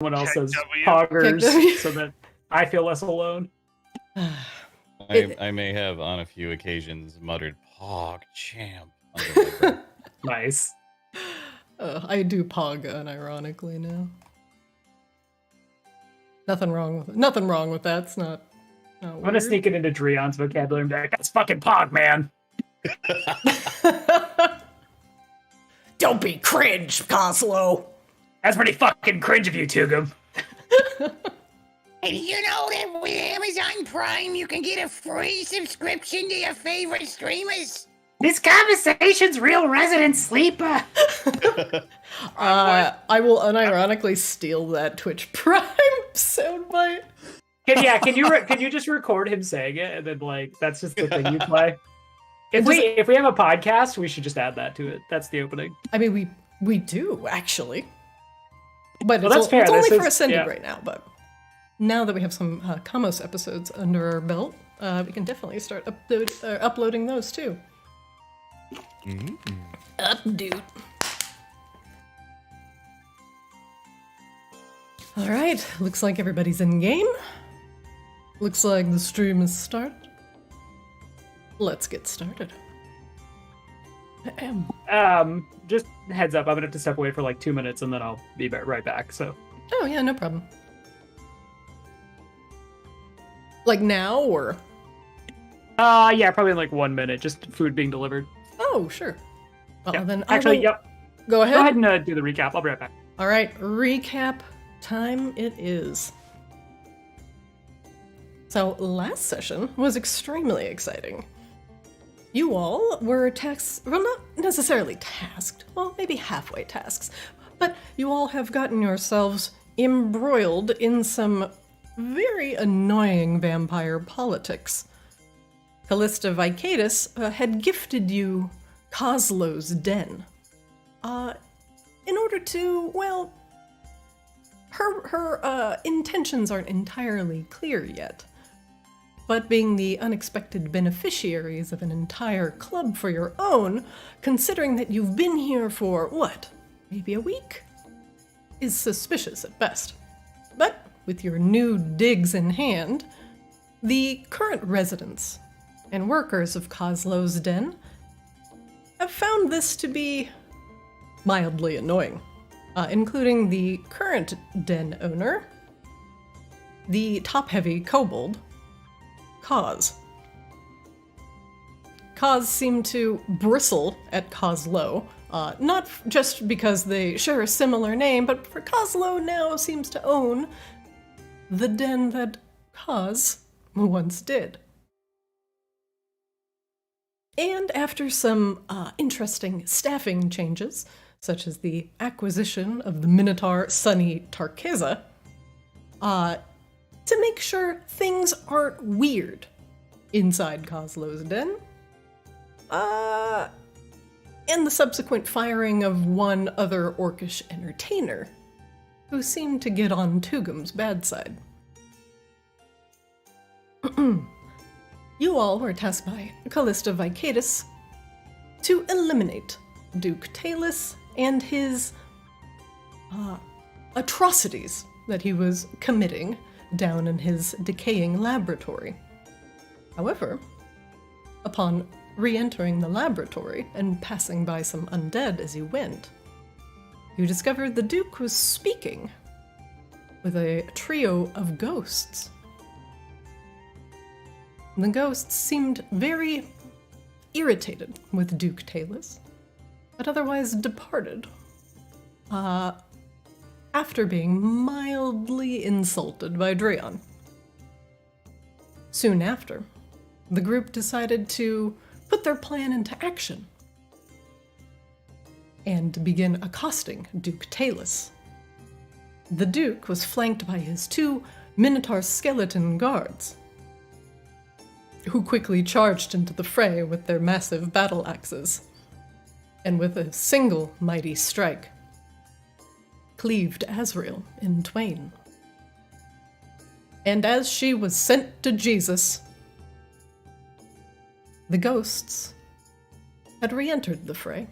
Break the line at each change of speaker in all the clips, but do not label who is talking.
else says
W.
poggers so that I feel less alone.
I may have on a few occasions muttered "Pog champ" under my breath.
Nice.
I do pog unironically now. Nothing wrong with that. It's not
I'm gonna sneak it into Dreon's vocabulary and be like, that's fucking pog, man.
Don't be cringe, Coslow.
That's pretty fucking cringe of you, Tugum.
And you know that with Amazon Prime, you can get a free subscription to your favorite streamers?
This conversation's real resident sleeper.
I will unironically steal that Twitch Prime soundbite.
Can you just record him saying it and then like that's just the thing you play? If we have a podcast, we should just add that to it. That's the opening.
I mean, we do actually, but
well, that's fair.
It's only
this
for
is,
Ascended
yeah.
right now. But now that we have some Kaamos episodes under our belt, we can definitely start uploading those too. Update. All right, looks like everybody's in game. Looks like the stream is started. Let's get started.
Just heads up, I'm gonna have to step away for like 2 minutes and then I'll be right back. So.
Oh yeah, no problem. Like now or?
Yeah, probably in like 1 minute. Just food being delivered.
Oh sure. Well
Yeah.
then,
Actually, yep.
Go ahead.
Go ahead and do the recap. I'll be right back.
All right, recap time it is. So last session was extremely exciting. You all were well, not necessarily tasked, well, maybe halfway tasks, but you all have gotten yourselves embroiled in some very annoying vampire politics. Callista Vicatus had gifted you Coslow's Den. In order to, well, her intentions aren't entirely clear yet. But being the unexpected beneficiaries of an entire club for your own, considering that you've been here for, what, maybe a week? Is suspicious at best. But with your new digs in hand, the current residents and workers of Coslow's Den have found this to be mildly annoying, including the current den owner, the top-heavy kobold, Cos. Cos seem to bristle at Coslow, not just because they share a similar name, but for Coslow now seems to own the den that Cos once did. And after some interesting staffing changes, such as the acquisition of the Minotaur Sunny Tarkeza, to make sure things aren't weird inside Coslow's Den, and the subsequent firing of one other orcish entertainer, who seemed to get on Tugum's bad side. You all were tasked by Callista Vicatus to eliminate Duke Talus and his atrocities that he was committing down in his decaying laboratory. However, upon re-entering the laboratory and passing by some undead as you went, you discovered the Duke was speaking with a trio of ghosts. The ghosts seemed very irritated with Duke Talus, but otherwise departed, after being mildly insulted by Dreon. Soon after, the group decided to put their plan into action and begin accosting Duke Talus. The Duke was flanked by his two Minotaur skeleton guards, who quickly charged into the fray with their massive battle axes, and with a single mighty strike, cleaved Azrael in twain. And as she was sent to Jesus, the ghosts had re-entered the fray,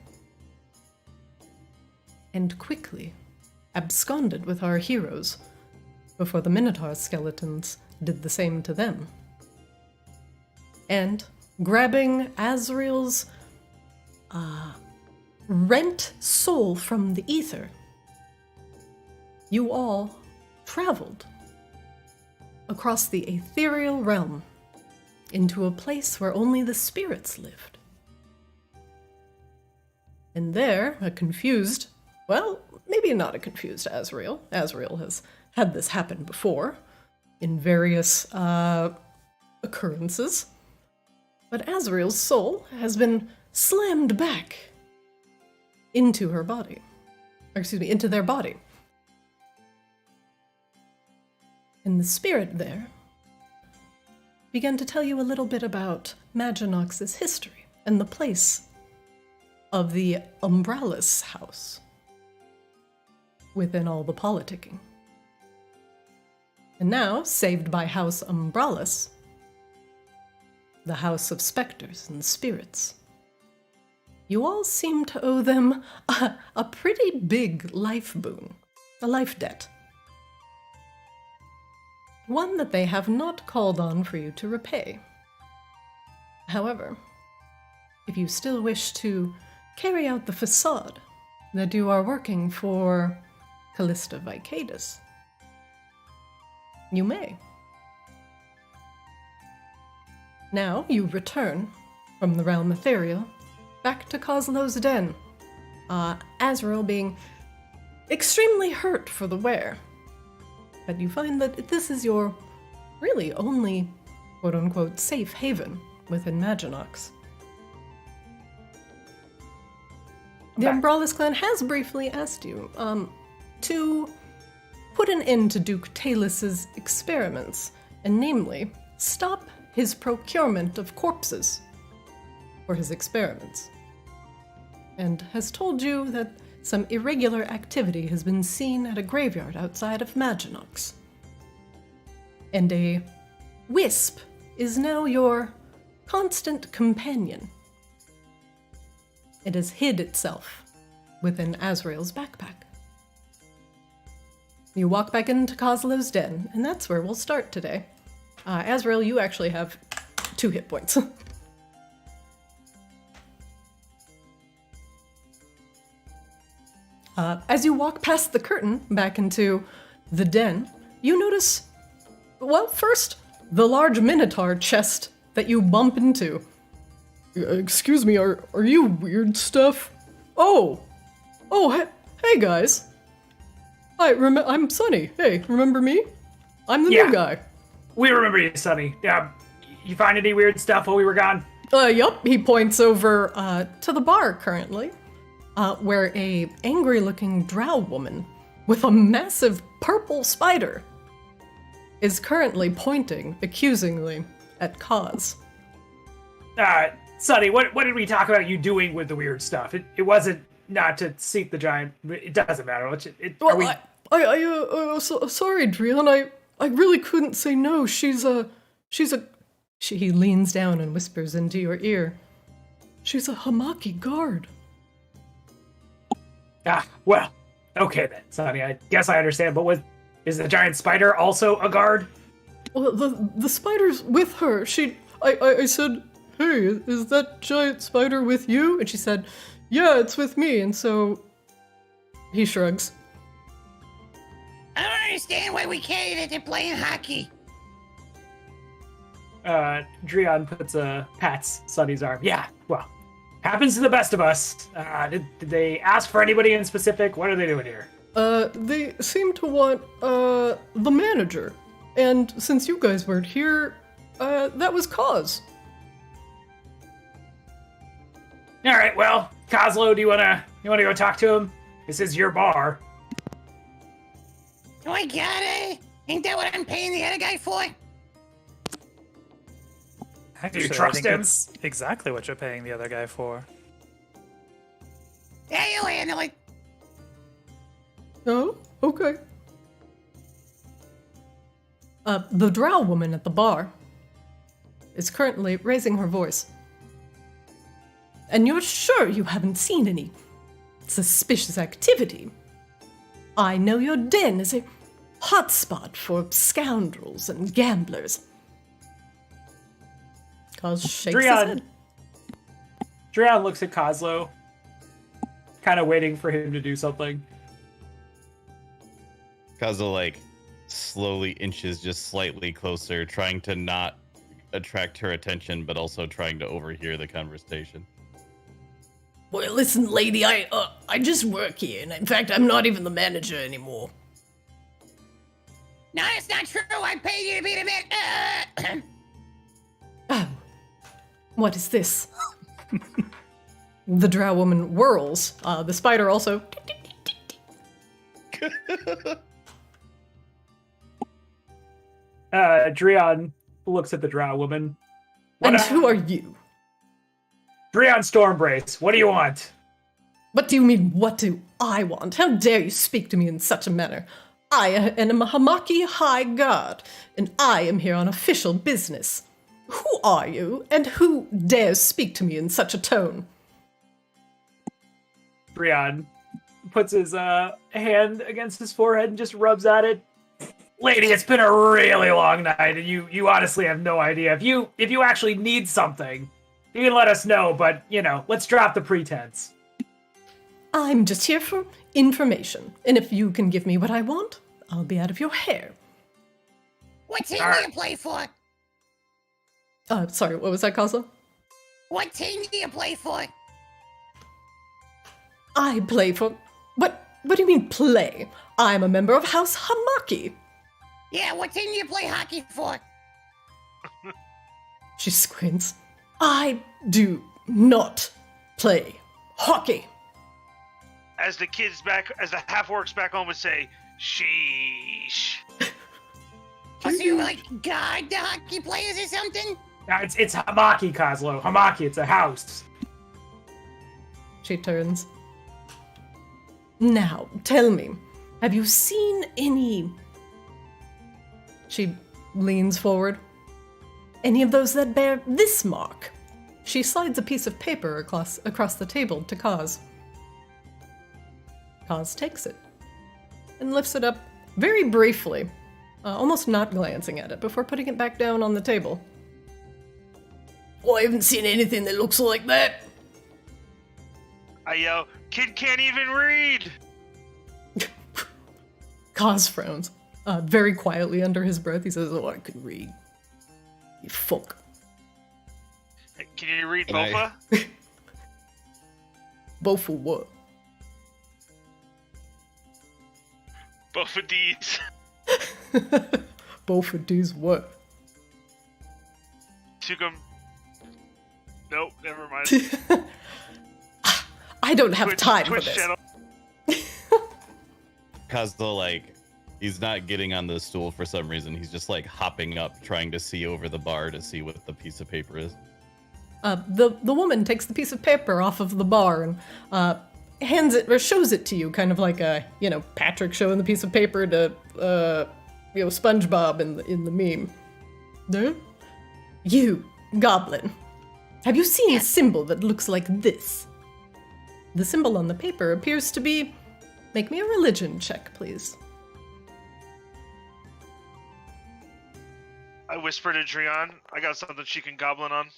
and quickly, absconded with our heroes before the Minotaur skeletons did the same to them. And grabbing Azrael's rent soul from the ether, you all traveled across the ethereal realm into a place where only the spirits lived. And there, a confused, well, maybe not a confused Azrael. Azrael has had this happen before in various occurrences. But Azrael's soul has been slammed back into her body. Or excuse me, into their body. And the spirit there began to tell you a little bit about Maginox's history and the place of the Umbralis house within all the politicking. And now, saved by House Umbralis, the House of Spectres and Spirits, you all seem to owe them a pretty big life boon, a life debt. One that they have not called on for you to repay. However, if you still wish to carry out the facade that you are working for Callista Vicadus, you may. Now you return from the realm ethereal back to Kozlo's den, Azrael being extremely hurt for the wear. But you find that this is your really only quote-unquote safe haven within Maginox. The Umbralis clan has briefly asked you to put an end to Duke Talus's experiments, and namely, stop his procurement of corpses for his experiments, and has told you that some irregular activity has been seen at a graveyard outside of Maginox. And a wisp is now your constant companion. It has hid itself within Azrael's backpack. You walk back into Kozlo's den, and that's where we'll start today. Azrael, you actually have 2 hit points. As you walk past the curtain back into the den, you notice, well, first, the large minotaur chest that you bump into. Excuse me, are you weird stuff? Oh, hey guys. I'm Sonny. Hey, remember me? I'm the new guy.
We remember you, Sonny. Yeah, you find any weird stuff while we were gone?
Yup. He points over to the bar currently, where a angry-looking drow woman with a massive purple spider is currently pointing accusingly at Kaz.
Sonny, what did we talk about you doing with the weird stuff? It wasn't not to seek the giant. It doesn't matter.
Sorry, Driel, I really couldn't say no. He leans down and whispers into your ear. She's a Hamaki guard.
Well, okay then, Sonny. I guess I understand. But is the giant spider also a guard?
Well, the spider's with her. I said, hey, is that giant spider with you? And she said, yeah, it's with me. And so he shrugs.
I don't understand why we carried it to playing hockey.
Drion pats Sonny's arm. Yeah, well, happens to the best of us. Did they ask for anybody in specific? What are they doing here?
They seem to want, the manager. And since you guys weren't here, that was cause.
All right, well, Kozlo, do you wanna go talk to him? This is your bar.
Do I got it? Ain't that what I'm paying the other guy for?
Do you trust him?
That's exactly what you're paying the other guy for.
Yeah, you handle it.
Oh, okay. The drow woman at the bar is currently raising her voice. And you're sure you haven't seen any suspicious activity? I know your den is a hotspot for scoundrels and gamblers. Kaz shakes his head.
Drian looks at Kozlo, kind of waiting for him to do something.
Kazo like slowly inches just slightly closer, trying to not attract her attention, but also trying to overhear the conversation.
Well, listen, lady, I just work here, and in fact, I'm not even the manager anymore.
No, it's not true. I paid you to be the man.
Oh, what is this? The drow woman whirls. The spider also.
Drian looks at the drow woman.
And who are you?
Drian Stormbrace, what do you want?
What do you mean, what do I want? How dare you speak to me in such a manner? I am a Hamaki High God, and I am here on official business. Who are you, and who dares speak to me in such a tone?
Drian puts his hand against his forehead and just rubs at it. Lady, it's been a really long night, and you honestly have no idea. If you actually need something, you can let us know, but, let's drop the pretense.
I'm just here for information, and if you can give me what I want, I'll be out of your hair.
What team do you play for?
Sorry, what was that, Kaza?
What team do you play for?
I play for... What do you mean, play? I'm a member of House Hamaki.
Yeah, what team do you play hockey for?
She squints. I do not play hockey.
As the half-orcs back home would say, sheesh.
So you guard the hockey players or something?
It's Hamaki, Kozlo. Hamaki, it's a house.
She turns. Now, tell me, have you seen any... She leans forward. Any of those that bear this mark? She slides a piece of paper across the table to Kaz. Kaz takes it and lifts it up very briefly, almost not glancing at it, before putting it back down on the table. Well, I haven't seen anything that looks like that.
I yell, kid can't even read!
Kaz frowns. Very quietly under his breath, he says, oh, I can read. You fuck.
Hey, can you read
Can I-
Bofa?
Both for what?
Bofa D's.
Both of these what?
Took him. Nope, never mind.
I don't have time
Twitch
for this.
channel.
Kazo, he's not getting on the stool for some reason. He's just hopping up, trying to see over the bar to see what the piece of paper is.
The woman takes the piece of paper off of the bar and hands it or shows it to you, kind of like Patrick showing the piece of paper to SpongeBob in the meme. No? You, Goblin, have you seen a symbol that looks like this? The symbol on the paper appears to be... Make me a religion check, please.
I whisper to Drian, I got something she can goblin on.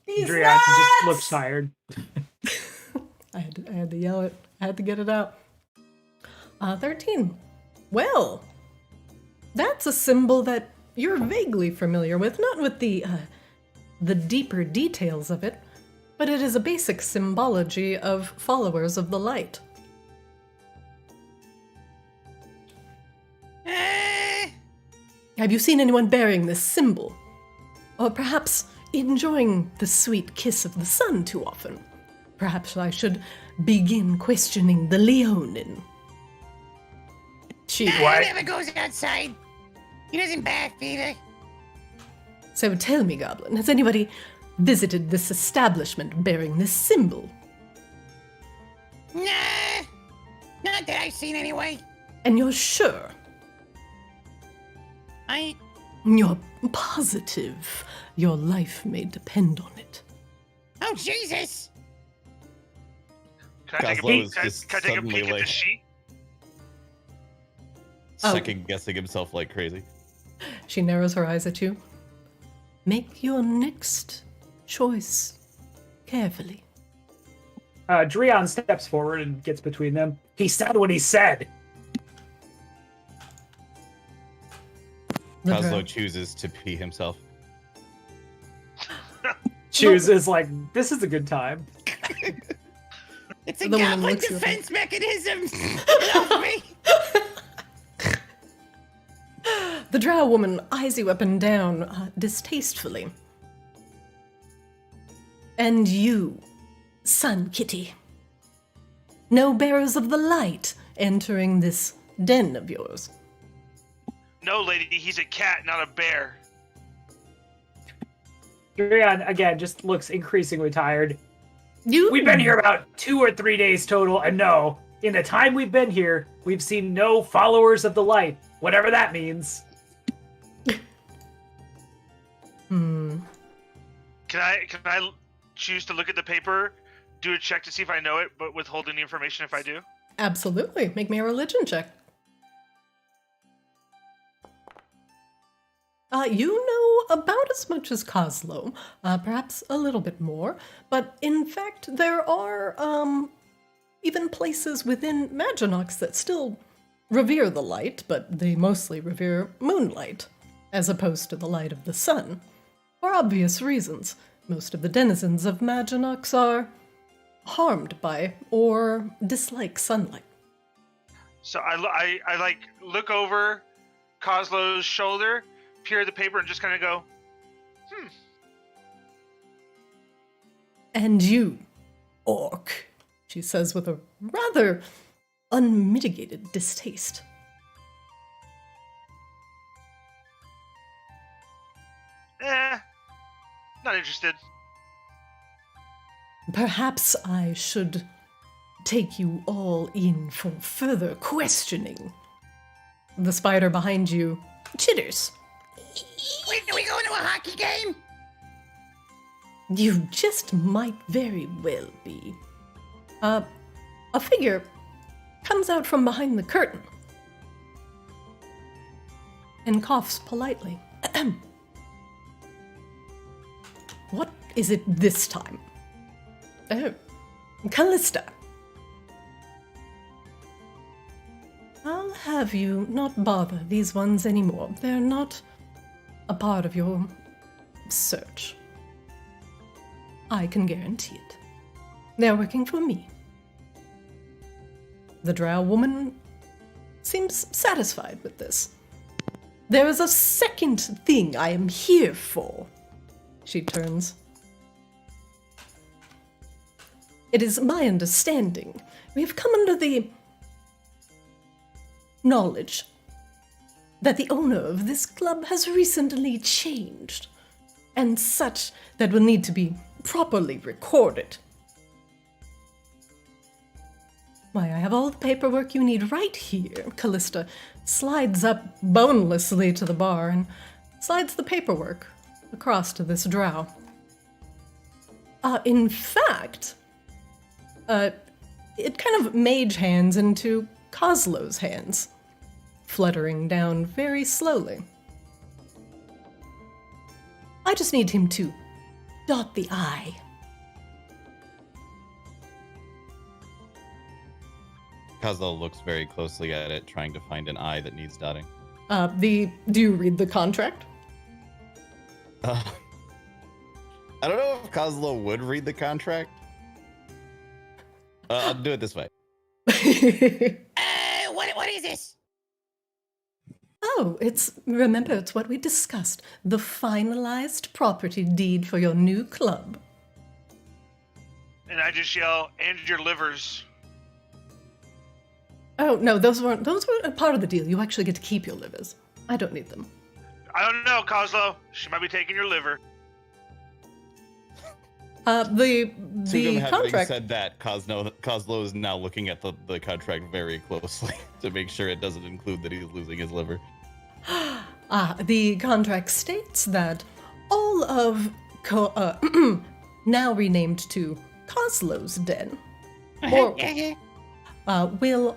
Drian just looks tired.
I had to yell it. I had to get it out. 13. Well, that's a symbol that you're vaguely familiar with, not with the deeper details of it, but it is a basic symbology of followers of the light. Have you seen anyone bearing this symbol? Or perhaps enjoying the sweet kiss of the sun too often? Perhaps I should begin questioning the Leonin.
He never goes outside. He doesn't bath either.
So tell me, Goblin, has anybody visited this establishment bearing this symbol?
Nah. Not that I've seen anyway.
And you're sure? You're positive your life may depend on it.
Oh, Jesus!
Can I take a
Kozlo
peek?
is
Can
just
I take a
suddenly,
peek at the
like-
sheet?
Second guessing himself like crazy.
She narrows her eyes at you. Make your next choice carefully.
Drion steps forward and gets between them. He said what he said.
The
Kozlo
drow-
chooses to pee himself.
Chooses like, this is a good time.
It's a
The woman
goblin
looks you up.
defense mechanism. Love me.
The drow woman eyes you up and down distastefully. And you, Sun Kitty. No bearers of the light entering this den of yours.
No, lady, he's a cat, not a bear.
Drion, again, just looks increasingly tired.
You
We've been here about 2 or 3 days total, and no, in the time we've been here, we've seen no followers of the light, whatever that means.
Hmm.
Can I choose to look at the paper, do a check to see if I know it, but withhold any information if I do?
Absolutely. Make me a religion check. You know about as much as Kozlo, perhaps a little bit more, but in fact there are even places within Maginox that still revere the light, but they mostly revere moonlight, as opposed to the light of the sun. For obvious reasons, most of the denizens of Maginox are harmed by or dislike sunlight.
So I like look over Kozlo's shoulder, peer at the paper, and just kind of go,
And you, orc, she says with a rather unmitigated distaste.
not interested.
Perhaps I should take you all in for further questioning. The spider behind you chitters.
Wait, are we going to a hockey game?
You just might very well be. A figure comes out from behind the curtain and coughs politely. What is it this time? Oh, Callista. I'll have you not bother these ones anymore. They're not a part of your search. I can guarantee it. They're working for me. The drow woman seems satisfied with this. There is a second thing I am here for. She turns. It is my understanding we have come under the knowledge that the owner of this club has recently changed, and such that will need to be properly recorded. Why, I have all the paperwork you need right here. Callista slides up bonelessly to the bar and slides the paperwork across to this drow. In fact, it kind of mage hands into Kozlo's hands, fluttering down very slowly. I just need him to dot the I.
Kozlo looks very closely at it, trying to find an I that needs dotting.
Do you read the contract?
I don't know if Kozlo would read the contract. I'll do it this way.
What is this?
Oh, remember, it's what we discussed. The finalized property deed for your new club.
And I just yell, and your livers.
Oh, no, those weren't a part of the deal. You actually get to keep your livers. I don't need them.
I don't know, Kozlo. She might be taking your liver.
The
Having
contract.
said that, Kozlo is now looking at the contract very closely to make sure it doesn't include that he's losing his liver.
The contract states that all of now renamed to Kozlo's Den or will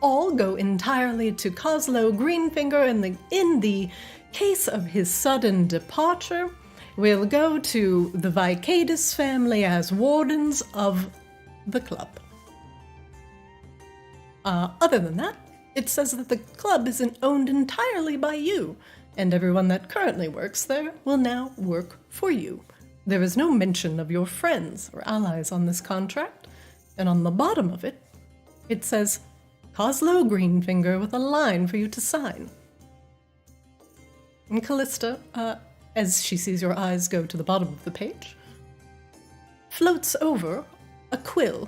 all go entirely to Coslow Greenfinger. In the case of his sudden departure, we'll go to the Vicadus family as wardens of the club. Other than that, it says that the club isn't owned entirely by you, and everyone that currently works there will now work for you. There is no mention of your friends or allies on this contract, and on the bottom of it, it says Coslow Greenfinger with a line for you to sign. And Callista, as she sees your eyes go to the bottom of the page, floats over a quill,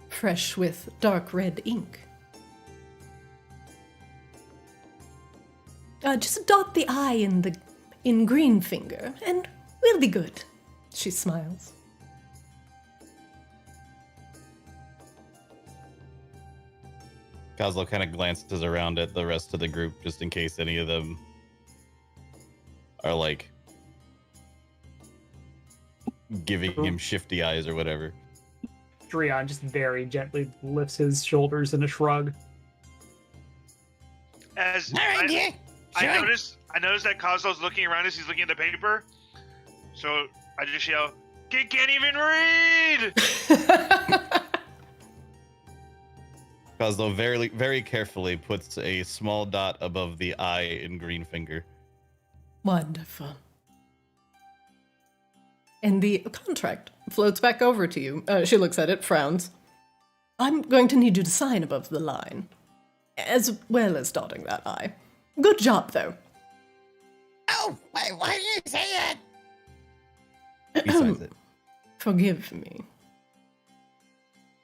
fresh with dark red ink. Just dot the I in Greenfinger, and we'll be good. She smiles.
Kozlo kind of glances around at the rest of the group just in case any of them are like giving him shifty eyes or whatever.
Drion just very gently lifts his shoulders in a shrug.
As
All right, yeah.
I
Sure.
noticed that Kozlo's looking around as he's looking at the paper. So I just yell, "Kid can't even read!"
Kozlo very, very carefully puts a small dot above the I in Greenfinger.
Wonderful. And the contract floats back over to you. She looks at it, frowns. I'm going to need you to sign above the line, as well as dotting that I. Good job, though.
Oh, why did you say that?
He signs it.
Forgive me.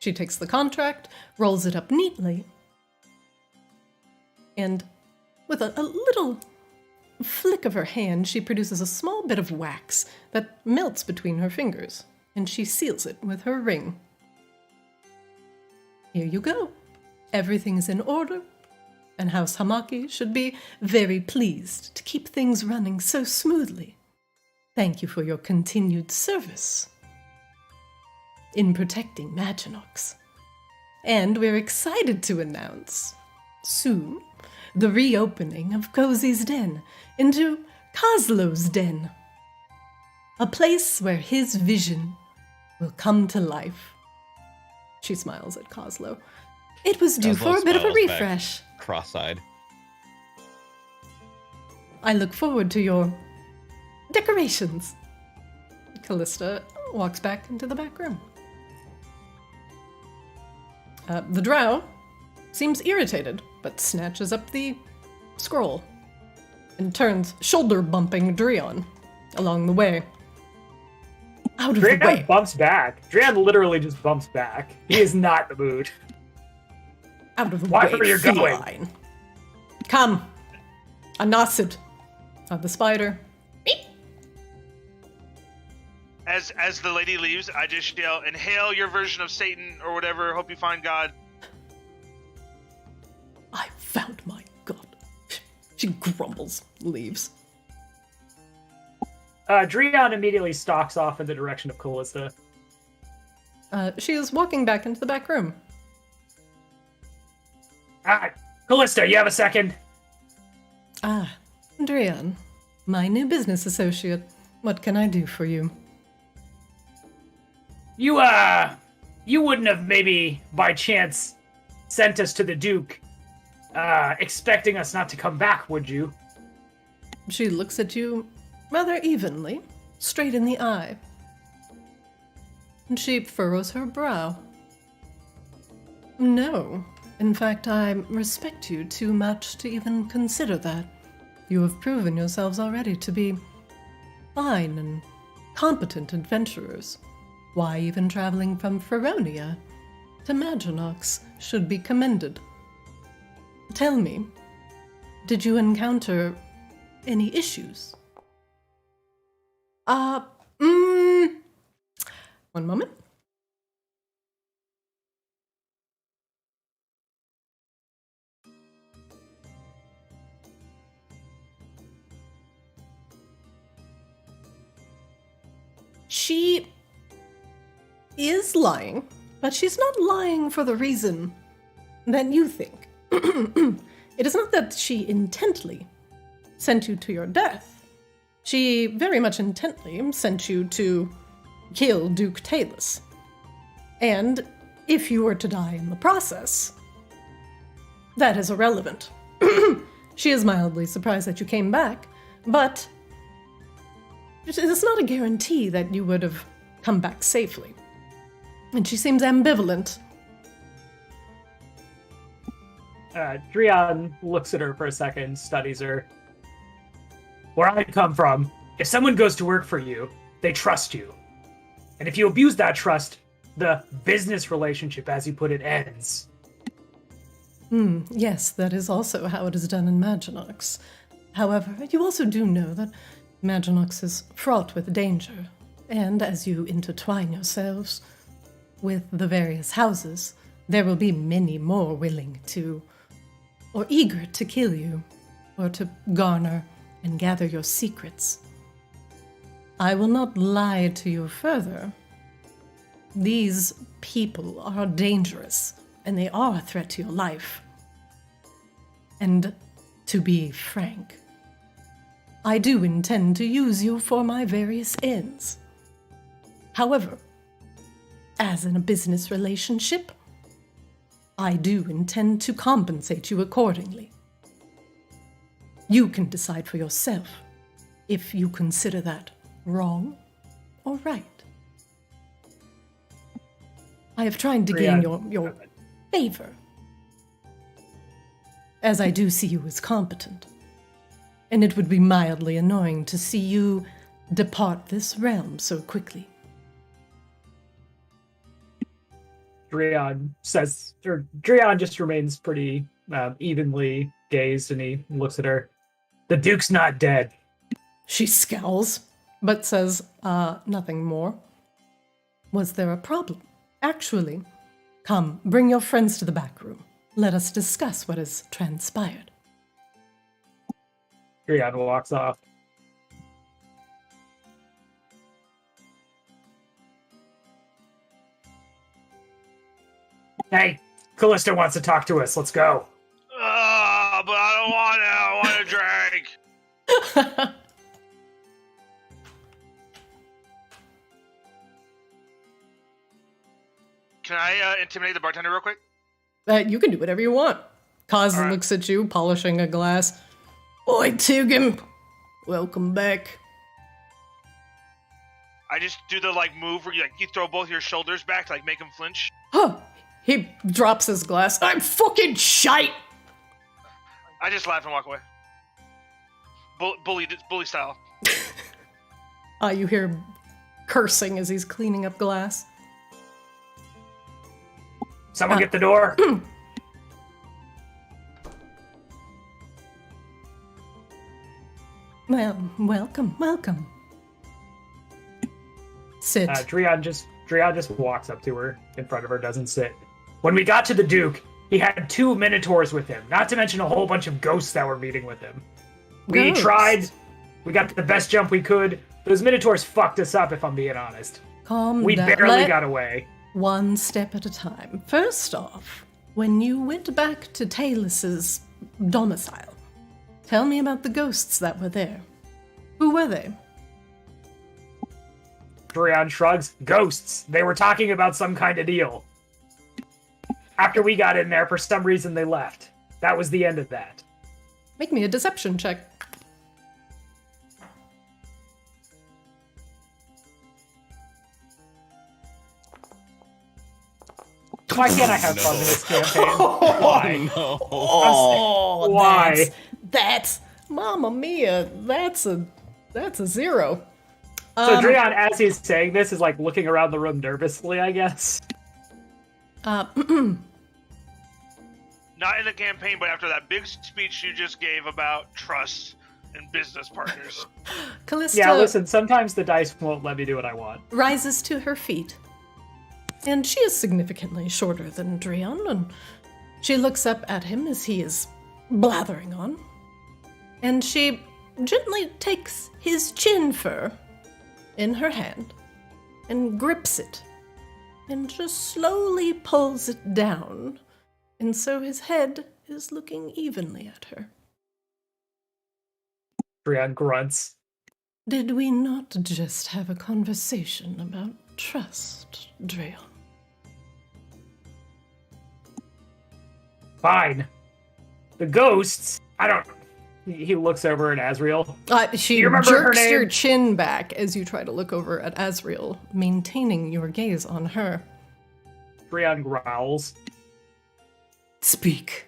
She takes the contract, rolls it up neatly, and with a little flick of her hand, she produces a small bit of wax that melts between her fingers, and she seals it with her ring. Here you go. Everything's in order, and House Hamaki should be very pleased to keep things running so smoothly. Thank you for your continued service in protecting Maginox. And we're excited to announce, soon, the reopening of Cozy's Den into Coslow's Den. A place where his vision will come to life. She smiles at Coslow. It was due
Coslow
for a bit of a
smiles back,
refresh.
cross-eyed.
I look forward to your decorations. Callista walks back into the back room. The drow seems irritated, but snatches up the scroll and turns shoulder-bumping Drion along the way. Out of the way.
Drion bumps back. Drion literally just bumps back. He is not in the mood.
Out of the
Watch
way,
where you're going.
feline. Come. Anasid. Of the spider.
As the lady leaves, I just yell, "Inhale your version of Satan or whatever. Hope you find God."
I found my god. She grumbles, leaves.
Drion immediately stalks off in the direction of Callista.
She is walking back into the back room.
Callista, you have a second?
Drion, my new business associate. What can I do for you?
You wouldn't have maybe by chance sent us to the Duke, expecting us not to come back, would you?
She looks at you rather evenly, straight in the eye. And she furrows her brow. No. In fact, I respect you too much to even consider that. You have proven yourselves already to be fine and competent adventurers. Why even traveling from Feronia to Maginox should be commended. Tell me, did you encounter any issues? One moment. She is lying, But she's not lying for the reason that you think. It is not that she intently sent you to your death. She very much intently sent you to kill Duke Talus. And if you were to die in the process, that is irrelevant. She is mildly surprised that you came back, but it is not a guarantee that you would have come back safely. And she seems ambivalent.
Drian looks at her for a second, studies her. Where I come from, if someone goes to work for you, they trust you. And if you abuse that trust, the business relationship, as you put it, ends.
Yes, that is also how it is done in Maginox. However, you also do know that Maginox is fraught with danger, and as you intertwine yourselves with the various houses, there will be many more willing to, or eager to kill you, or to garner and gather your secrets. I will not lie to you further. These people are dangerous, and they are a threat to your life. And to be frank, I do intend to use you for my various ends. However, as in a business relationship, I do intend to compensate you accordingly. You can decide for yourself if you consider that wrong or right. I have tried to gain your favor, as I do see you as competent, and it would be mildly annoying to see you depart this realm so quickly.
Drian just remains pretty evenly gazed, and he looks at her. The Duke's not dead.
She scowls, but says nothing more. Was there a problem? Actually, come, bring your friends to the back room. Let us discuss what has transpired.
Drian walks off. Hey, Callista wants to talk to us. Let's go.
But I don't want to. I want to drink. Can I intimidate the bartender real quick?
You can do whatever you want. Kaz
All right.
looks at you, polishing a glass. Oi, Tugim! Welcome back.
I just do the move where you throw both your shoulders back to make him flinch.
Huh. He drops his glass. I'm fucking shite!
I just laugh and walk away. Bully style.
You hear cursing as he's cleaning up glass.
Someone get the door.
Well, welcome. Sit.
Drian just walks up to her, in front of her, doesn't sit. When we got to the Duke, he had 2 Minotaurs with him, not to mention a whole bunch of ghosts that were meeting with him. We tried, we got the best jump we could. Those Minotaurs fucked us up, if I'm being honest.
Calm
We
down.
barely got away.
One step at a time. First off, when you went back to Talus's domicile, tell me about the ghosts that were there. Who were they?
Drian shrugs. Ghosts. They were talking about some kind of deal. After we got in there, for some reason they left. That was the end of that.
Make me a deception check.
Why can't I have fun in this campaign? Why?
No.
Oh,
Why?
That's Mamma Mia. That's a 0.
So Drian, as he's saying this, is looking around the room nervously, I guess.
Not in the campaign, but after that big speech you just gave about trust and business partners.
Callista
Yeah, listen, sometimes the dice won't let me do what I want.
rises to her feet. And she is significantly shorter than Drian, and she looks up at him as he is blathering on. And she gently takes his chin fur in her hand and grips it and just slowly pulls it down, and so his head is looking evenly at her.
Drian grunts.
Did we not just have a conversation about trust, Dreon?
Fine. The ghosts, I don't... He looks over at Azriel.
She
You remember her
jerks your
name?
chin back as you try to look over at Azriel, maintaining your gaze on her.
Drian growls.
Speak.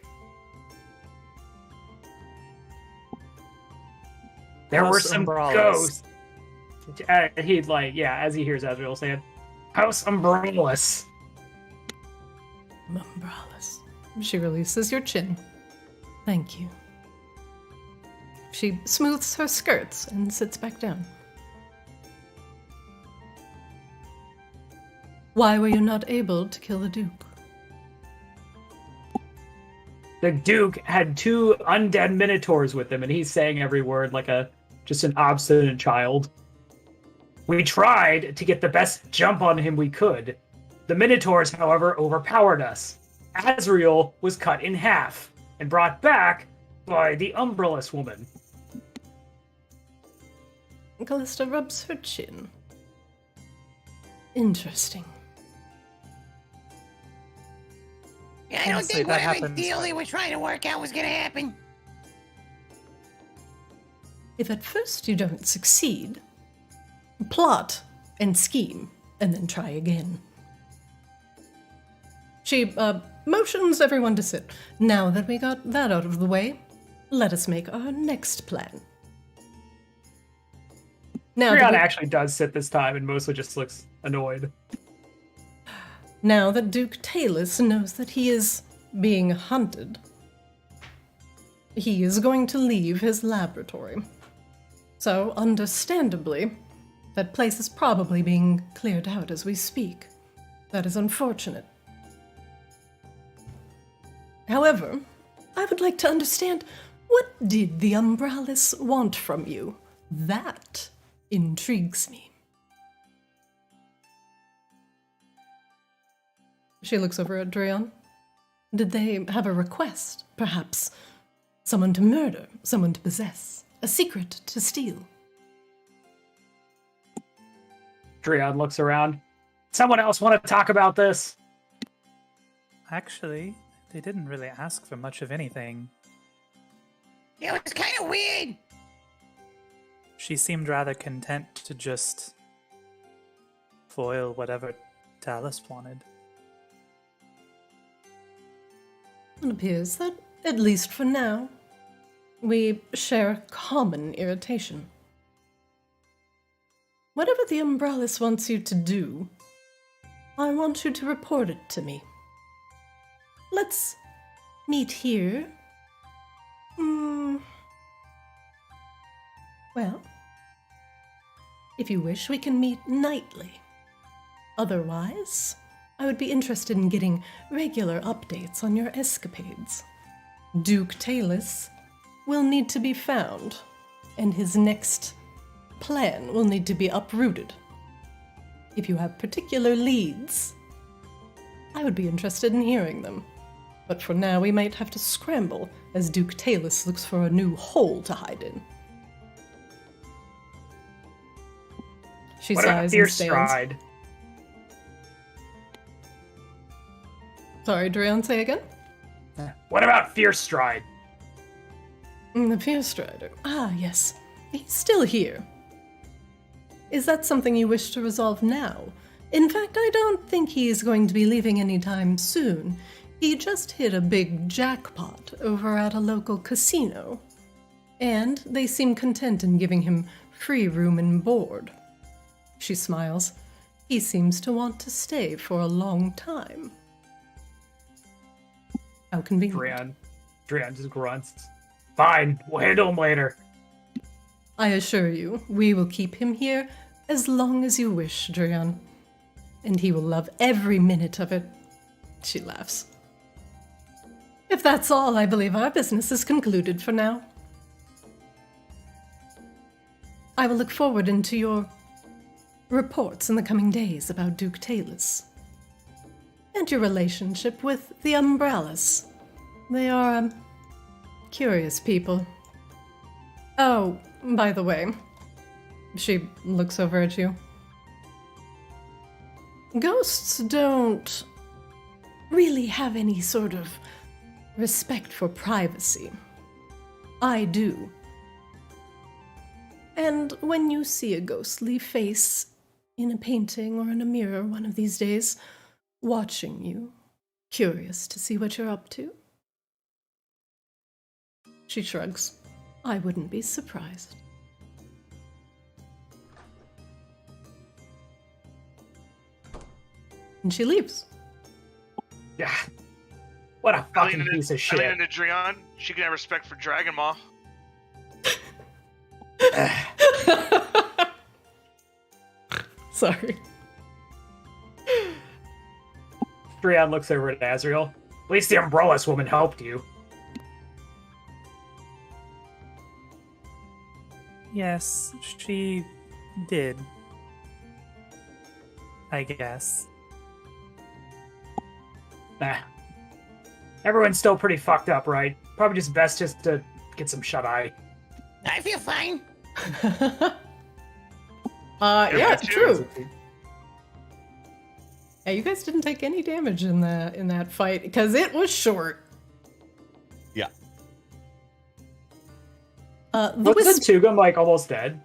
There were
House
some
Umbrellas.
ghosts. He'd like, yeah, as he hears Azriel saying, House Umbrellas.
Umbrellas. She releases your chin. Thank you. She smooths her skirts and sits back down. Why were you not able to kill the Duke?
The Duke had 2 undead minotaurs with him, and he's saying every word like just an obstinate child. We tried to get the best jump on him we could. The minotaurs, however, overpowered us. Azriel was cut in half and brought back by the Umbrellas woman.
Callista rubs her chin. Interesting.
I don't
Honestly,
think
that
whatever
happens.
deal they were trying to work out was gonna happen.
If at first you don't succeed, plot and scheme, and then try again. She motions everyone to sit. Now that we got that out of the way, let us make our next plan. Now
Drian
that,
actually does sit this time and mostly just looks annoyed.
now that Duke Talus knows that he is being hunted, he is going to leave his laboratory. So, understandably, that place is probably being cleared out as we speak. That is unfortunate. However, I would like to understand, what did the Umbrellas want from you? That intrigues me. She looks over at Dreon. Did they have a request? Perhaps someone to murder, someone to possess, a secret to steal?
Drian looks around. Someone else want to talk about this?
Actually, they didn't really ask for much of anything.
It was kind of weird.
She seemed rather content to just foil whatever Talus wanted.
It appears that, at least for now, we share a common irritation. Whatever the Umbrellas wants you to do, I want you to report it to me. Let's meet here. Well, if you wish, we can meet nightly. Otherwise, I would be interested in getting regular updates on your escapades. Duke Talus will need to be found, and his next plan will need to be uprooted. If you have particular leads, I would be interested in hearing them. But for now, we might have to scramble as Duke Talus looks for a new hole to hide in. She
What about
sighs and
Fierce
stands.
Stride?
Sorry, Dreon, say again?
What about Fierce Stride?
The Fierce Strider. Ah, yes. He's still here. Is that something you wish to resolve now? In fact, I don't think he's going to be leaving anytime soon. He just hit a big jackpot over at a local casino. And they seem content in giving him free room and board. She smiles. He seems to want to stay for a long time. How convenient.
Drian just grunts. Fine, we'll handle him later.
I assure you, we will keep him here as long as you wish, Drian. And he will love every minute of it. She laughs. If that's all, I believe our business is concluded for now. I will look forward into your reports in the coming days about Duke Talus. and your relationship with the umbrellas. They are, curious people. Oh, by the way, she looks over at you. Ghosts don't really have any sort of respect for privacy. I do. And when you see a ghostly face in a painting or in a mirror one of these days, watching you, curious to see what you're up to. She shrugs. I wouldn't be surprised. And she leaves.
Yeah. What a fucking
Alina,
piece of shit.
Alina Nadrion, she can have respect for Dragon Maw.
Sorry.
Drian looks over at Azrael. At least the umbrellas woman helped you.
Yes, she did. I guess.
Nah. Everyone's still pretty fucked up, right? Probably just best just to get some shut-eye.
I feel fine.
Yeah,
too.
true. Yeah, you guys didn't take any damage in that fight because it was short.
Yeah.
The
Wasn't Tugum, like, almost dead?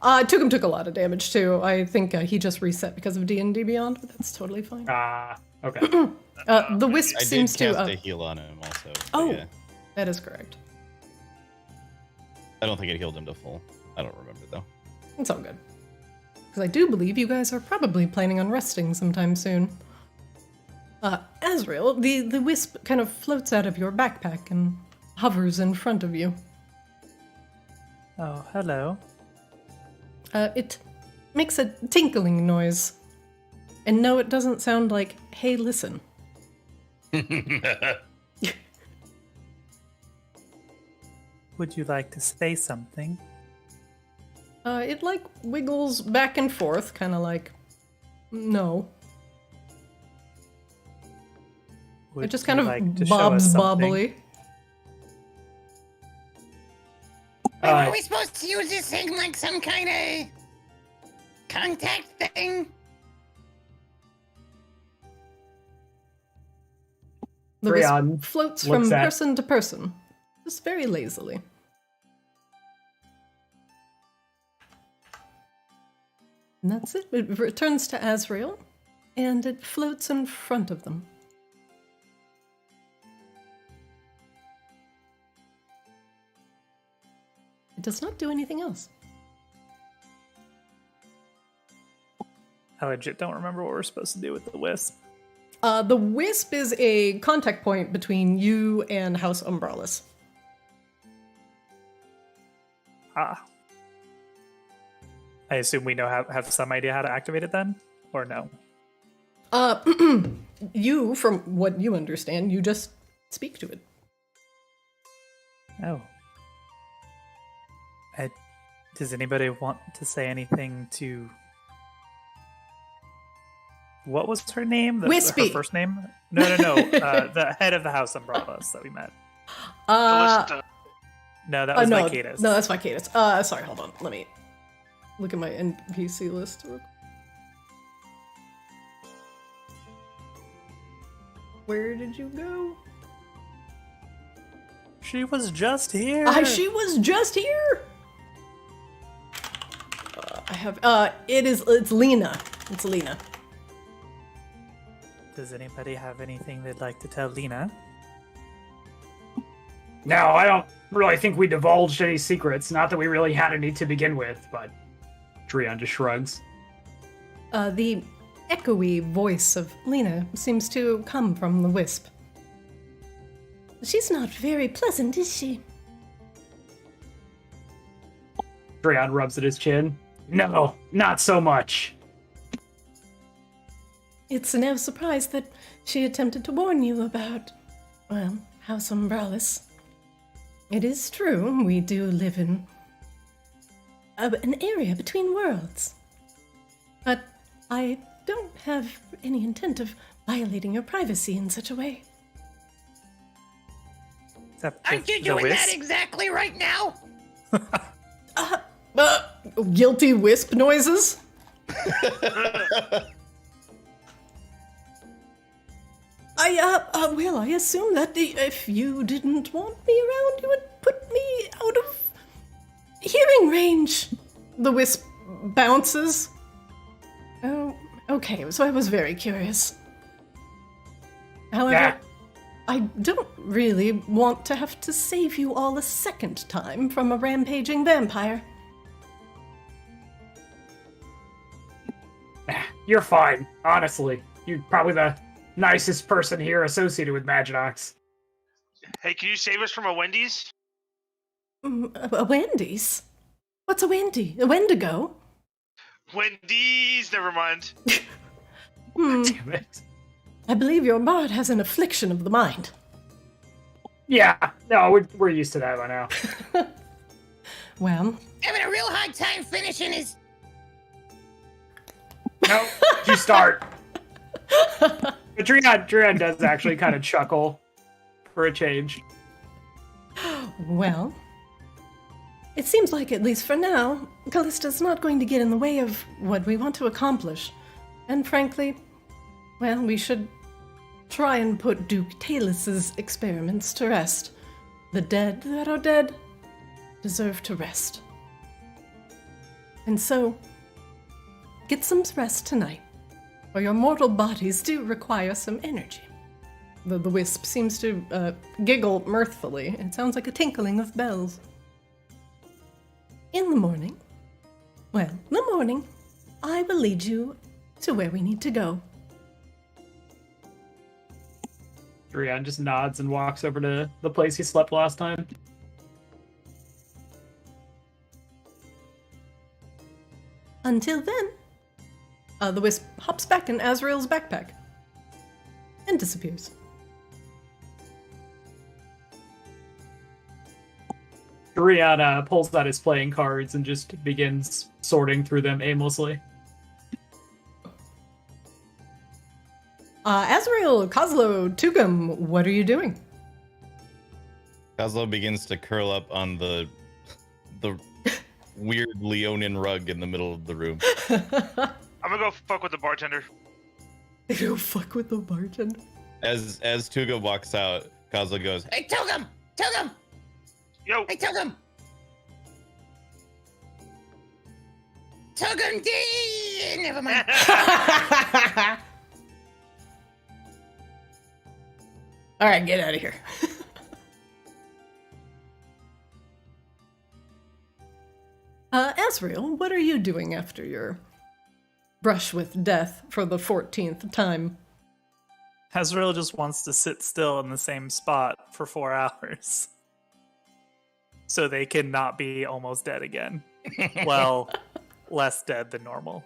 Tugum took a lot of damage too. I think he just reset because of D&D Beyond, but that's totally fine.
Okay.
The Wisp
I
seems
did
to.
cast a heal on him also. but
Oh.
yeah.
That is correct.
I don't think it healed him to full. I don't remember though.
It's all good. Because I do believe you guys are probably planning on resting sometime soon. Azrael, the wisp kind of floats out of your backpack and hovers in front of you.
Oh, hello.
It makes a tinkling noise. And no, it doesn't sound like, hey, listen.
Would you like to say something?
It like wiggles back and forth, kind of like, no.
Would
It just
you
kind of
like to show us
bobs
something?
bobbly.
Wait, are we supposed to use this thing like some kind of contact thing?
The wisp
Drian
floats
looks
from
at-
person to person, just very lazily. And that's it. It returns to Azrael, and it floats in front of them. It does not do anything else.
I legit don't remember what we're supposed to do with the wisp.
The wisp is a contact point between you and House Umbrellas.
Ah. I assume we know have some idea how to activate it then? Or no?
You, from what you understand, you just speak to it.
Oh. Does anybody want to say anything to... What was her name?
Wispy.
Her first name? No. The head of the House Umbrellas that we met.
Callista.
No, that was
no,
Lycatus.
No, that's Lycatus. Sorry, hold on. Let me look at my NPC list. Where did you go?
She was just here.
She was just here. It's Lena. It's Lena.
Does anybody have anything they'd like to tell Lena?
No, I don't really think we divulged any secrets. Not that we really had any to begin with, but Drian just shrugs.
The echoey voice of Lena seems to come from the wisp. She's not very pleasant, is she?
Drian rubs at his chin. No, not so much.
It's no surprise that she attempted to warn you about, well, House Umbrellas. It is true, we do live in an area between worlds. But I don't have any intent of violating your privacy in such a way.
Except
Aren't you
the
doing that
wisp.
exactly right now?
Guilty wisp noises? I assume that if you didn't want me around, you would put me out of hearing range. The wisp bounces. Oh, okay, so I was very curious. However,
Yeah.
I don't really want to have to save you all a second time from a rampaging vampire.
You're fine, honestly. You're probably the nicest person here associated with Maginox.
Hey, can you save us from a Wendy's?
A Wendy's? What's a Wendy? A Wendigo?
Wendy's, never mind.
Damn it.
I believe your bard has an affliction of the mind.
Yeah, no, we're used to that by now.
Well,
Having a real hard time finishing his.
No, you start. But Drian does actually kind of chuckle for a change.
well. It seems like, at least for now, Callista's not going to get in the way of what we want to accomplish. And frankly, well, we should try and put Duke Talus's experiments to rest. The dead that are dead deserve to rest. And so, get some rest tonight, for your mortal bodies do require some energy. The wisp seems to giggle mirthfully. It sounds like a tinkling of bells. In the morning, I will lead you to where we need to go.
Drian just nods and walks over to the place he slept last time.
Until then, the wisp hops back in Azrael's backpack and disappears.
Drian pulls out his playing cards and just begins sorting through them aimlessly.
Azrael, Kozlo, Tugum, what are you doing?
Kozlo begins to curl up on the weird Leonin rug in the middle of the room.
I'm gonna go fuck with the bartender.
Go fuck with the bartender.
As Tuga walks out, Kozlo goes,
Hey, Tugum! Tugum!
Yo,
Hey, Tugum! Tugum D! Never mind.
All right, get out of here. Azrael, what are you doing after your brush with death for the 14th time?
Azrael just wants to sit still in the same spot for 4 hours. So they can not be almost dead again. Well, less dead than normal.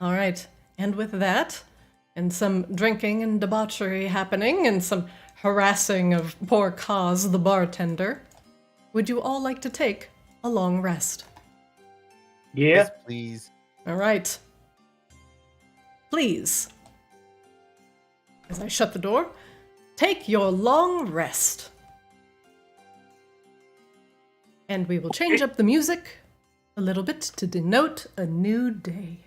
All right, and with that, and some drinking and debauchery happening, and some harassing of poor Kaz the bartender, would you all like to take a long rest?
Yeah.
yes, please.
All right. Please, as I shut the door, take your long rest. And we will change up the music a little bit to denote a new day.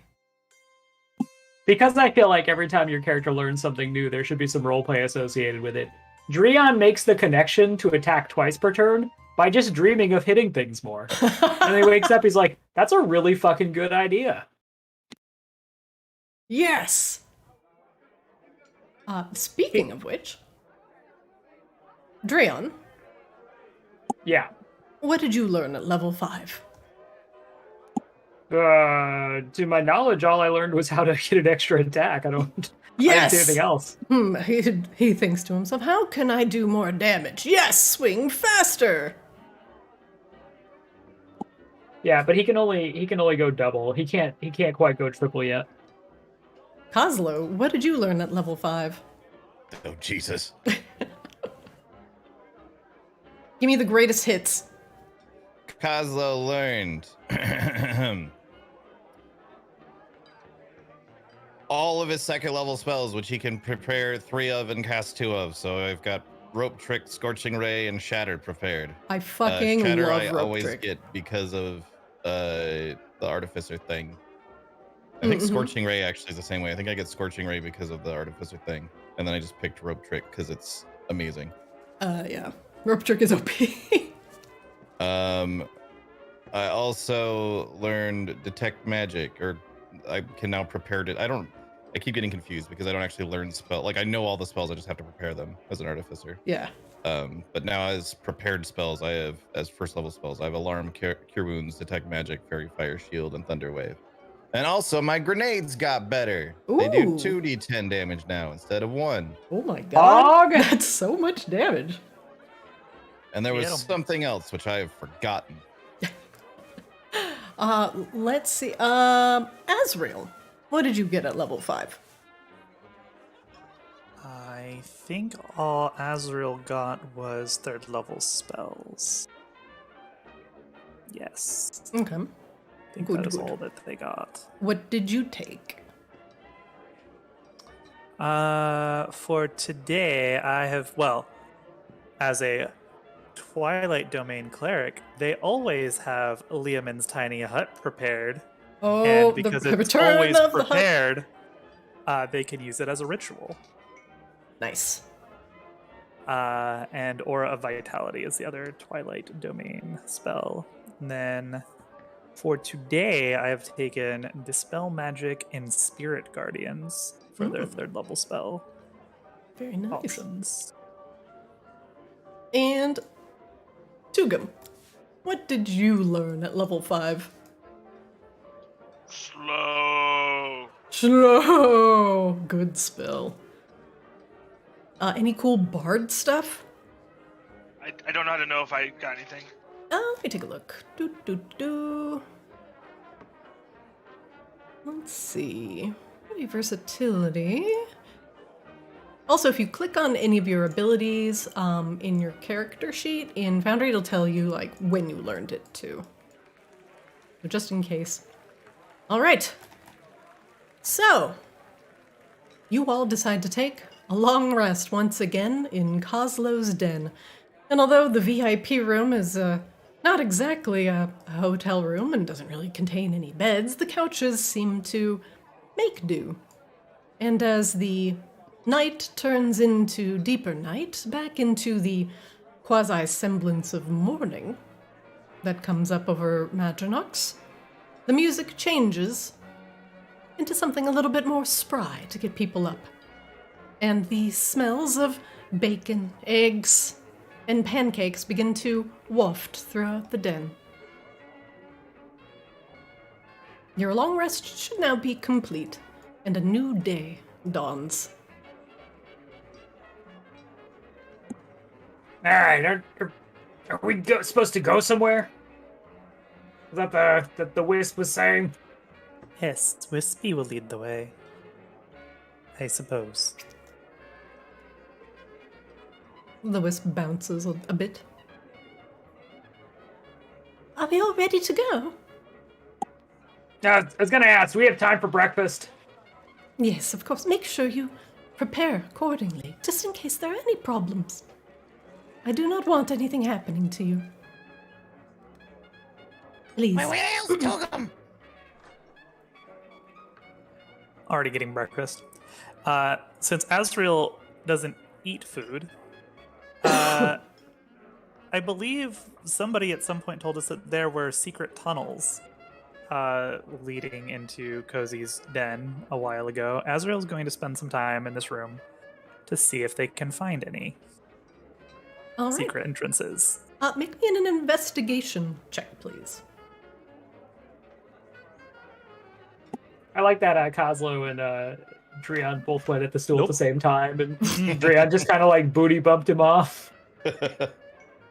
Because I feel like every time your character learns something new, there should be some roleplay associated with it. Drian makes the connection to attack twice per turn by just dreaming of hitting things more. And then he wakes up, he's like, that's a really fucking good idea.
Yes! Speaking of which, Drian,
Yeah.
what did you learn at level 5?
To my knowledge, all I learned was how to get an extra attack. I didn't do anything else.
He thinks to himself, how can I do more damage? Yes, swing faster!
Yeah, but he can only go double. He can't quite go triple yet.
Kozlo, what did you learn at level 5?
Oh, Jesus.
Give me the greatest hits.
Kozlo learned. all of his second level spells, which he can prepare 3 of and cast 2 of. So I've got Rope Trick, Scorching Ray, and Shattered prepared.
I fucking
Shatter
love
I
rope
always
trick.
get because of the Artificer thing. I think Scorching Ray actually is the same way. I think I get Scorching Ray because of the Artificer thing. And then I just picked Rope Trick because it's amazing.
Yeah. Rope trick is OP.
I also learned Detect Magic, or I can now prepare it. I keep getting confused because I don't actually learn spell. Like, I know all the spells, I just have to prepare them as an Artificer.
Yeah.
But now as prepared spells, I have, as first level spells, I have Alarm, Cure Wounds, Detect Magic, Fairy Fire, Shield, and Thunder Wave. And also my grenades got better. They do
Ooh.
2d10 damage now instead of 1.
Oh my god.
Dog.
That's so much damage.
And there was
Get 'em.
something else which I have forgotten.
Let's see. Azrael, what did you get at level 5?
I think all Azrael got was 3rd level spells. Yes.
Okay.
I think
Good,
that is
good.
all that they got.
What did you take?
For today, I have, well, as a Twilight Domain cleric, they always have Liamon's tiny hut prepared.
Oh,
And because
the
it's
return
always
of the hut.
prepared, they can use it as a ritual.
Nice.
And Aura of Vitality is the other Twilight Domain spell. And then for today, I have taken Dispel Magic and Spirit Guardians for their 3rd level spell
Very nice.
options.
And Tugum, what did you learn at level 5?
Slow.
Slow. Good spell. Any cool bard stuff?
I don't know how to know if I got anything.
Let me take a look. Do. Let's see. Maybe versatility. Also, if you click on any of your abilities in your character sheet in Foundry, it'll tell you like when you learned it too. So just in case. All right. So, you all decide to take a long rest once again in Kozlo's den. And although the VIP room is not exactly a hotel room and doesn't really contain any beds, the couches seem to make do. And as the night turns into deeper night, back into the quasi-semblance of morning that comes up over Madronox, the music changes into something a little bit more spry to get people up. And the smells of bacon, eggs, and pancakes begin to waft throughout the den. Your long rest should now be complete, and a new day dawns.
All right, are we supposed to go somewhere? Is that the wisp was saying?
Yes, Wispy will lead the way, I suppose.
The wisp bounces a bit. Are we all ready to go?
I was gonna ask. Do we have time for breakfast?
Yes, of course. Make sure you prepare accordingly, just in case there are any problems. I do not want anything happening to you. Please.
Well, where else took him?
Already getting breakfast. Since Azrael doesn't eat food, I believe somebody at some point told us that there were secret tunnels leading into Cozy's den a while ago. Azrael's going to spend some time in this room to see if they can find any
All right.
secret entrances.
Make me an investigation check, please.
I like that Kozlo and Drian both went at the stool at the same time, and Drian just kind of like booty bumped him off.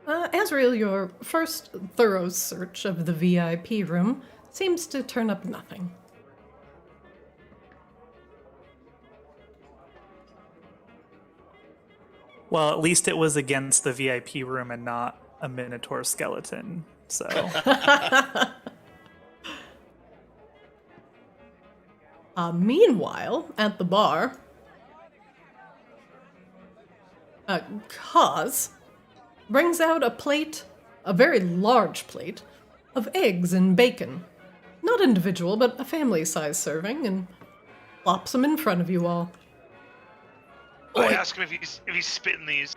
Azrael, your first thorough search of the VIP room seems to turn up nothing.
Well, at least it was against the VIP room and not a Minotaur skeleton, so...
Meanwhile, at the bar, Kaz brings out a plate, a very large plate, of eggs and bacon. Not individual, but a family-size serving, and plops them in front of you all.
I ask him if he's spitting these.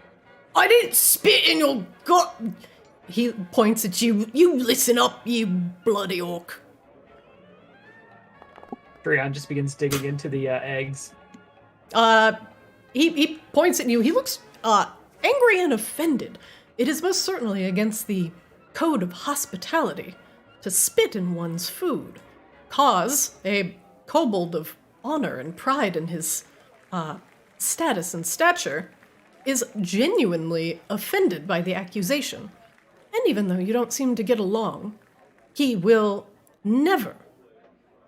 I didn't spit in your gut! He points at you. You listen up, you bloody orc.
Drion just begins digging into the eggs.
He points at you. He looks angry and offended. It is most certainly against the code of hospitality to spit in one's food. Kaz, a kobold of honor and pride in his status and stature, is genuinely offended by the accusation. And even though you don't seem to get along, he will never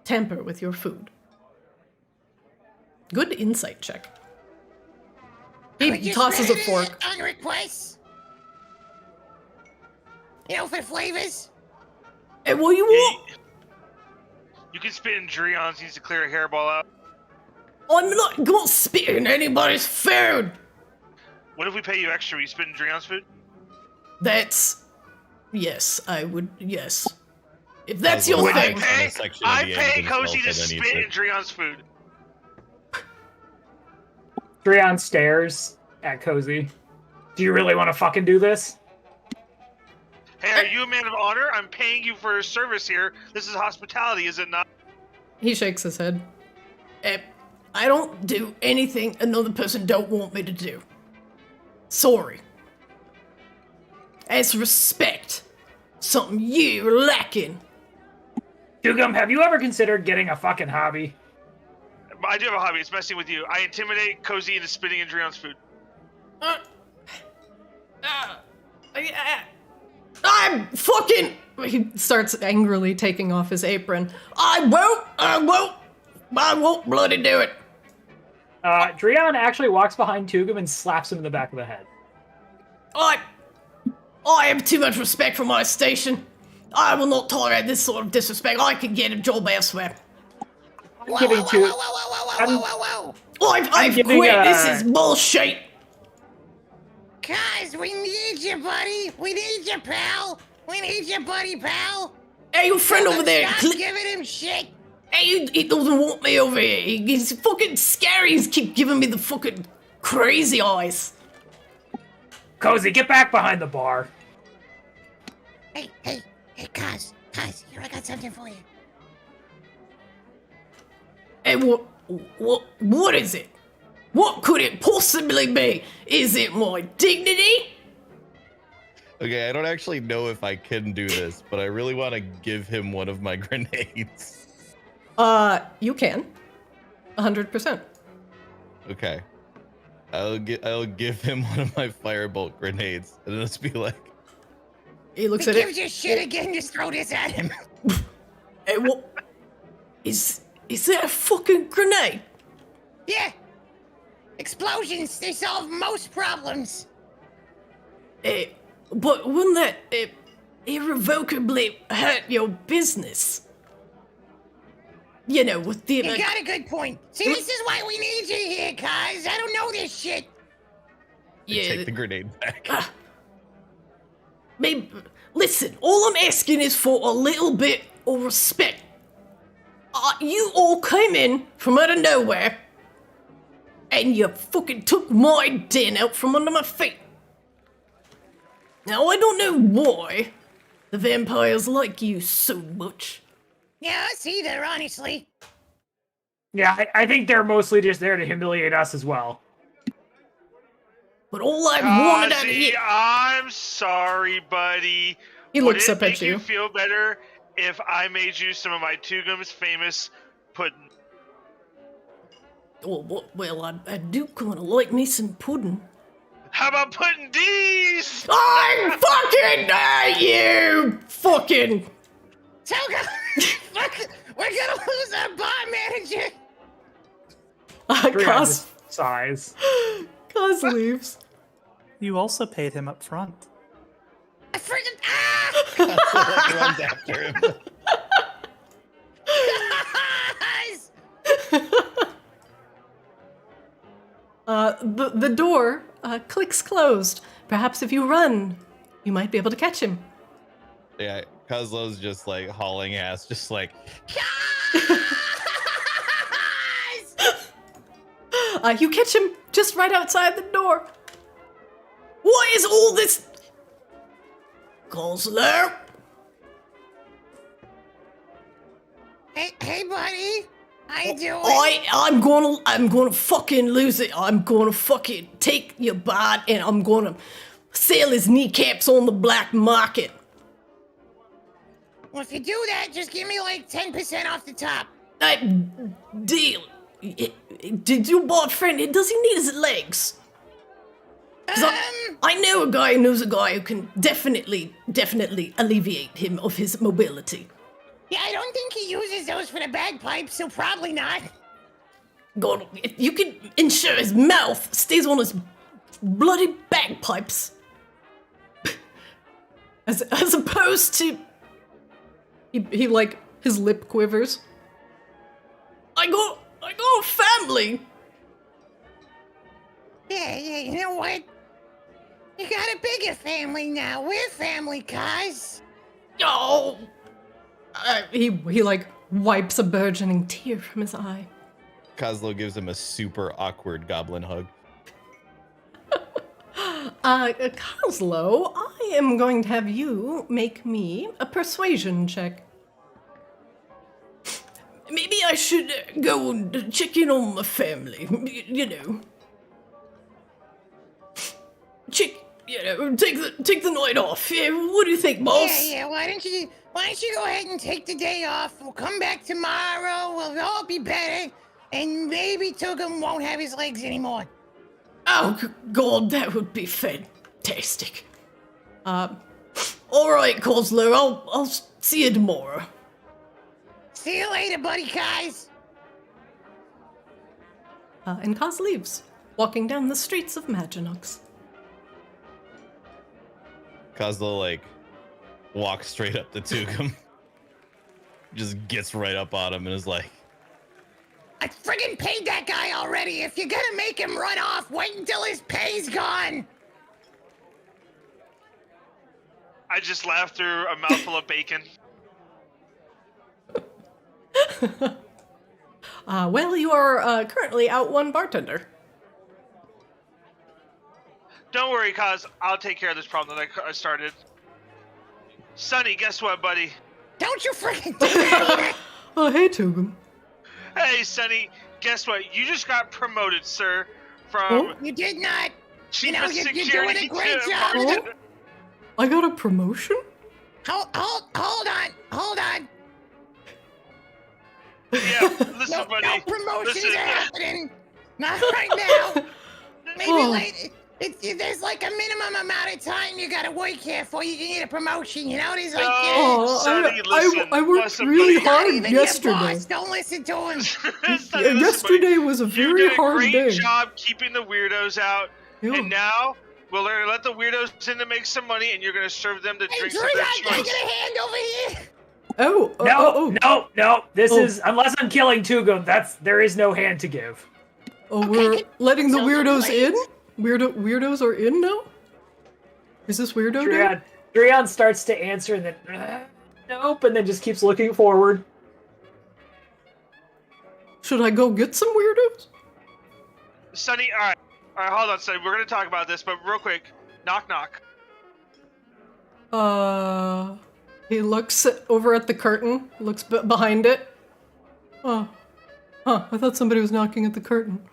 tamper with your food. Good insight check. He tosses a fork.
On request. You know, for flavors.
Hey, what do you want?
You can spit in Drion's. He needs to clear a hairball out.
I'm not gonna spit in anybody's food!
What if we pay you extra? Will you spit in Drion's food?
That's... Yes, I would... Yes. If that's
Well,
your
I
thing...
I pay Cozy to spit in Drion's food.
Drion stares at Cozy. Do you really want to fucking do this?
Hey, are you a man of honor? I'm paying you for service here. This is hospitality, is it not?
He shakes his head. I don't do anything another person don't want me to do. Sorry. As respect, something you're lacking.
Dugum, have you ever considered getting a fucking hobby?
I do have a hobby. It's messing with you. I intimidate Cozy into spitting in Drion's food.
I'm fucking... He starts angrily taking off his apron. I won't bloody do it.
Drion actually walks behind Tugum and slaps him in the back of the head.
I have too much respect for my station. I will not tolerate this sort of disrespect. I can get a job elsewhere.
I'm giving to...
I've
giving,
quit. This is bullshit.
Guys, we need you, buddy. We need you, pal. We need you, buddy, pal.
Hey, your friend over there.
Stop giving him shit.
Hey, he doesn't want me over here. He's fucking scary. He's keep giving me the fucking crazy eyes.
Cozy, get back behind the bar.
Hey, Kaz, here, I got something for you.
Hey, what is it? What could it possibly be? Is it my dignity?
Okay, I don't actually know if I can do this, but I really want to give him one of my grenades.
You can. 100%.
Okay. I'll give him one of my firebolt grenades, and let's be like...
He looks
He
at it.
gives you shit again, just throw this at him.
Hey, what? Is that a fucking grenade?
Yeah. Explosions, they solve most problems.
But wouldn't that irrevocably hurt your business? You know, with the...
You got a good point. See, this is why we need you here, guys. I don't know this shit.
Yeah.
Take the grenade back.
Maybe, listen, all I'm asking is for a little bit of respect. You all came in from out of nowhere, and you fucking took my den out from under my feet. Now, I don't know why the vampires like you so much.
Yeah, it's either, honestly.
Yeah, I think they're mostly just there to humiliate us as well.
But all I wanted out of
Cozy,
here...
I'm sorry, buddy.
He looks up
Would
at
it make
you.
you feel better if I made you some of my Tugum's famous pudding?
Well, I do kind of like me some pudding.
How about putting these?
I fucking hate you! Fucking...
Toga, we're gonna lose our bar manager.
Drion
Kaz
just sighs.
leaves.
You also paid him up front.
I freaking
Runs after him.
Guys,
the door clicks closed. Perhaps if you run, you might be able to catch him.
Yeah, Kozlo's just like hauling ass, just like
You catch him just right outside the door. What is all this? Kozlo?
Hey, buddy. How you doing?
I'm gonna fucking lose it. I'm gonna fucking take your bot and I'm gonna sell his kneecaps on the black market.
Well, if you do that, just give me like 10% off the top.
Deal. Did your bot friend, does he need his legs? 'Cause I know a guy who knows a guy who can definitely alleviate him of his mobility.
Yeah, I don't think he uses those for the bagpipes, so probably not.
God, if you can ensure his mouth stays on his bloody bagpipes. As opposed to... He like, his lip quivers. I got a family.
Yeah, you know what? You got a bigger family now. We're family, guys.
Oh. He like wipes a burgeoning tear from his eye.
Kozlo gives him a super awkward goblin hug.
Kozlo, I am going to have you make me a persuasion check. Maybe I should go and check in on my family, you know. Take the night off. Yeah, what do you think, boss?
Yeah, why don't you go ahead and take the day off? We'll come back tomorrow, we'll all be better, and maybe Tugum won't have his legs anymore.
Oh, God, that would be fantastic. Alright, Kozlo, I'll see you tomorrow.
See you later, buddy, guys.
And Kaz leaves, walking down the streets of Maginox.
Kozlo like walks straight up to Tugum, just gets right up on him and is like,
I friggin' paid that guy already. If you're gonna make him run off, wait until his pay's gone.
I just laughed through a mouthful of bacon.
Well, you are currently out one bartender.
Don't worry, Kaz. I'll take care of this problem that I started. Sonny, guess what, buddy?
Don't you friggin' do that.
Oh, hey, Tugum.
Hey, Sonny, guess what? You just got promoted, sir, from
Oh?
You did not.
chief
know,
of
you're doing
security
a great
to
job.
bartender.
I got a promotion?
Hold on.
Yeah, listen,
No
buddy.
promotions
Listen.
are happening. Not right now. Maybe
Oh.
later. There's like a minimum amount of time you gotta work here for you can get a promotion. You know, there's like
No, Sonny, listen.
I worked
Listen,
really
buddy.
not
hard
even your
yesterday.
boss. Don't listen to him.
Sonny, listen,
Yesterday
buddy.
was a
You
very
did a
hard
great
day.
job keeping the weirdos out,
Yeah.
and now we'll let the weirdos in to make some money, and you're gonna serve them the
Hey,
drinks
Drew,
of their
I'm
choice.
taking a hand over here.
No. This
Oh.
is unless I'm killing Tugum. There is no hand to give.
Oh, we're letting the
So
weirdos
late.
in? Weirdos are in now? Is this weirdo day?
Dreon starts to answer and then nope, and then just keeps looking forward.
Should I go get some weirdos?
Sonny, all right, hold on, Sonny. We're gonna talk about this, but real quick, knock.
He looks over at the curtain, looks behind it. Oh. Huh, I thought somebody was knocking at the curtain.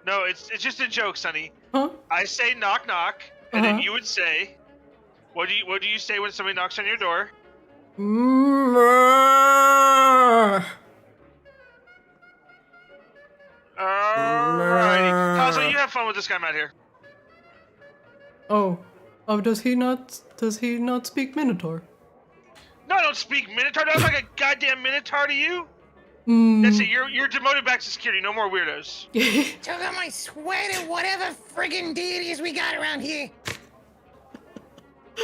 No, it's just a joke, Sonny.
Huh?
I say knock, and then
Uh-huh.
you would say, what do you say when somebody knocks on your door? Alrighty. Kazo, you have fun with this guy, I'm out here.
Oh, does he not speak Minotaur?
No, I don't speak Minotaur. That's like a goddamn Minotaur to you.
Mm.
That's it. You're demoted back to security. No more weirdos.
Took out my sweat and whatever friggin' deities we got around here.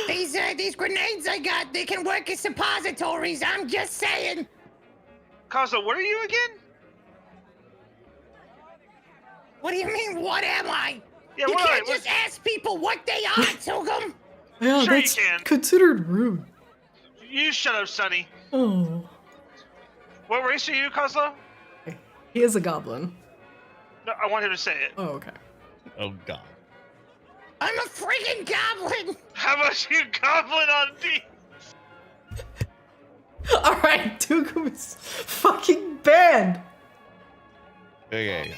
These grenades I got, they can work as suppositories. I'm just saying.
Kazo, what are you again?
What do you mean, what am I?
Yeah,
You
what
can't
are
just ask people what they are, Tugum.
Yeah,
Sure you
that's
can.
considered rude.
You shut up, Sonny.
Oh.
What race are you, Kozlo?
He is a goblin.
No, I want him to say it.
Oh, okay.
Oh god.
I'm a friggin' goblin.
How about you, Goblin on D?
Alright, Tugum is fucking banned.
Okay.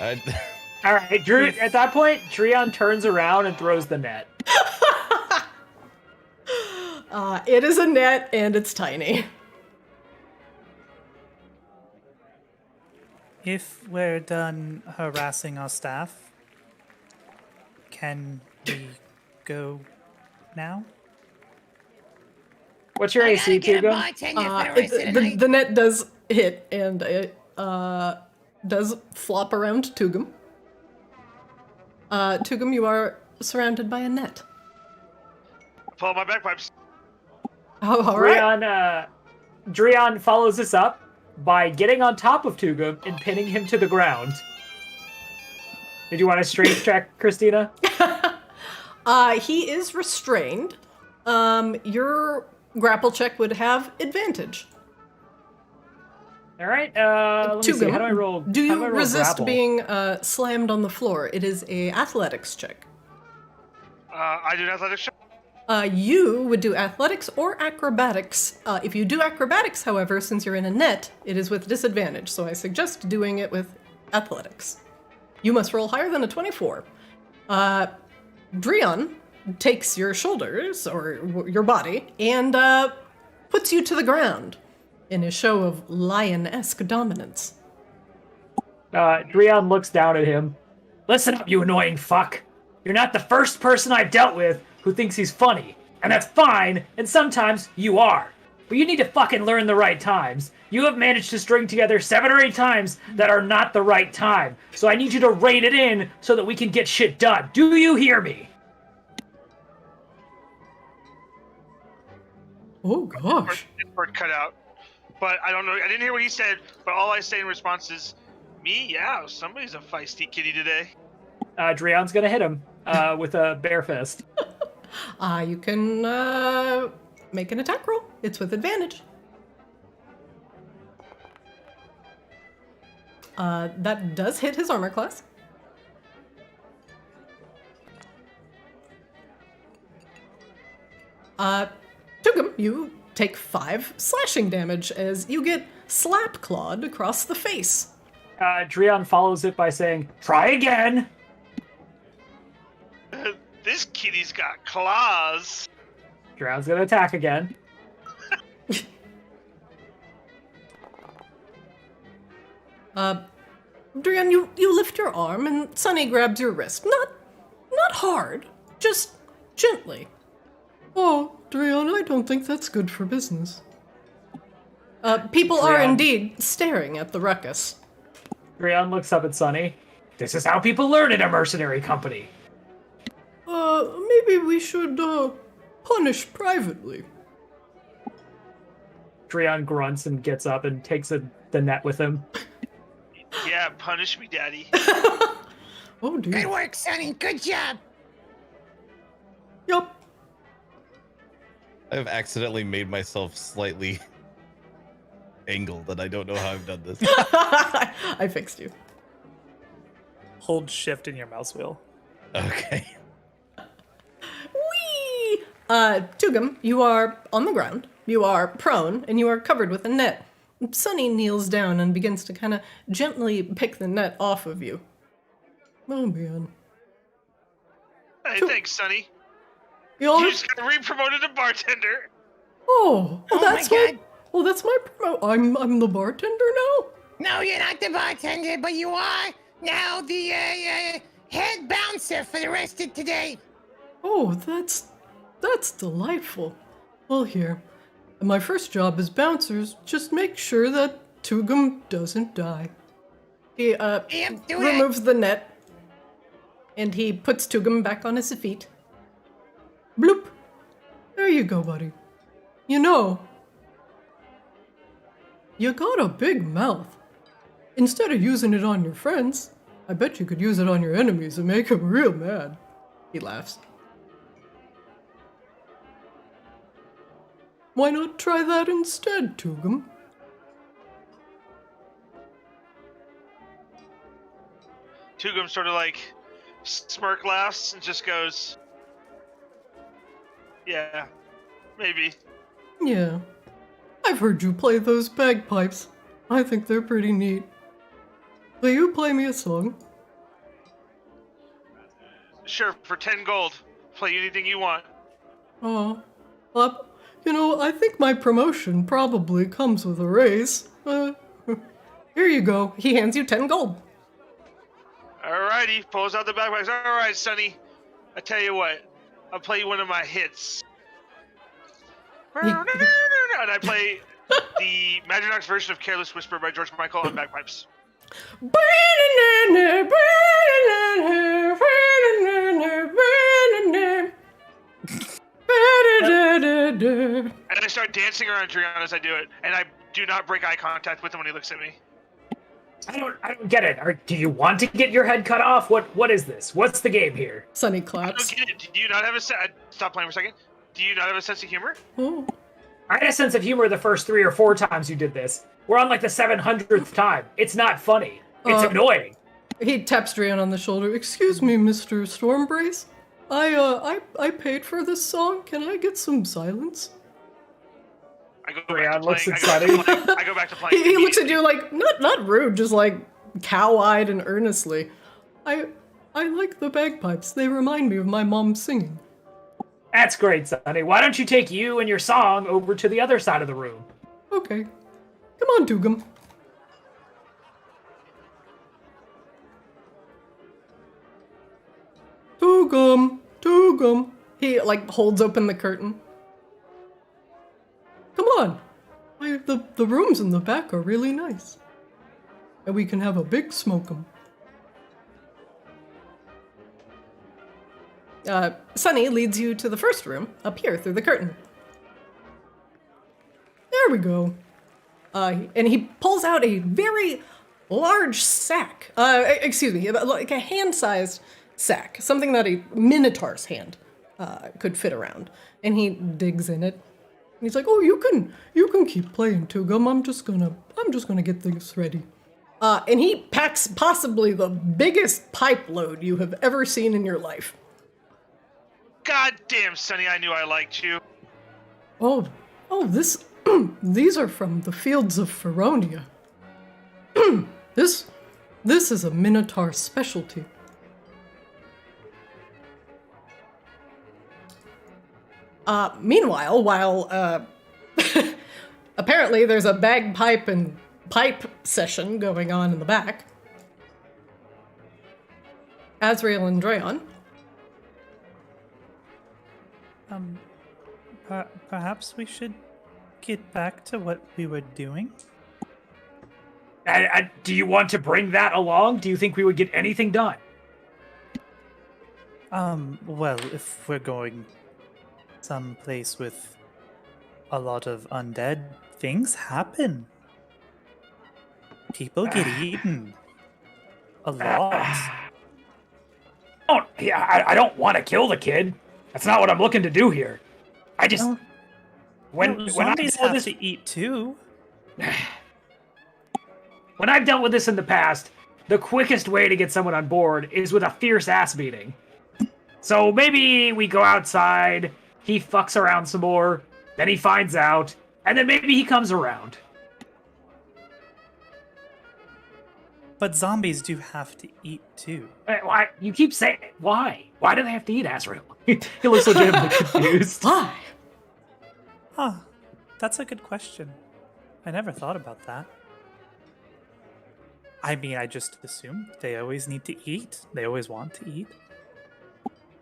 All right, Drew. At that point, Dreon turns around and throws the net.
It is a net and it's tiny.
If we're done harassing our staff, can we go now?
What's your
I
AC,
gotta get a
Tugo?
bartender for the rest of the night.
The net does hit and it does flop around Tugum. Tugum, you are surrounded by a net.
Pull out my bagpipes.
Oh, all right.
Dreon follows this up by getting on top of Tugum and pinning him to the ground. Did you want a strength check, Christina?
He is restrained. Your grapple check would have advantage.
All right. Let me see.
Tugum,
How do I roll?
do
how do I
you
roll
resist
grapple?
being slammed on the floor? It is a athletics check.
I do an athletics check.
You would do athletics or acrobatics. If you do acrobatics, however, since you're in a net, it is with disadvantage, so I suggest doing it with athletics. You must roll higher than a 24. Dreon takes your shoulders, or your body, and puts you to the ground in a show of lion-esque dominance.
Dreon looks down at him. Listen up, you annoying fuck. You're not the first person I've dealt with who thinks he's funny. And that's fine, and sometimes you are. But you need to fucking learn the right times. You have managed to string together 7 or 8 times that are not the right time. So I need you to rein it in so that we can get shit done. Do you hear me?
Oh gosh.
Word cut out. But I don't know. I didn't hear what he said. But all I say in response is, "Me, yeah. Somebody's a feisty kitty today."
Dreon's gonna hit him with a bare fist.
You can make an attack roll. It's with advantage. That does hit his armor class. Tugum, you take 5 slashing damage as you get slap clawed across the face.
Dreon follows it by saying, "Try again."
This kitty's got claws.
Dreon's gonna attack again.
Drian, you lift your arm and Sunny grabs your wrist. Not hard, just gently. Oh, Drian, I don't think that's good for business. People are
Drian.
indeed staring at the ruckus.
Dreon looks up at Sunny. This is how people learn in a mercenary company.
Maybe we should, punish privately.
Dreon grunts and gets up and takes the net with him.
Yeah, punish me, daddy.
Oh, dear.
Good work, Sonny. Good job.
Yup.
I've accidentally made myself slightly angled, and I don't know how I've done this.
I fixed you.
Hold shift in your mouse wheel.
Okay.
Whee! Tugum, you are on the ground. You are prone, and you are covered with a net. Sunny kneels down and begins to kind of gently pick the net off of you. Oh, man.
Hey, thanks, Sonny.
Y'all
You
are-
just got re-promoted to bartender.
Oh,
Oh
that's
my
my.
God.
Oh, that's my promo. I'm the bartender now.
No, you're not the bartender, but you are now the head bouncer for the rest of today.
Oh, that's delightful. Well, here, my first job as bouncers, just make sure that Tugum doesn't die. He
Yep, do that.
removes the net, and he puts Tugum back on his feet. Bloop. There you go, buddy. You know, you got a big mouth. Instead of using it on your friends, I bet you could use it on your enemies and make them real mad. He laughs. Why not try that instead, Tugum?
Tugum sort of like smirk laughs and just goes, yeah, maybe.
Yeah. I've heard you play those bagpipes. I think they're pretty neat. Will you play me a song?
Sure, for 10 gold. Play anything you want.
Oh. I think my promotion probably comes with a raise. Here you go. He hands you 10 gold.
Alrighty, pulls out the bagpipes. Alright, Sonny. I tell you what, I'll play you one of my hits. And I play the Maginox version of Careless Whisper by George Michael on bagpipes. And I start dancing around Drion as I do it, and I do not break eye contact with him when he looks at me.
I don't get it. Do you want to get your head cut off? What is this? What's the game here?
Sunny
I
claps.
don't get it. Do you not have a stop playing for a second. Do you not have a sense of humor?
Oh.
I had a sense of humor the first 3 or 4 times you did this. We're on like the 700th time. It's not funny. It's annoying.
He taps Drian on the shoulder. Excuse me, Mr. Stormbrace. I paid for this song. Can I get some silence?
I go
Drian
back to
looks
playing.
excited.
I go back to playing.
He looks at you like not rude, just like cow-eyed and earnestly. I like the bagpipes. They remind me of my mom singing.
That's great, Sonny. Why don't you take you and your song over to the other side of the room?
Okay. Come on, Tugum. Tugum. He holds open the curtain. Come on. The rooms in the back are really nice. And we can have a big smoke'em. Sunny leads you to the first room, up here through the curtain. There we go. And he pulls out a very large sack. Excuse me, like a hand-sized sack. Something that a minotaur's hand could fit around. And he digs in it. He's like, "Oh, you can keep playing, Tugum. I'm just gonna get things ready." And he packs possibly the biggest pipe load you have ever seen in your life.
God damn, Sonny, I knew I liked you.
Oh, this, these are from the fields of Feronia. This is a Minotaur specialty. Meanwhile, while apparently there's a bagpipe and pipe session going on in the back, Azrael and Drayon.
Perhaps we should get back to what we were doing?
Do you want to bring that along? Do you think we would get anything done?
Well, if we're going someplace with a lot of undead, things happen. People get eaten. A lot.
I don't want to kill the kid. That's not what I'm looking to do here. I just... When
zombies
I
have
this,
to eat too.
When I've dealt with this in the past, the quickest way to get someone on board is with a fierce ass beating. So maybe we go outside, he fucks around some more, then he finds out, and then maybe he comes around.
But zombies do have to eat too.
Why? You keep saying... Why? Why do they have to eat Azrael? He looks legitimately confused.
Why?
Huh. That's a good question. I never thought about that. I mean, I just assumed they always need to eat. They always want to eat.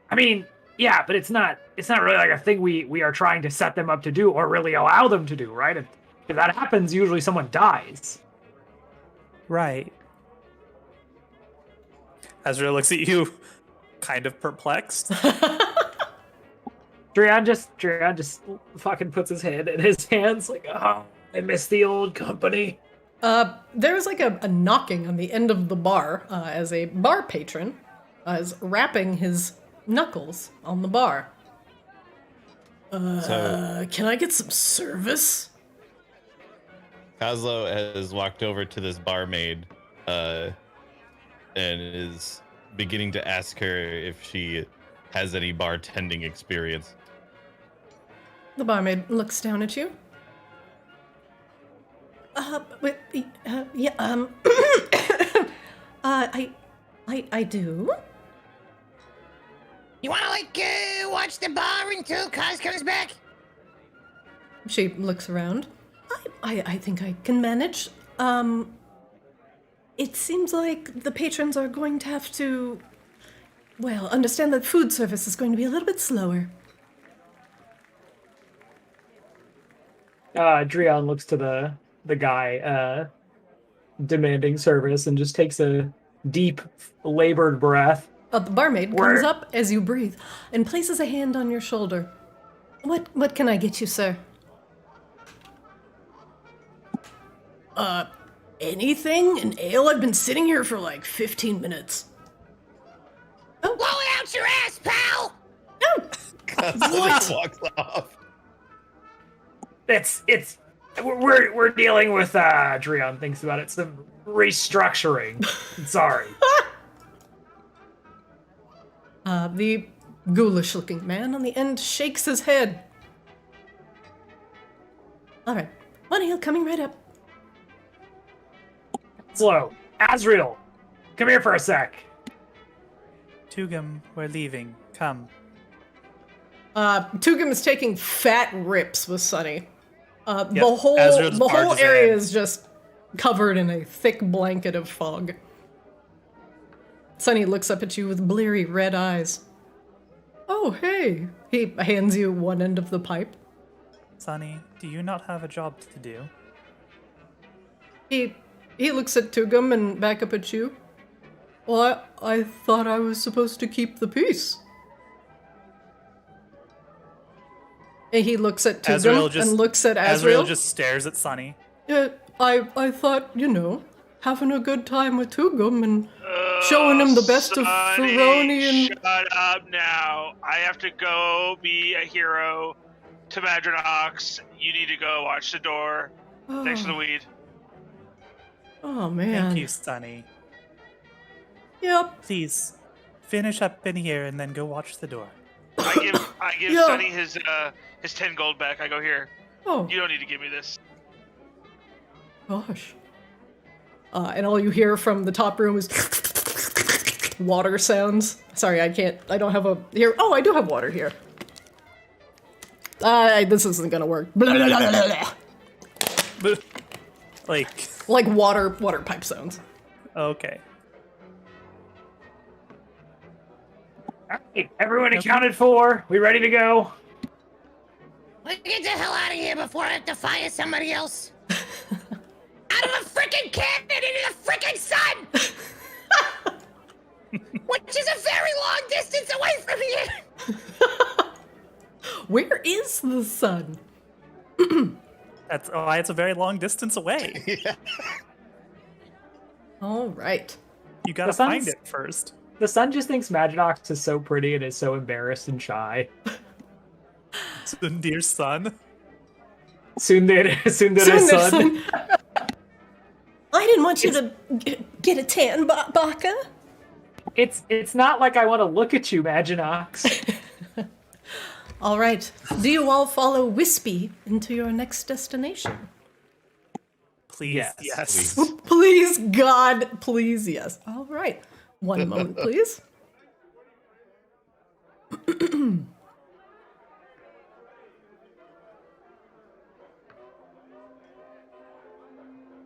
I mean, yeah, but it's not really like a thing we are trying to set them up to do or really allow them to do, right? If that happens, usually someone dies.
Right. Azrael looks at you, kind of perplexed.
Drian just fucking puts his head in his hands like, oh, I miss the old company.
There's like a knocking on the end of the bar as a bar patron is rapping his knuckles on the bar. Can I get some service?
Kozlo has walked over to this barmaid and is beginning to ask her if she has any bartending experience.
The barmaid looks down at you. I do.
You wanna, watch the bar until Kaz comes back?
She looks around. I think I can manage. It seems like the patrons are going to have to, understand that food service is going to be a little bit slower.
Drion looks to the guy demanding service and just takes a deep, labored breath.
The barmaid comes up as you breathe and places a hand on your shoulder. What can I get you, sir? Anything? An ale? I've been sitting here for 15 minutes.
Oh. Blow it out your ass, pal!
What? Walks off.
We're dealing with Drion thinks about it. Some restructuring. Sorry.
The ghoulish-looking man on the end shakes his head. All right, one ale coming right up.
Slow. Azrael, come here for a sec.
Tugum, we're leaving. Come.
Tugum is taking fat rips with Sunny.
Yep.
The whole
barges
area
in.
is just covered in a thick blanket of fog. Sunny looks up at you with bleary red eyes. Oh, hey. He hands you one end of the pipe.
Sonny, do you not have a job to do?
He looks at Tugum and back up at you. Well, I thought I was supposed to keep the peace. And he looks at Tugum and looks at Azrael.
Azrael just stares at Sonny.
I thought, having a good time with Tugum and showing him the best of Ferroni and...
Shut up now. I have to go be a hero to Madronox. You need to go watch the door. Thanks for the weed.
Oh, man.
Thank you, Sonny.
Yep.
Please, finish up in here and then go watch the door.
I give Sonny his 10 gold back. I go, here.
Oh.
You don't need to give me this.
Gosh. And all you hear from the top room is water sounds. Sorry, I don't have a here. Oh, I do have water here. This isn't gonna work. Blah, blah, blah, blah, blah.
Like
water pipe sounds.
Okay.
Alright, everyone accounted for. We ready to go?
Let's get the hell out of here before I have to fire somebody else. Out of a frickin' cannon into the frickin' sun! Which is a very long distance away from here!
Where is the sun?
It's a very long distance away.
Yeah.
All right.
You gotta find it first.
The sun just thinks Maginox is so pretty and is so embarrassed and shy.
Dear son.
Tsundere son.
I didn't want you to get a tan, Baka.
It's not like I want to look at you, Maginox.
All right. Do you all follow Wispy into your next destination?
Please, yes.
Please, God, please, yes. All right. One moment, please.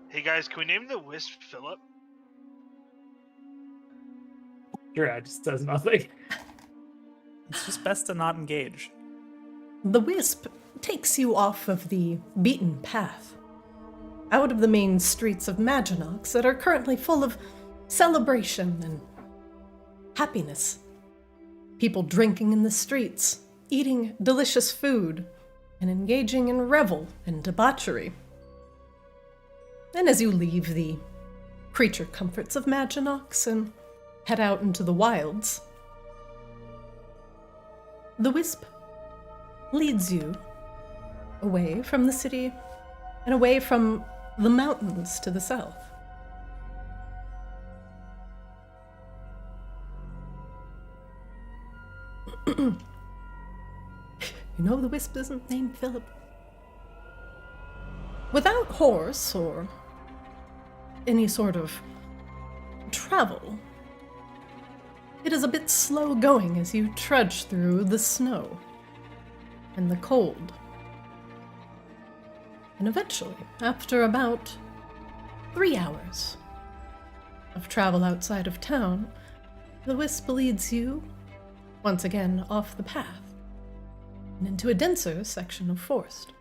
Hey guys, can we name the Wisp Philip?
Sure, it just does nothing.
It's just best to not engage.
The Wisp takes you off of the beaten path, out of the main streets of Maginox that are currently full of celebration and happiness. People drinking in the streets, eating delicious food, and engaging in revel and debauchery. And as you leave the creature comforts of Maginox and head out into the wilds, the wisp leads you away from the city and away from the mountains to the south. You know the wisp isn't named Philip. Without horse or any sort of travel, it is a bit slow going as you trudge through the snow and the cold. And eventually, after about 3 hours of travel outside of town, the wisp leads you once again off the path and into a denser section of forest.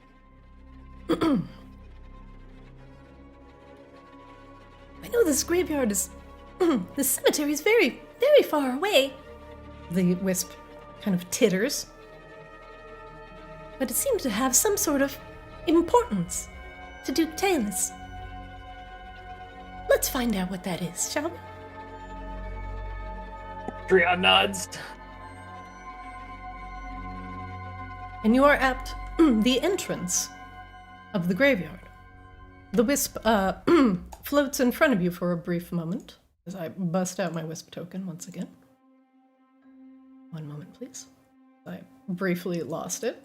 I know this graveyard is... this cemetery is very, very far away. The wisp kind of titters. But it seems to have some sort of importance to Duke Talus. Let's find out what that is, shall we?
Drian nods.
And you are at the entrance of the graveyard. The wisp floats in front of you for a brief moment as I bust out my wisp token once again. One moment, please. I briefly lost it.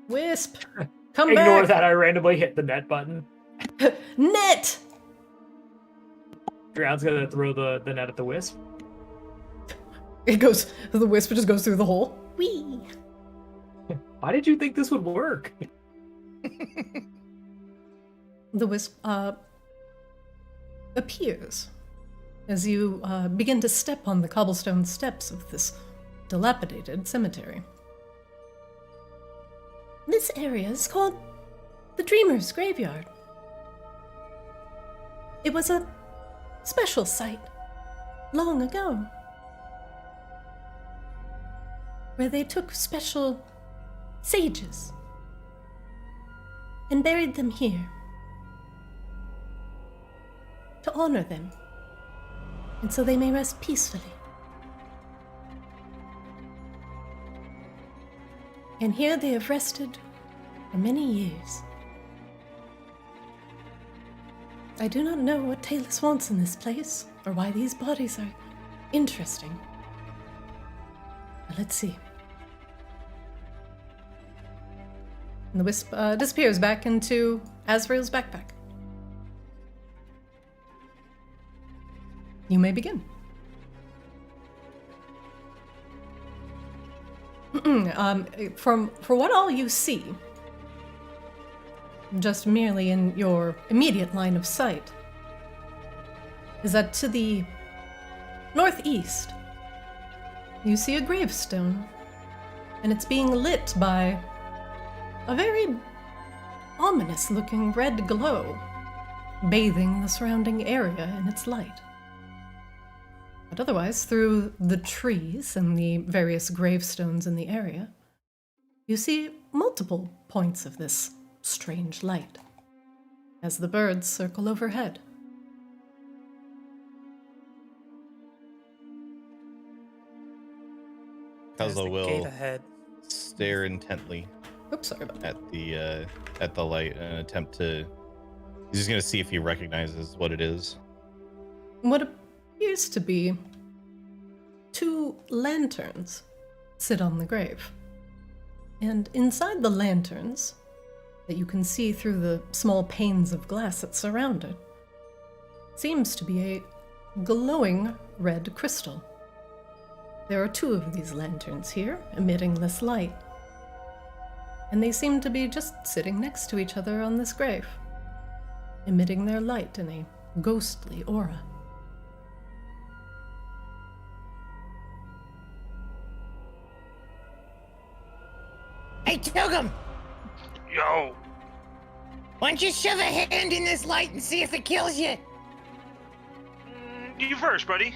Wisp, come back!
Ignore that, I randomly hit the net button.
Net!
Drian's gonna throw the net at the wisp.
The wisp just goes through the hole. Whee!
Why did you think this would work?
The wisp appears as you begin to step on the cobblestone steps of this dilapidated cemetery. This area is called the Dreamer's Graveyard. It was a special site long ago, where they took special sages and buried them here to honor them, and so they may rest peacefully. And here they have rested for many years. I do not know what Talus wants in this place, or why these bodies are interesting. But let's see. And the wisp disappears back into Azrael's backpack. You may begin. For what all you see, just merely in your immediate line of sight, is that to the northeast, you see a gravestone, and it's being lit by a very ominous-looking red glow, bathing the surrounding area in its light. But otherwise, through the trees and the various gravestones in the area, you see multiple points of this strange light as the birds circle overhead.
There's
Kaza
the
will
gate ahead.
stare intently
Oops, sorry about that.
at the light and attempt to. He's just gonna see if he recognizes what it is.
What appears to be 2 lanterns sit on the grave. And inside the lanterns, that you can see through the small panes of glass that surround it, seems to be a glowing red crystal. There are 2 of these lanterns here, emitting this light. And they seem to be just sitting next to each other on this grave, emitting their light in a ghostly aura.
Hey, Tugum!
Yo,
Why don't you shove a hand in this light and see if it kills you?
you first, buddy.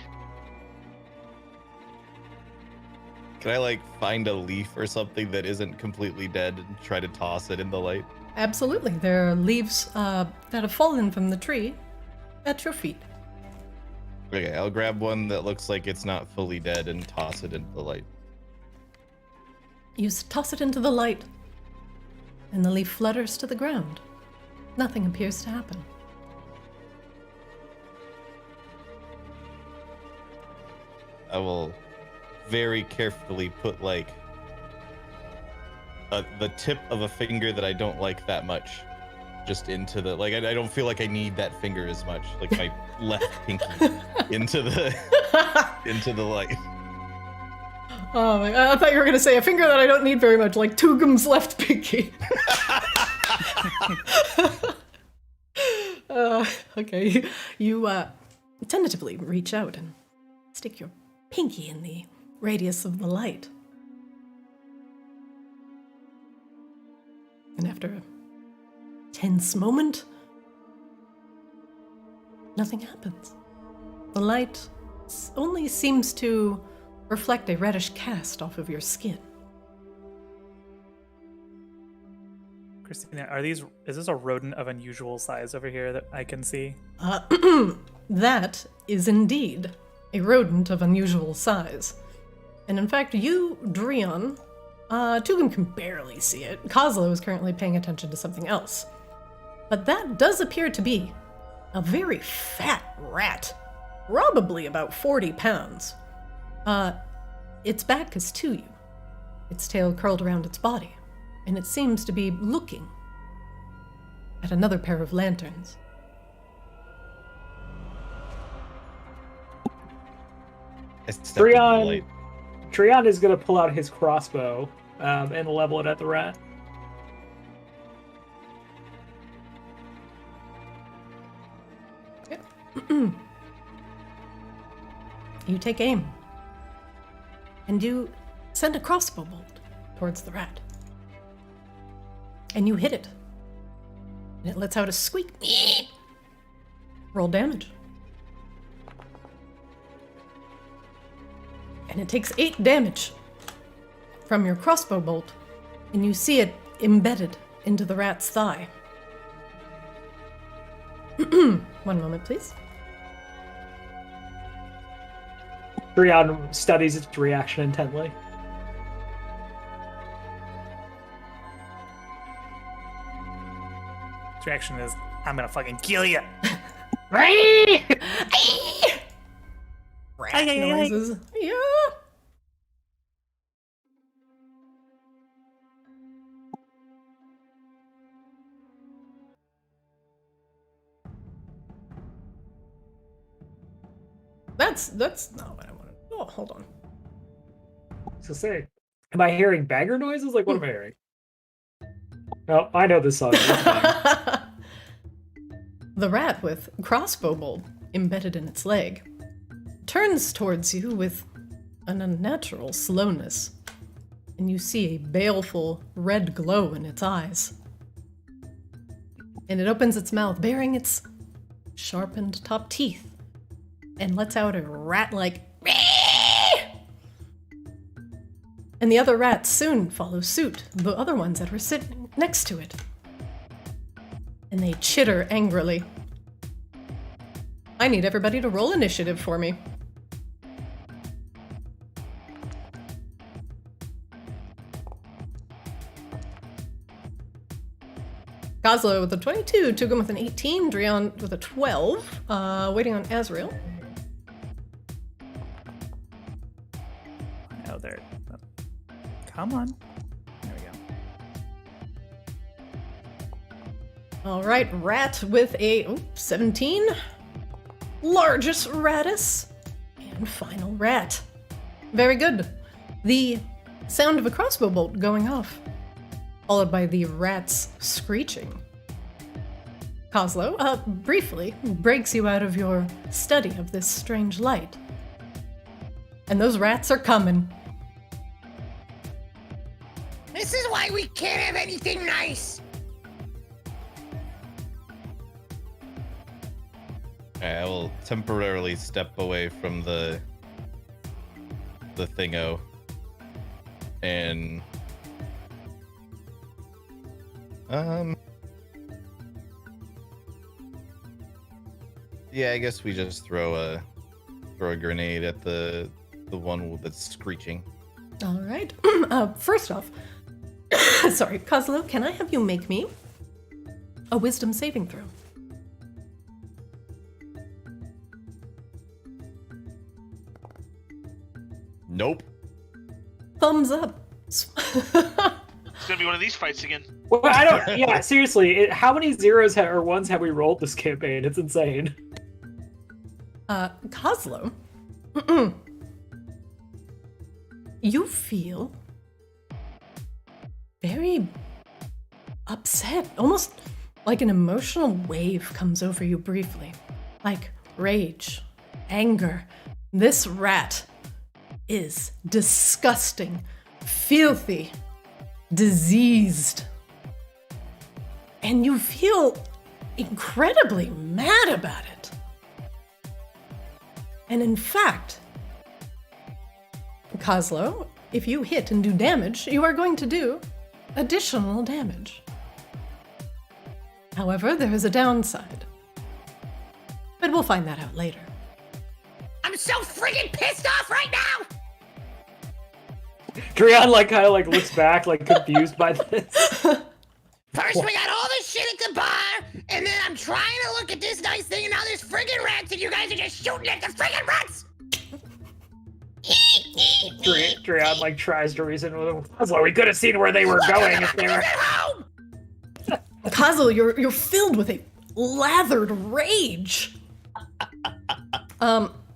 Can I like find a leaf or something that isn't completely dead and try to toss it in the light?
Absolutely. There are leaves that have fallen from the tree at your feet.
Okay, I'll grab one that looks like it's not fully dead and toss it into the light.
You toss it into the light, and the leaf flutters to the ground. Nothing appears to happen.
I will very carefully put like the tip of a finger that I don't like that much just into the like I don't feel like I need that finger as much, like my left pinky into the light.
Oh my God, I thought you were gonna say a finger that I don't need very much, like Tugum's left pinky. Okay, you tentatively reach out and stick your pinky in the radius of the light. And after a tense moment, nothing happens. The light only seems to reflect a reddish cast off of your skin.
Christina, is this a rodent of unusual size over here that I can see?
That is indeed a rodent of unusual size. And in fact, you, Drion, Tugum can barely see it. Kozlo is currently paying attention to something else. But that does appear to be a very fat rat, probably about 40 pounds. Its back is to you, its tail curled around its body, and it seems to be looking at another pair of lanterns.
Trion is going to pull out his crossbow and level it at the rat.
You take aim, and you send a crossbow bolt towards the rat. And you hit it, and it lets out a squeak. Roll damage. And it takes 8 damage from your crossbow bolt, and you see it embedded into the rat's thigh. 1 moment, please.
Trion studies its reaction intently.
Its reaction is, I'm gonna fucking kill you.
Rat noises. Yeah. That's not what I wanted. Oh, hold on.
So say, am I hearing bagger noises? Like, what am I hearing? No, I know this song.
The rat with crossbow bolt embedded in its leg turns towards you with an unnatural slowness, and you see a baleful red glow in its eyes. And it opens its mouth, baring its sharpened top teeth, and lets out a rat-like and the other rats soon follow suit, the other ones that were sitting next to it. And they chitter angrily. I need everybody to roll initiative for me. Kozlo with a 22, Tugum with an 18, Drion with a 12, waiting on Azrael.
Oh, there. Come on. There we go.
All right, rat with a 17, largest ratus, and final rat. Very good. The sound of a crossbow bolt going off, followed by the rat's screeching. Kozlo, briefly, breaks you out of your study of this strange light. And those rats are coming.
This is why we can't have anything nice.
I will temporarily step away from the thingo And yeah, I guess we just throw a grenade at the one that's screeching.
All right. First off, sorry, Kozlo, can I have you make me a wisdom saving throw?
Nope.
Thumbs up.
It's gonna be one of these fights again.
Well, I don't. Yeah, seriously. How many zeros or ones have we rolled this campaign? It's insane.
Kozlo, you feel very upset, almost like an emotional wave comes over you briefly, like rage, anger. This rat is disgusting, filthy, diseased, and you feel incredibly mad about it. And in fact, Kozlo, if you hit and do damage, you are going to do additional damage. However, there is a downside. But we'll find that out later.
I'm so friggin' pissed off right now!
Dreon kind of looks back, confused by this.
First we got all this shit at the bar, and then I'm trying to look at this nice thing, and now there's friggin' rats, and you guys are just shooting at the friggin' rats!
Dreon tries to reason with him. Well, we could have seen where they were going if they were.
Home!
Kozlo, you're filled with a lathered rage.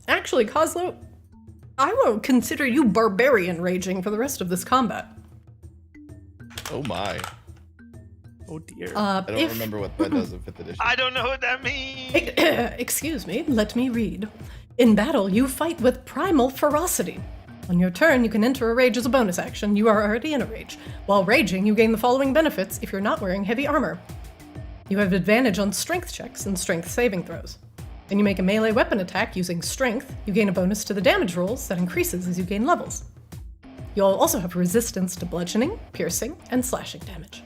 Actually, Kozlo, I won't consider you barbarian raging for the rest of this combat.
Oh my.
Oh dear.
I don't remember what that does in 5th edition.
I don't know what that means.
Excuse me, let me read. In battle, you fight with primal ferocity. On your turn, you can enter a rage as a bonus action. You are already in a rage. While raging, you gain the following benefits if you're not wearing heavy armor. You have advantage on strength checks and strength saving throws. When you make a melee weapon attack using strength, you gain a bonus to the damage rolls that increases as you gain levels. You'll also have resistance to bludgeoning, piercing, and slashing damage.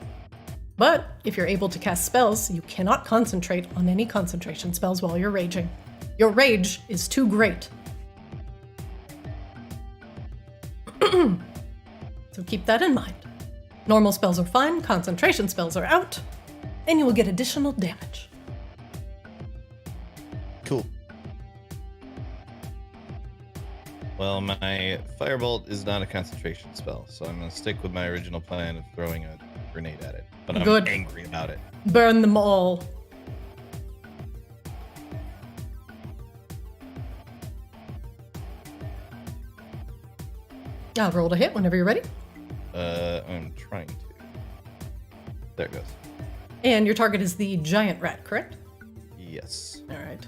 But if you're able to cast spells, you cannot concentrate on any concentration spells while you're raging. Your rage is too great. So keep that in mind. Normal spells are fine, concentration spells are out, and you will get additional damage.
Cool. Well, my firebolt is not a concentration spell, so I'm gonna stick with my original plan of throwing a grenade at it. But I'm
Good.
angry about it.
Burn them all. I'll roll to hit whenever you're ready.
I'm trying to. There it goes.
And your target is the giant rat, correct?
Yes.
All right.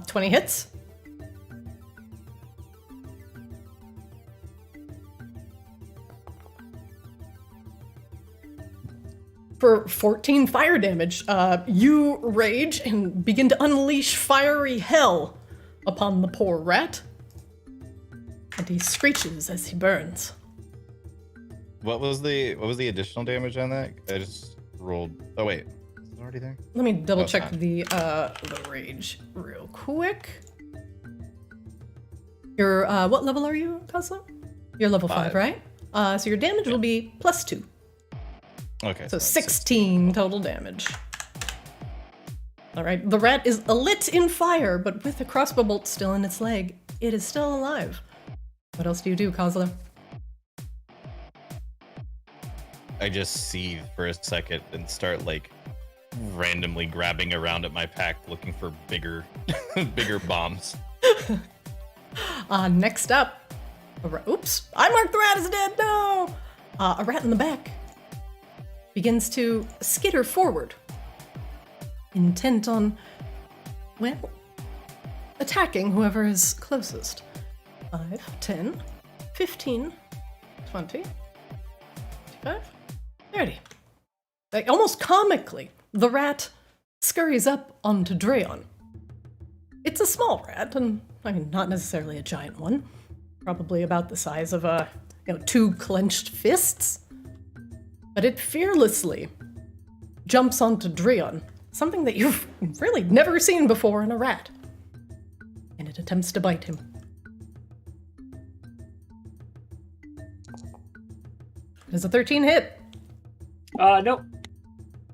20 hits. For 14 fire damage, you rage and begin to unleash fiery hell upon the poor rat. And he screeches as he burns.
What was the additional damage on that? I just rolled. Oh wait, is it already there?
Let me double
Oh,
check
fine.
the rage real quick. Your what level are you, Kozlo? You're level 5,
5.
right? So your damage will be +2.
Okay.
So 16 total damage. All right, the rat is lit in fire, but with a crossbow bolt still in its leg, it is still alive. What else do you do, Kozlo?
I just seethe for a second and start randomly grabbing around at my pack looking for bigger bombs.
Next up, oops, I marked the rat as dead, no! A rat in the back begins to skitter forward, intent on, well, attacking whoever is closest. 5, 10, 15, 20, 25, 30. Almost comically, the rat scurries up onto Dreon. It's a small rat, and not necessarily a giant one, probably about the size of two clenched fists. But it fearlessly jumps onto Dreon, something that you've really never seen before in a rat. And it attempts to bite him. Does a 13 hit?
Nope.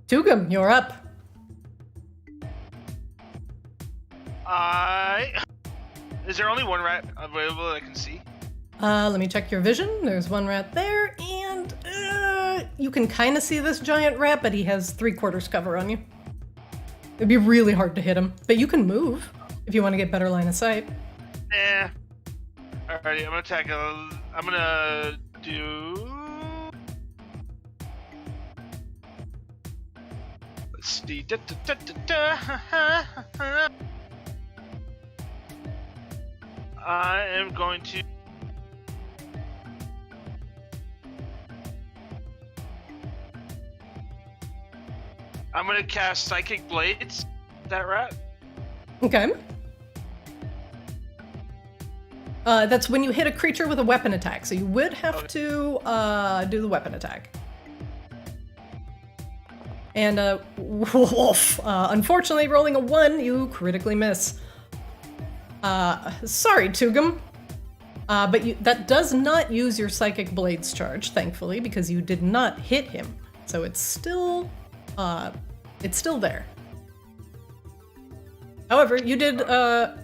Tugum, you're up.
Is there only one rat available that I can see?
Let me check your vision. There's one rat there, and you can kind of see this giant rat, but he has 3/4 cover on you. It'd be really hard to hit him, but you can move if you want to get better line of sight.
Alrighty, I'm gonna attack. I'm gonna do. Let's see. I am going to. I'm gonna cast Psychic Blades. That rat.
Okay. That's when you hit a creature with a weapon attack, so you would have to do the weapon attack. And wolf. Unfortunately, rolling a 1, you critically miss. Sorry, Tugum. But that does not use your Psychic Blades charge, thankfully, because you did not hit him. So it's still there. However, you did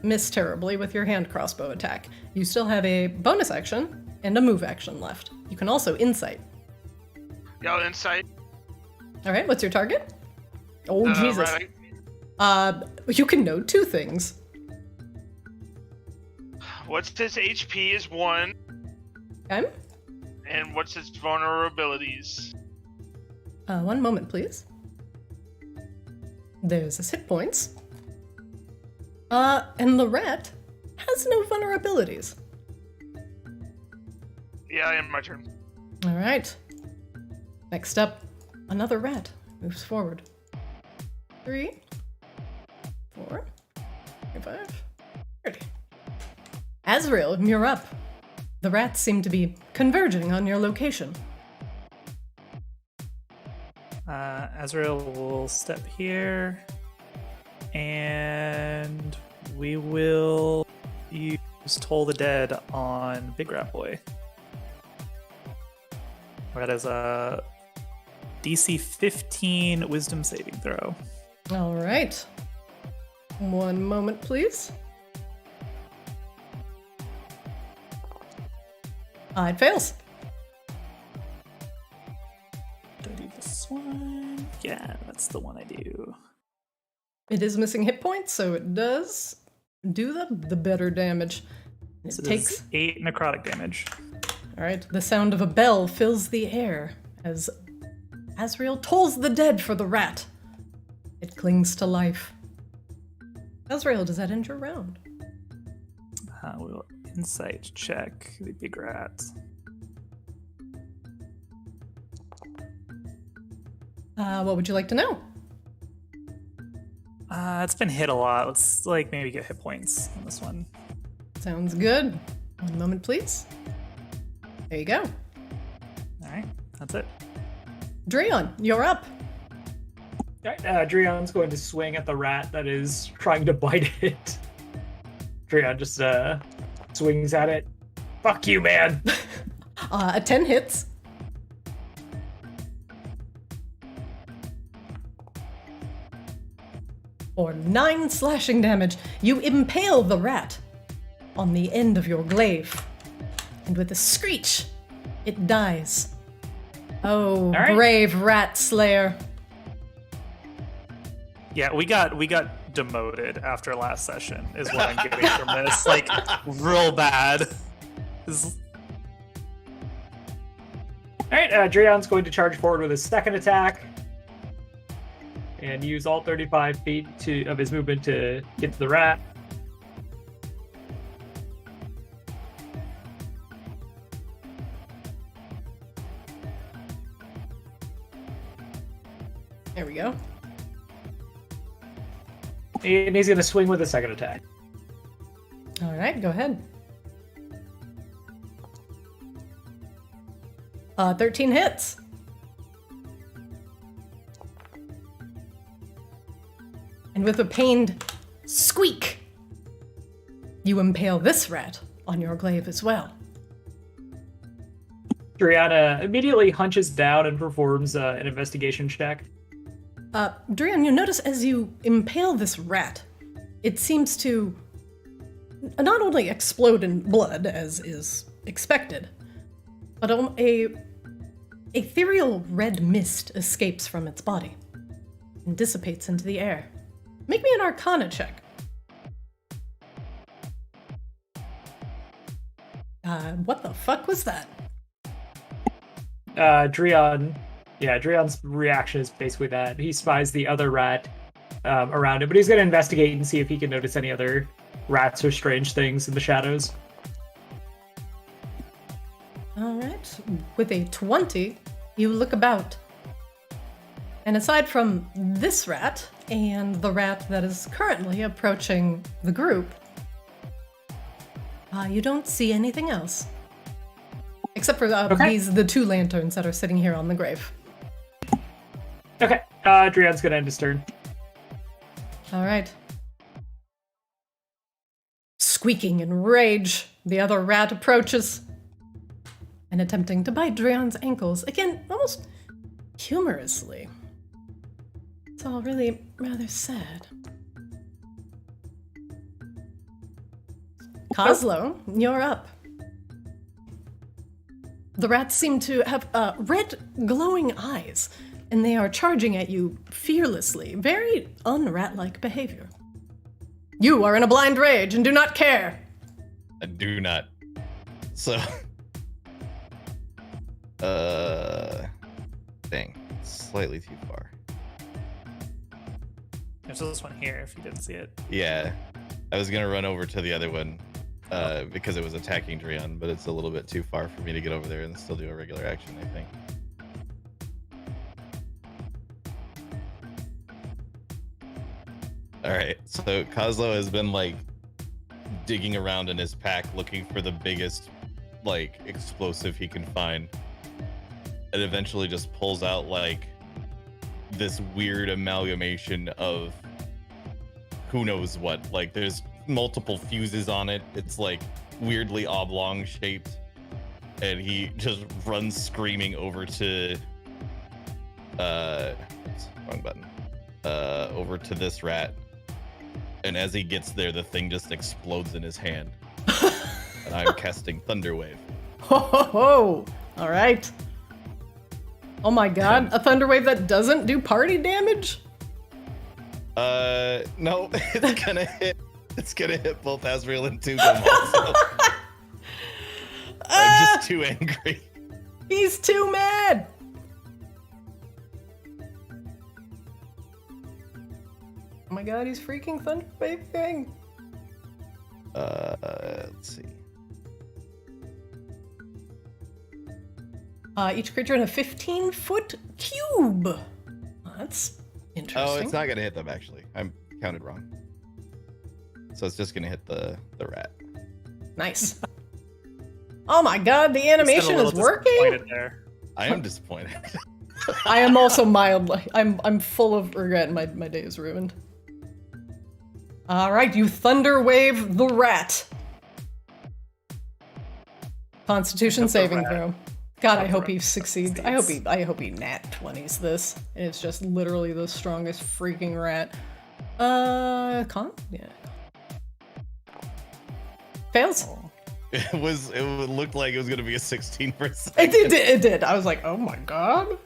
miss terribly with your hand crossbow attack. You still have a bonus action and a move action left. You can also insight.
Y'all insight.
All right, what's your target? Oh, Jesus.
Right.
You can know 2 things.
What's his HP is 1,
Okay.
and what's his vulnerabilities?
1 moment, please. There's his hit points. And the rat has no vulnerabilities.
Yeah, I am my turn.
All right. Next up, another rat moves forward. 3, 4, 5, 30. Azrael, you're up. The rats seem to be converging on your location.
Azrael will step here, and we will use Toll the Dead on Big Rat Boy. That is a DC 15 Wisdom saving throw.
All right. 1 moment, please. It fails.
Do I do this one? Yeah, that's the one I do.
It is missing hit points, so it does do the better damage. It
So
takes
8 necrotic damage.
All right, the sound of a bell fills the air as Azrael tolls the dead for the rat. It clings to life. Azrael, does that end your round?
We'll insight check the big rat.
What would you like to know?
It's been hit a lot. Let's maybe get hit points on this one.
Sounds good. 1 moment, please. There you go.
All right, that's it.
Dreon, you're up.
All right, Dreon's going to swing at the rat that is trying to bite it. Dreon just swings at it. Fuck you, man.
A 10 hits. For 9 slashing damage, you impale the rat on the end of your glaive. And with a screech, it dies. Oh,
right.
brave rat slayer.
Yeah, we got demoted after last session is what I'm getting from this. Real bad.
All right, Dreon's going to charge forward with his second attack and use all 35 feet of his movement to get to the rat.
There we go.
And he's going to swing with a second attack.
All right, go ahead. 13 hits. And with a pained squeak, you impale this rat on your glaive as well.
Driana immediately hunches down and performs an investigation check.
Drian, you notice as you impale this rat, it seems to not only explode in blood, as is expected, but a ethereal red mist escapes from its body and dissipates into the air. Make me an Arcana check. What the fuck was that?
Drion's reaction is basically that. He spies the other rat around it, but he's going to investigate and see if he can notice any other rats or strange things in the shadows.
Alright, with a 20, you look about. And aside from this rat, and the rat that is currently approaching the group, you don't see anything else. Except for the two lanterns that are sitting here on the grave.
Okay, Drion's going to end his turn.
Alright. Squeaking in rage, the other rat approaches and attempting to bite Drion's ankles, again, almost humorously. It's all really rather sad. Kozlo, you're up. The rats seem to have red glowing eyes, and they are charging at you fearlessly. Very un-rat-like behavior. You are in a blind rage and do not care.
I do not. So, dang, slightly too far.
There's this one here if you didn't see it.
Yeah, I was gonna run over to the other one because it was attacking Drion, but it's a little bit too far for me to get over there and still do a regular action, I think. All right, so Kozlo has been like digging around in his pack looking for the biggest like explosive he can find, and eventually just pulls out like this weird amalgamation of who knows what. Like there's multiple fuses on it. It's like weirdly oblong shaped, and he just runs screaming over to wrong button. Over to this rat. And as he gets there, the thing just explodes in his hand. And I'm casting Thunderwave.
Ho ho ho! Alright. Oh my god, a Thunderwave that doesn't do party damage?
No, it's gonna hit. It's gonna hit both Azrael and Tugum also. I'm just too angry.
He's too mad! Oh my god, he's freaking Thunderwaving.
Let's see.
Each creature in a 15-foot cube. That's interesting.
Oh, it's not gonna hit them actually. I'm counted wrong. So it's just gonna hit the rat.
Nice. Oh my god, the animation is working.
There.
I am disappointed.
I am also mildly. I'm full of regret. My day is ruined. All right, you Thunderwave the rat. Constitution saving throw. God, I hope he succeeds. I hope he nat 20s this. And it's just literally the strongest freaking rat. Con? Yeah. Fails.
It looked like it was gonna be a 16 for a second.
It did. I was like, oh my god.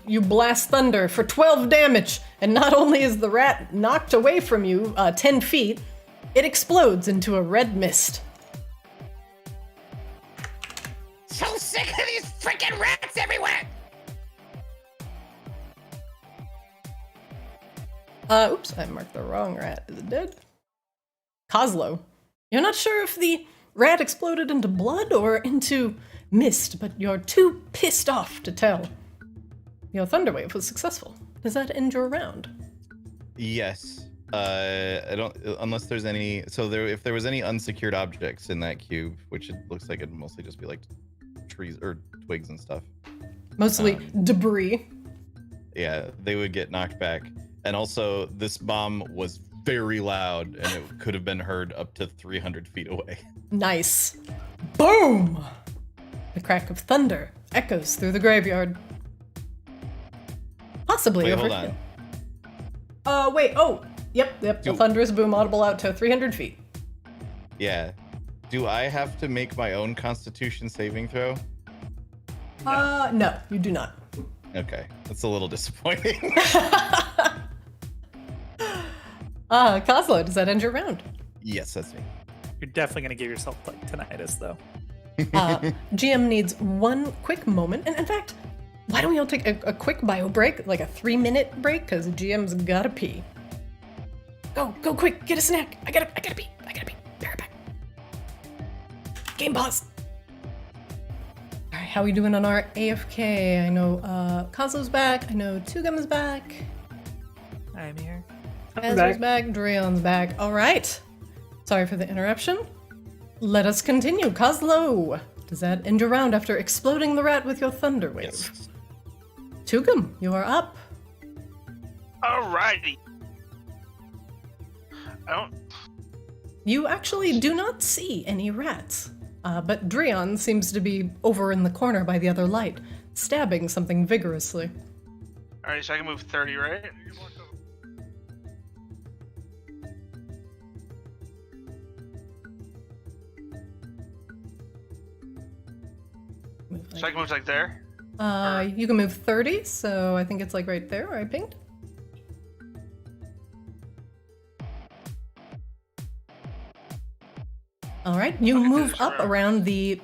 You blast thunder for 12 damage, and not only is the rat knocked away from you 10 feet, it explodes into a red mist.
So sick of these freaking rats everywhere!
Oops, I marked the wrong rat. Is it dead? Kozlo. You're not sure if the rat exploded into blood or into mist, but you're too pissed off to tell. Your Thunderwave was successful. Does that end your round?
Yes. I don't, unless there's any. So if there was any unsecured objects in that cube, which it looks like it'd mostly just be like trees or twigs and stuff.
Mostly debris.
Yeah, they would get knocked back. And also, this bomb was very loud, and it could have been heard up to 300 feet away.
Nice. Boom! The crack of thunder echoes through the graveyard. Possibly
Wait,
over
hold
here.
on.
Wait, oh. Yep. The thunderous boom audible out to 300 feet.
Yeah. Do I have to make my own Constitution saving throw?
No, you do not.
Okay, that's a little disappointing.
Kozlo, does that end your round?
Yes, that's me.
You're definitely gonna give yourself like tinnitus though.
GM needs one quick moment, and in fact, why don't we all take a quick bio break, like a 3-minute break, because GM's gotta pee. Go quick, get a snack. I gotta pee. Be right back. Game pause. All right, how we doing on our AFK? I know Kozlo's back. I know Tugum's back.
I'm here.
Ezra's back. Dreon's back. All right. Sorry for the interruption. Let us continue. Kozlo, does that end your round after exploding the rat with your thunder wave?
Yes.
Tugum, you are up.
Alrighty.
You actually do not see any rats, but Dreon seems to be over in the corner by the other light, stabbing something vigorously.
Alright, so I can move 30, right? So I can move like there?
You can move 30, so I think it's like right there, where I pinged. All right, you
Okay,
move
this
up
round.
around the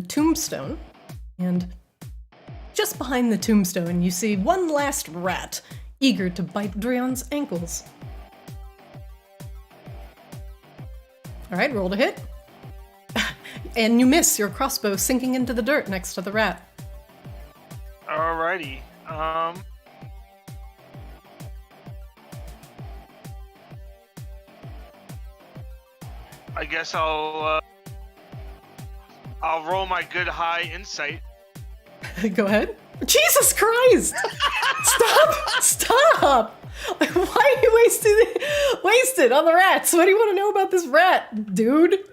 tombstone, and just behind the tombstone, you see one last rat, eager to bite Dreon's ankles. All right, roll to hit. And you miss, your crossbow sinking into the dirt next to the rat.
Alrighty. I guess I'll roll my good high insight.
Go ahead. Jesus Christ! Stop! Why are you wasted on the rats? What do you want to know about this rat, dude?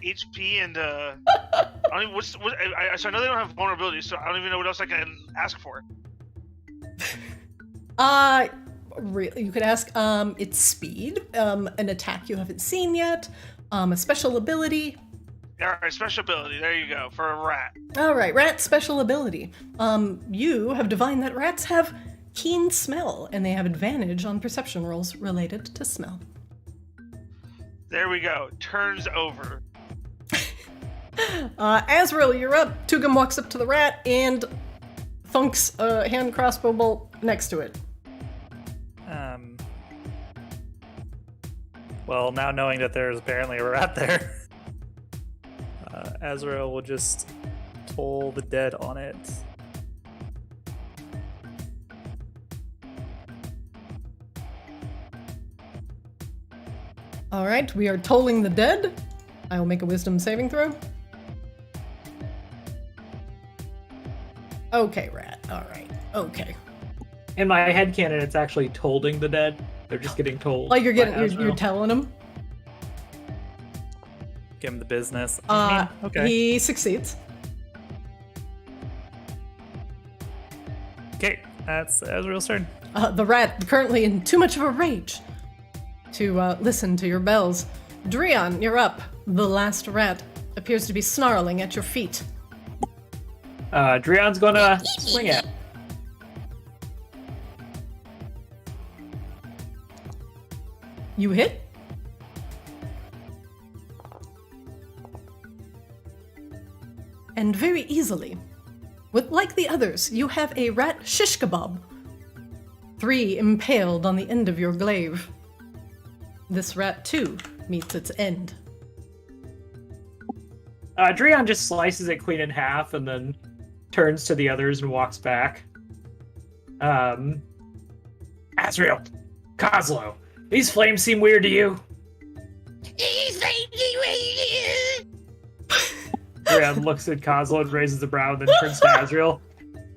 HP and I don't even, so I know they don't have vulnerability, so I don't even know what else I can ask for.
Really, you could ask, its speed, an attack you haven't seen yet, a special ability.
Alright, special ability, there you go, for a rat.
Alright, rat special ability. You have divined that rats have keen smell, and they have advantage on perception rolls related to smell.
There we go, turns over.
Azrael, you're up. Tugum walks up to the rat and thunks a hand crossbow bolt next to it.
Well, now knowing that there's apparently a rat there, Azrael will just toll the dead on it.
All right, we are tolling the dead. I will make a wisdom saving throw. Okay, rat. All right. Okay.
In my headcanon, it's actually tolding the dead. They're just getting told.
Like you're
by
getting, you're
Azrael.
telling him.
Give him the business. Okay.
He succeeds.
Okay, that's Azrael's turn.
The rat, currently in too much of a rage to listen to your bells. Dreon, you're up. The last rat appears to be snarling at your feet.
Dreon's gonna swing it.
You hit? And very easily. Like the others, you have a rat shish kebab. 3 impaled on the end of your glaive. This rat, too, meets its end.
Dreon just slices it clean in half and then turns to the others and walks back. Azrael, Kozlo, these flames seem weird to you? Graham looks at Kozlo and raises a brow, then turns to Azrael.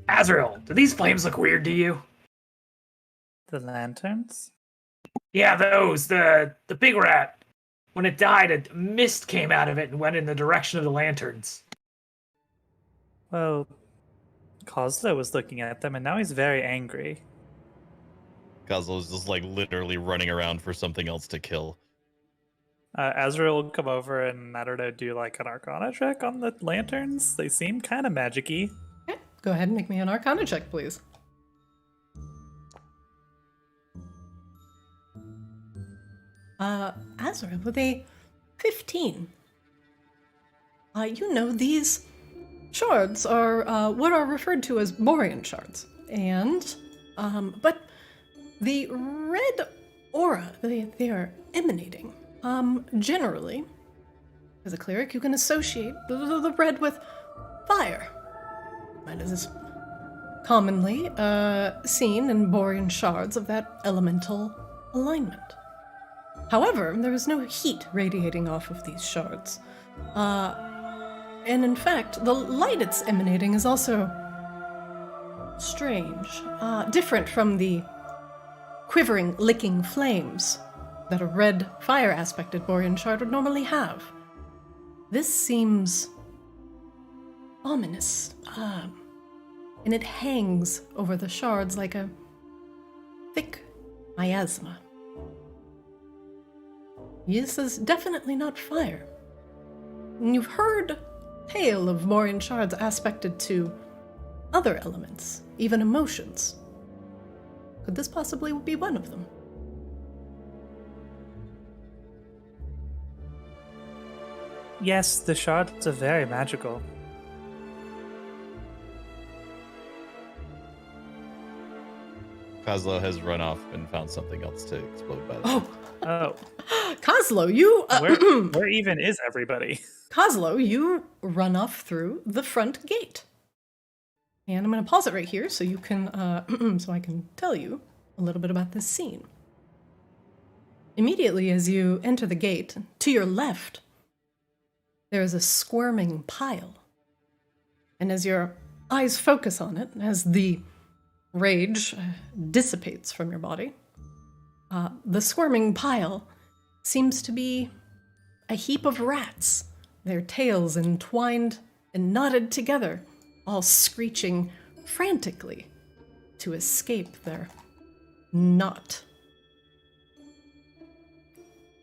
Azrael, do these flames look weird to you?
The lanterns?
Yeah, those. The big rat. When it died, a mist came out of it and went in the direction of the lanterns.
Well, Kozlo was looking at them, and now he's very angry.
Kozlo's just like literally running around for something else to kill.
Azrael will come over and, I don't know, do like an Arcana check on the lanterns. They seem kind of magic-y.
Okay, go ahead and make me an Arcana check, please. Azrael, with a 15. You know, these shards are what are referred to as borean shards. And, but the red aura they are emanating, generally, as a cleric, you can associate the red with fire. That is commonly seen in borean shards of that elemental alignment. However, there is no heat radiating off of these shards. And in fact, the light it's emanating is also strange, different from the quivering, licking flames that a red fire-aspected borean shard would normally have. This seems ominous, and it hangs over the shards like a thick miasma. This is definitely not fire. And you've heard tale of borean shards aspected to other elements, even emotions. Could this possibly be one of them?
Yes, the shards are very magical.
Kozlo has run off and found something else to explode by the
Oh,
Oh,
Kozlo, you
where even is everybody?
Kozlo, you run off through the front gate. And I'm going to pause it right here so you can, so I can tell you a little bit about this scene. Immediately as you enter the gate, to your left, there is a squirming pile. And as your eyes focus on it, as the rage dissipates from your body, the squirming pile seems to be a heap of rats, their tails entwined and knotted together, all screeching frantically to escape their knot.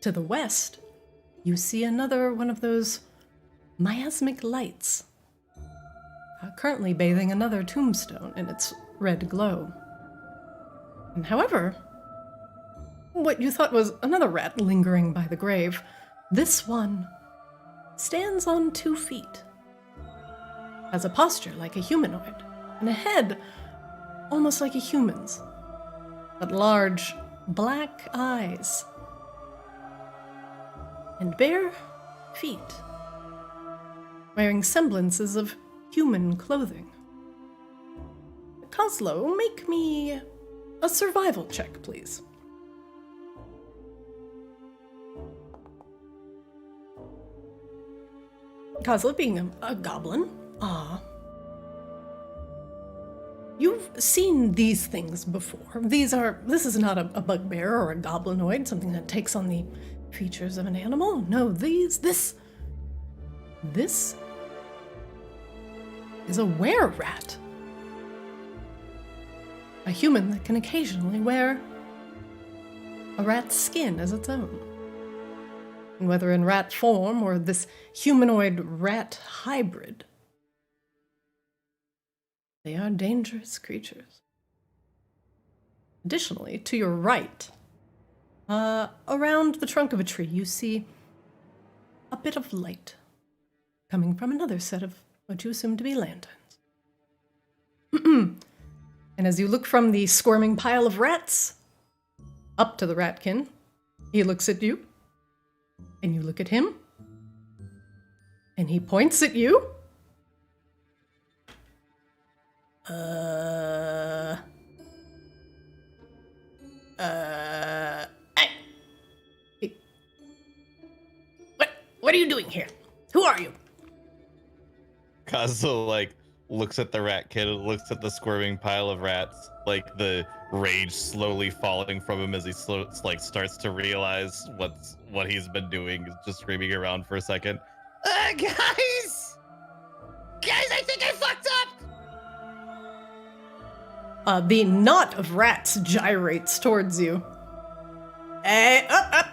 To the west, you see another one of those miasmic lights, currently bathing another tombstone in its red glow. And however, what you thought was another rat lingering by the grave, this one stands on 2 feet, has a posture like a humanoid, and a head almost like a human's, but large black eyes and bare feet, wearing semblances of human clothing. Kozlo, make me a survival check, please. Kozlo, being a goblin, you've seen these things before. This is not a bugbear or a goblinoid, something that takes on the features of an animal. No, this is a were-rat. A human that can occasionally wear a rat's skin as its own. And whether in rat form or this humanoid rat hybrid, they are dangerous creatures. Additionally, to your right, around the trunk of a tree, you see a bit of light coming from another set of what you assume to be lanterns. And as you look from the squirming pile of rats up to the ratkin, he looks at you, and you look at him, and he points at you. What are you doing here? Who are you?
Kazuo like looks at the rat kid, looks at the squirming pile of rats, like the rage slowly falling from him as he starts to realize what he's been doing, just screaming around for a second.
Guys, I think I fucked up.
The knot of rats gyrates towards you. Hey, up.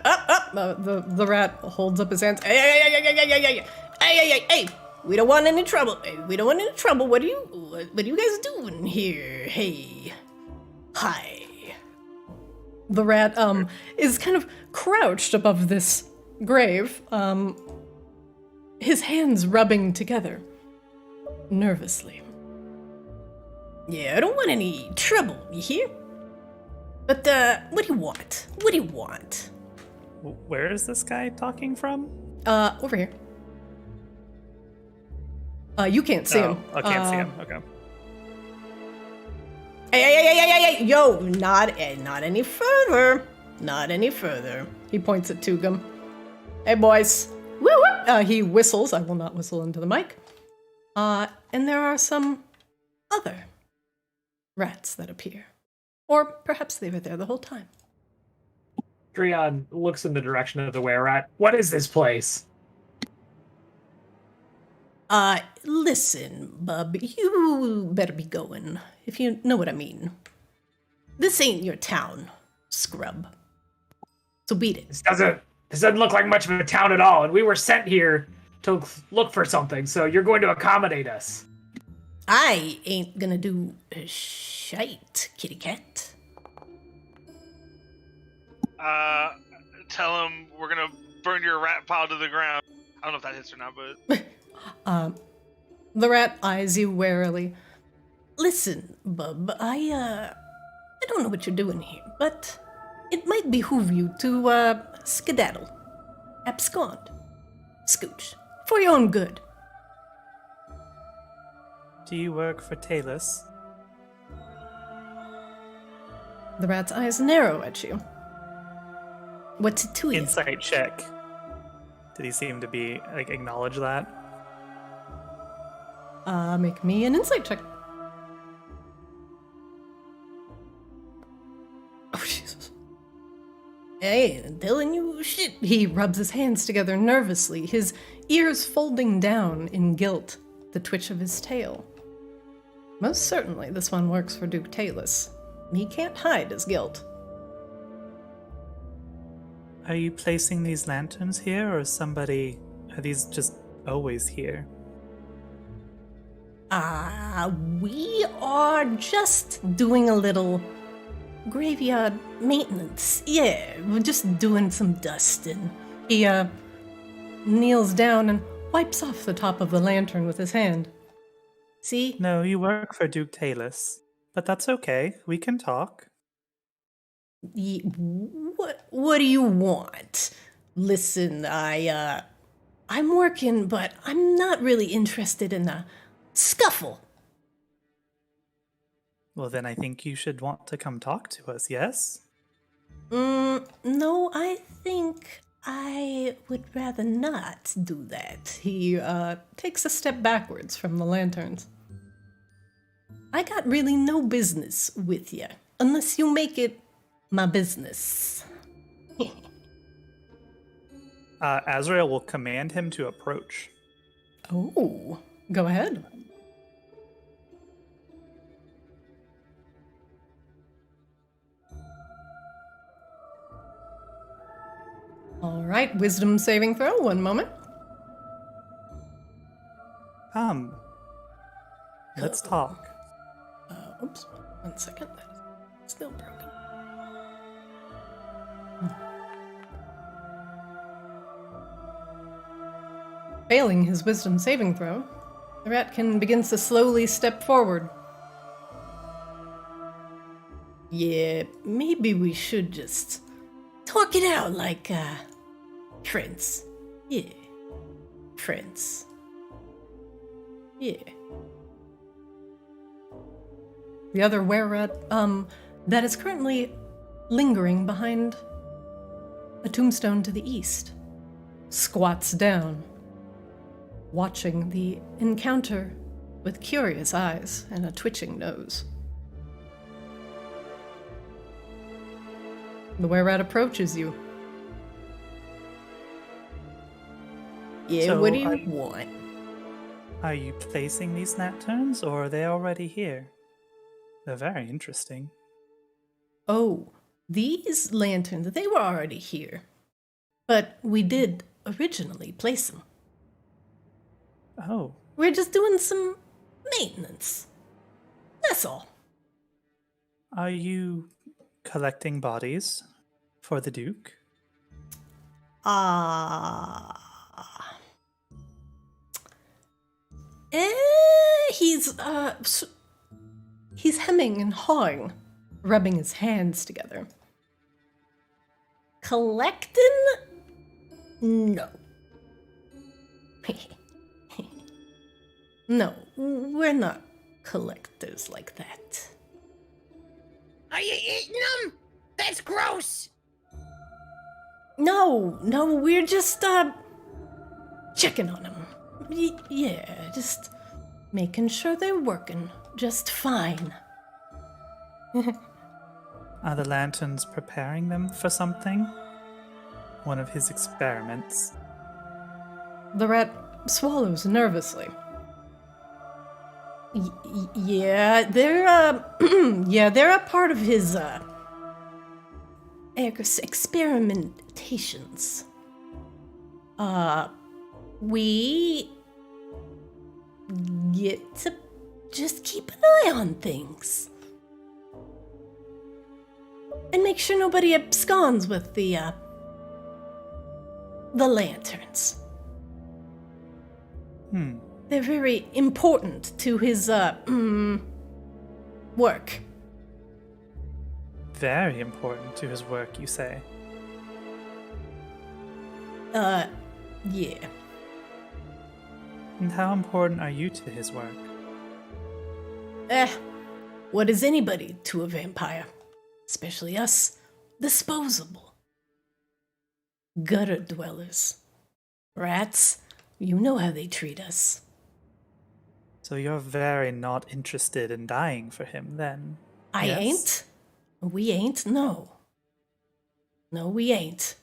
The rat holds up his hands. Hey. We don't want any trouble. What are you guys doing here? Hey. Hi. The rat, is kind of crouched above this grave, his hands rubbing together, nervously. Yeah, I don't want any trouble, you hear? But, what do you want?
Where is this guy talking from?
Over here. You can't see him.
I can't see him. Okay.
Hey, yo, not any further. He points at Tugum. Hey, boys. Woo! He whistles. I will not whistle into the mic. And there are some other rats that appear. Or perhaps they were there the whole time.
Dreon looks in the direction of the were-rat. What is this place?
Listen, bub, you better be going, if you know what I mean. This ain't your town, scrub. So beat it.
This doesn't look like much of a town at all, and we were sent here to look for something, so you're going to accommodate us.
I ain't gonna do shite, kitty cat.
Tell him we're gonna burn your rat pile to the ground. I don't know if that hits or not, but...
The rat eyes you warily. Listen, bub, I don't know what you're doing here, but it might behoove you to, skedaddle, abscond, scooch, for your own good.
Do you work for Talus?
The rat's eyes narrow at you. What's it to you?
Insight check. Did he seem to be, acknowledge that?
Make me an insight check. Oh, Jesus. Hey, I'm telling you shit. He rubs his hands together nervously, his ears folding down in guilt, the twitch of his tail. Most certainly this one works for Duke Talus. He can't hide his guilt.
Are you placing these lanterns here, or are these just always here?
We are just doing a little graveyard maintenance. Yeah, we're just doing some dusting. He, kneels down and wipes off the top of the lantern with his hand. See?
No, you work for Duke Talus. But that's okay. We can talk.
What do you want? Listen, I'm working, but I'm not really interested in a scuffle.
Well, then I think you should want to come talk to us, yes?
No, I think I would rather not do that. He, takes a step backwards from the lanterns. I got really no business with you, unless you make it my business.
Azrael will command him to approach.
Oh, go ahead. All right, wisdom saving throw, one moment.
Let's talk.
Oops, 1 second. That's still broken. Failing his wisdom saving throw, the ratkin begins to slowly step forward. Yeah, maybe we should just talk it out like, friends. Yeah. Friends. Yeah. The other were-rat, that is currently lingering behind a tombstone to the east. squats down, watching the encounter with curious eyes and a twitching nose. The were-rat approaches you. Yeah,
So
what do you want?
Are you placing these lanterns, or are they already here? They're very interesting.
Oh, these lanterns, they were already here. But we did originally place them.
Oh,
We're just doing some maintenance. That's all.
are you collecting bodies for the Duke?
He's hemming and hawing, rubbing his hands together. Collecting? No. No, we're not collectors like that.
Are you eating them? That's gross.
No, we're just, checking on them. Yeah, just making sure they're working just fine.
Are the lanterns preparing them for something? One of his experiments?
The rat swallows nervously. Yeah, they're they're a part of his experimentations. We get to just keep an eye on things. And make sure nobody absconds with the lanterns. They're very important to his, work.
Very important to his work, you say?
Yeah.
And how important are you to his work?
What is anybody to a vampire? Especially us. Disposable. Gutter dwellers. Rats, you know how they treat us.
So you're very not interested in dying for him, then?
I
Yes?
ain't. We ain't, no. No, we ain't.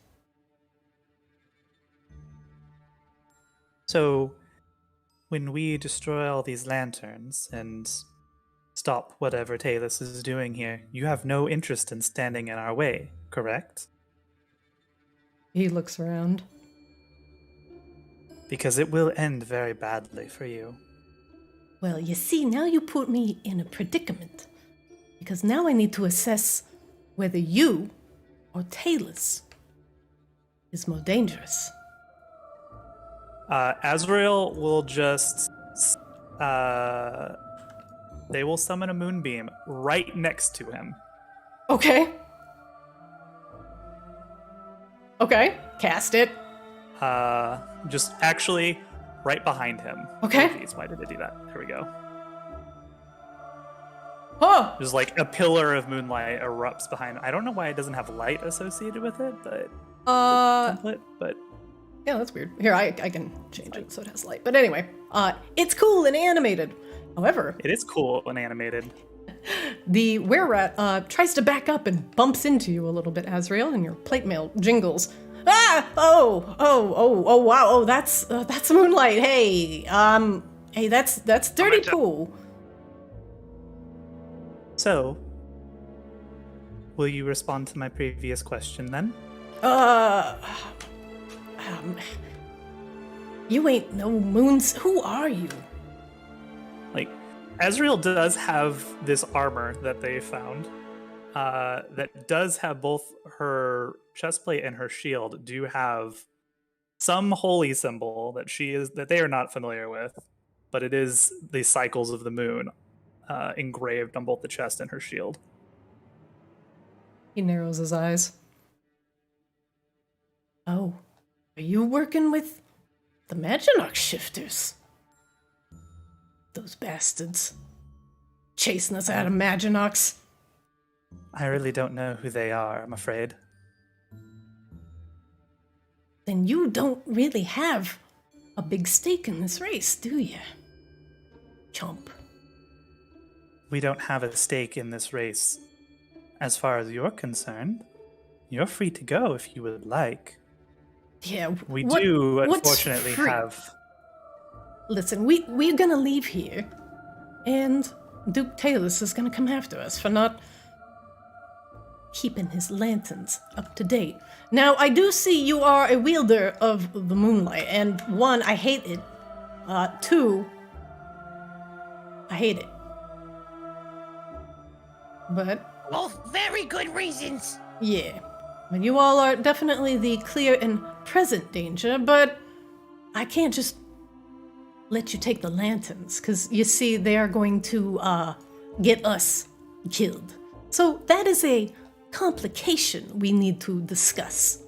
So, when we destroy all these lanterns and stop whatever Talus is doing here, you have no interest in standing in our way, correct?
He looks around.
Because it will end very badly for you.
Well, you see, now you put me in a predicament. Because now I need to assess whether you or Talus is more dangerous.
Azrael will just... they will summon a moonbeam right next to him.
Okay. Okay, cast it.
Just actually right behind him.
Okay.
Oh, geez, why did it do that? There we go.
Oh!
There's like a pillar of moonlight erupts behind him. I don't know why it doesn't have light associated with it, but template, but
Yeah, that's weird. Here, I can change it so it has light. But anyway, it's cool and animated. However,
it is cool and animated.
the were-rat tries to back up and bumps into you a little bit, Azrael, and your plate mail jingles. Ah! Oh, wow. Oh, that's moonlight. Hey, that's dirty pool.
So, will you respond to my previous question then?
You ain't no moons. Who are you?
Like, Azrael does have this armor that they found that does have both her chestplate and her shield do have some holy symbol that they are not familiar with, but it is the cycles of the moon engraved on both the chest and her shield.
He narrows his eyes. Oh, are you working with the Maginox shifters? Those bastards. Chasing us out of Maginox.
I really don't know who they are, I'm afraid.
then you don't really have a big stake in this race, do you? Chomp.
We don't have a stake in this race. As far as you're concerned, you're free to go if you would like.
Yeah,
We
what-
do,
what's
unfortunately,
free?
have...
Listen, we're gonna leave here, and Duke Talus is gonna come after us for not keeping his lanterns up to date. Now, I do see you are a wielder of the moonlight, and one, I hate it. Two, I hate it. But,
Both very good reasons.
yeah. But you all are definitely the clear and present danger, but I can't just let you take the lanterns, because you see, they are going to get us killed. So that is a complication we need to discuss.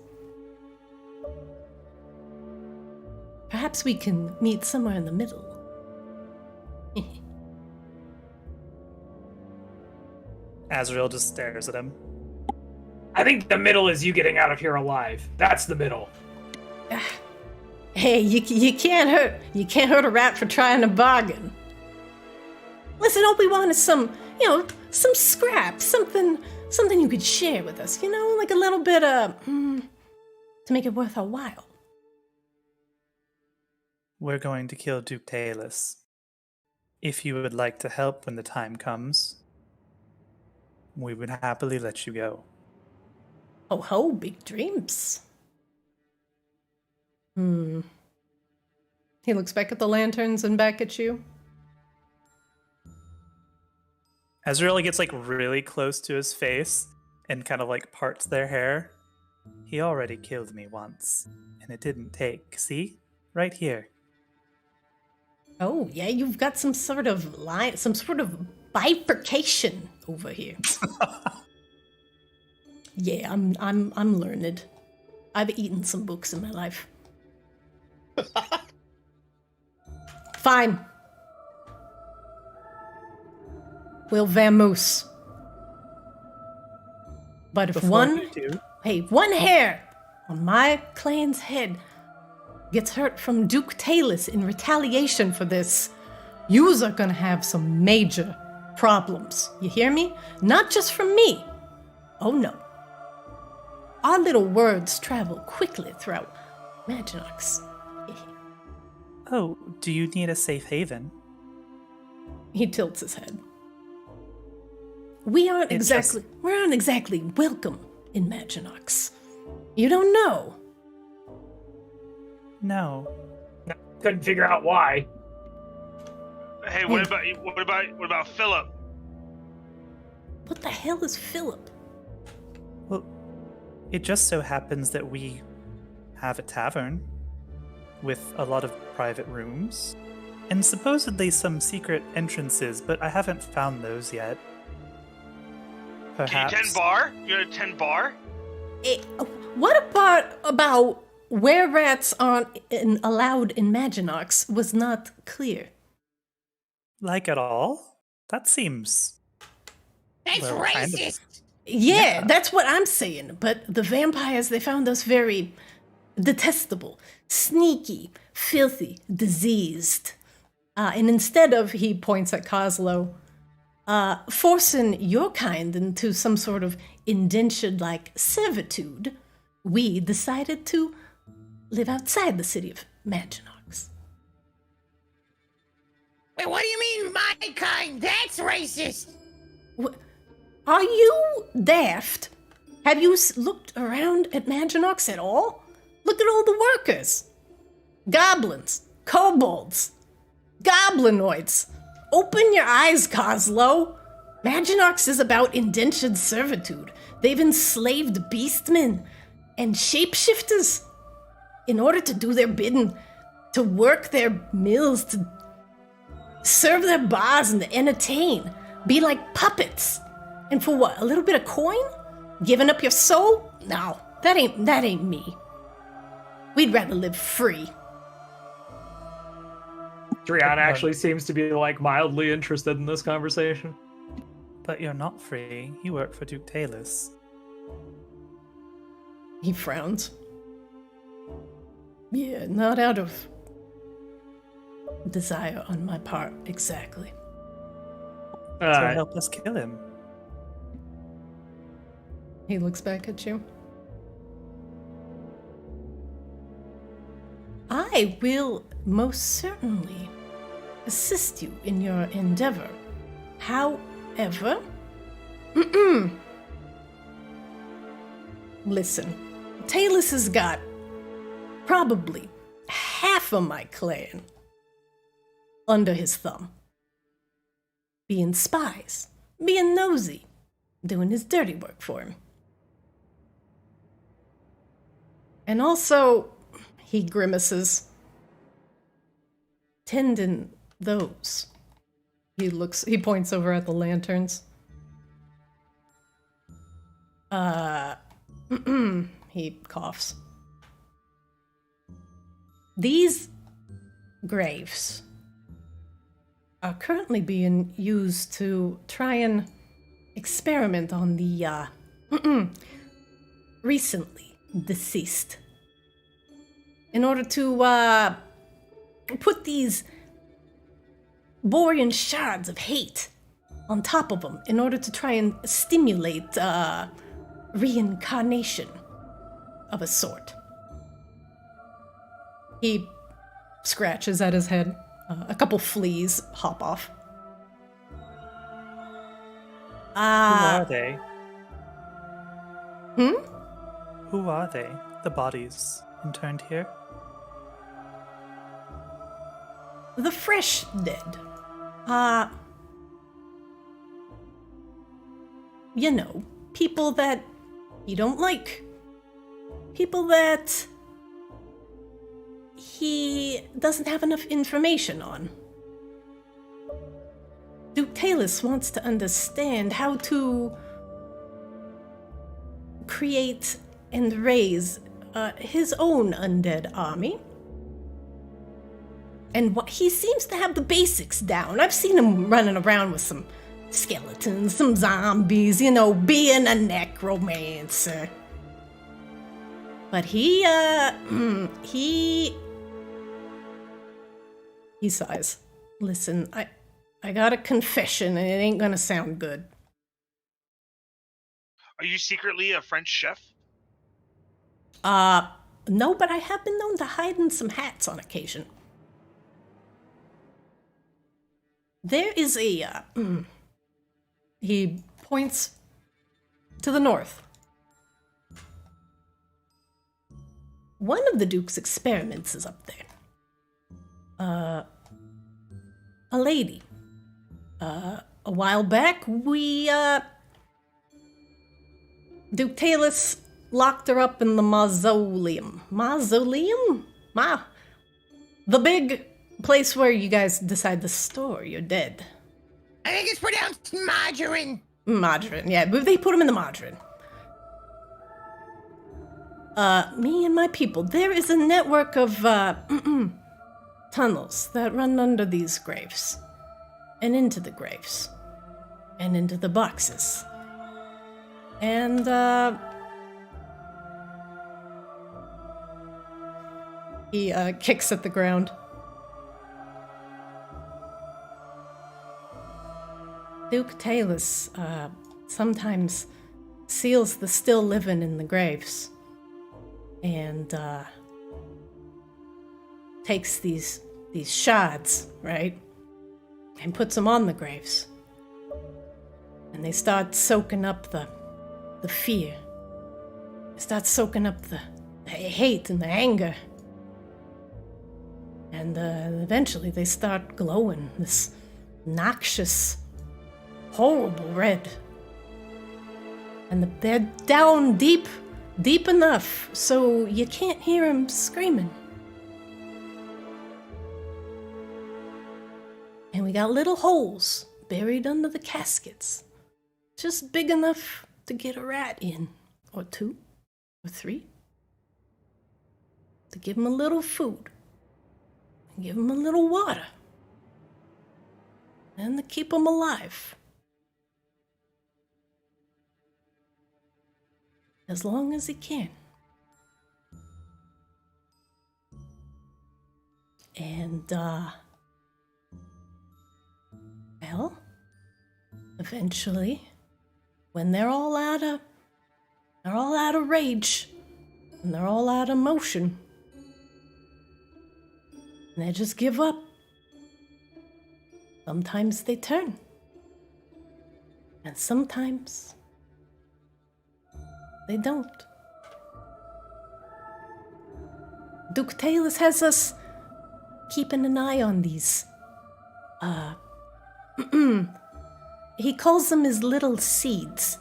Perhaps we can meet somewhere in the middle.
Azrael just stares at him.
I think the middle is you getting out of here alive. That's the middle.
Hey, you can't hurt a rat for trying to bargain. Listen, all we want is some scraps, something you could share with us, like a little bit to make it worth our while.
We're going to kill Duke Talus. If you would like to help when the time comes, we would happily let you go.
Oh ho, big dreams. He looks back at the lanterns and back at you.
Azrael gets really close to his face and kind of parts their hair. He already killed me once, and it didn't take. See? Right here.
Oh yeah, you've got some sort of line, some sort of bifurcation over here. Yeah, I'm learned. I've eaten some books in my life. Fine. We'll vamoose. But if
Before you do,
one hair on my clan's head gets hurt from Duke Talus in retaliation for this, yous are gonna have some major problems. You hear me? Not just from me. Oh no. Our little words travel quickly throughout Maginox.
oh, do you need a safe haven?
He tilts his head. We aren't exactly welcome in Maginox. You don't know.
No.
Couldn't figure out why.
Hey, what about Philip?
What the hell is Philip?
Well, it just so happens that we have a tavern with a lot of private rooms and supposedly some secret entrances, but I haven't found those yet. Perhaps.
Can you 10 bar? You got a 10 bar?
What about where rats aren't allowed in Maginox was not clear.
Like at all? That seems...
That's
Well, kind of.
racist.
Yeah, that's what I'm saying. But the vampires, they found us very detestable, sneaky, filthy, diseased. And instead of, he points at Coslow, forcing your kind into some sort of indentured-like servitude, we decided to live outside the city of Maginox.
Wait, what do you mean, my kind? That's racist.
Are you daft? Have you looked around at Maginox at all? Look at all the workers. Goblins, kobolds, goblinoids. Open your eyes, Coslow. Maginox is about indentured servitude. They've enslaved beastmen and shapeshifters in order to do their bidding, to work their mills, to serve their bars and to entertain, be like puppets. And for what? A little bit of coin? Giving up your soul? No, that ain't me. We'd rather live free.
Driana actually seems to be mildly interested in this conversation.
But you're not free. You work for Duke Talus.
He frowns. Yeah, not out of desire on my part, exactly.
So help us kill him.
He looks back at you. I will most certainly assist you in your endeavor. However, listen, Talus has got probably half of my clan under his thumb. Being spies, being nosy, doing his dirty work for him. And also, he grimaces, tending those. He points over at the lanterns. He coughs. These graves are currently being used to try and experiment on the recently deceased. In order to put these borean shards of hate on top of them, in order to try and stimulate reincarnation of a sort. He scratches at his head. A couple fleas hop off.
Who are they?
Hmm?
Who are they? The bodies interned here?
The fresh dead. You know, people that you don't like. People that he doesn't have enough information on. Duke Talus wants to understand how to create and raise his own undead army. And he seems to have the basics down. I've seen him running around with some skeletons, some zombies, you know, being a necromancer. But he sighs. Listen, I got a confession and it ain't gonna sound good.
Are you secretly a French chef?
No, but I have been known to hide in some hats on occasion. There is a, he points to the north. One of the Duke's experiments is up there. A lady. A while back, Duke Talus locked her up in the mausoleum. Mausoleum? The big place where you guys decide to store your dead.
I think it's pronounced margarine.
Margarine, yeah, but they put him in the margarine. Me and my people, there is a network of, tunnels that run under these graves. And into the graves. And into the boxes. And, he, kicks at the ground. Duke Talus, sometimes seals the still living in the graves. And, takes these shards, right? And puts them on the graves. And they start soaking up the fear. They start soaking up the hate and the anger. And eventually they start glowing this noxious, horrible red. And they're down deep enough so you can't hear them screaming. And we got little holes buried under the caskets. Just big enough to get a rat in, or two, or three. To give them a little food. And give them a little water. And to keep them alive. As long as he can. And, well, eventually, when they're all out of rage, and they're all out of motion, and they just give up. Sometimes they turn. And sometimes they don't. Duke Talus has us keeping an eye on these. He calls them his little seeds.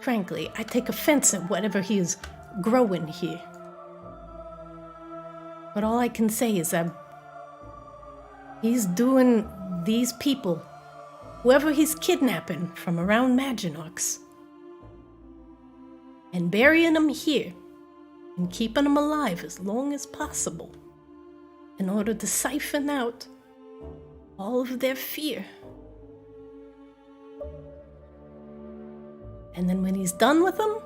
Frankly, I take offense at whatever he is growing here. But all I can say is that he's doing these people, whoever he's kidnapping from around Maginox, and burying them here, and keeping them alive as long as possible, in order to siphon out all of their fear. And then when he's done with them,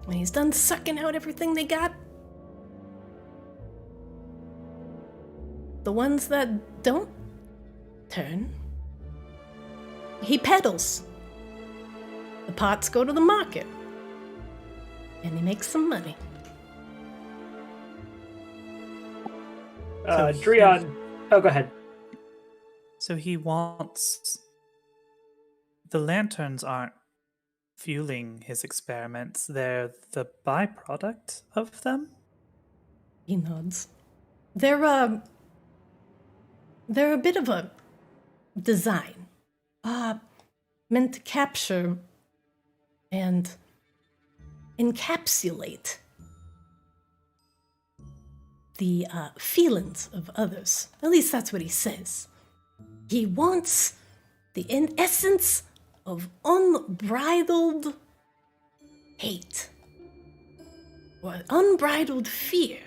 when he's done sucking out everything they got, the ones that don't turn, he peddles. The pots go to the market, and he makes some money.
Drion. Oh, go ahead.
So he wants... The lanterns aren't fueling his experiments. They're the byproduct of them?
He nods. They're a bit of a design. Meant to capture and encapsulate the feelings of others. At least that's what he says. He wants the essence of unbridled hate or unbridled fear.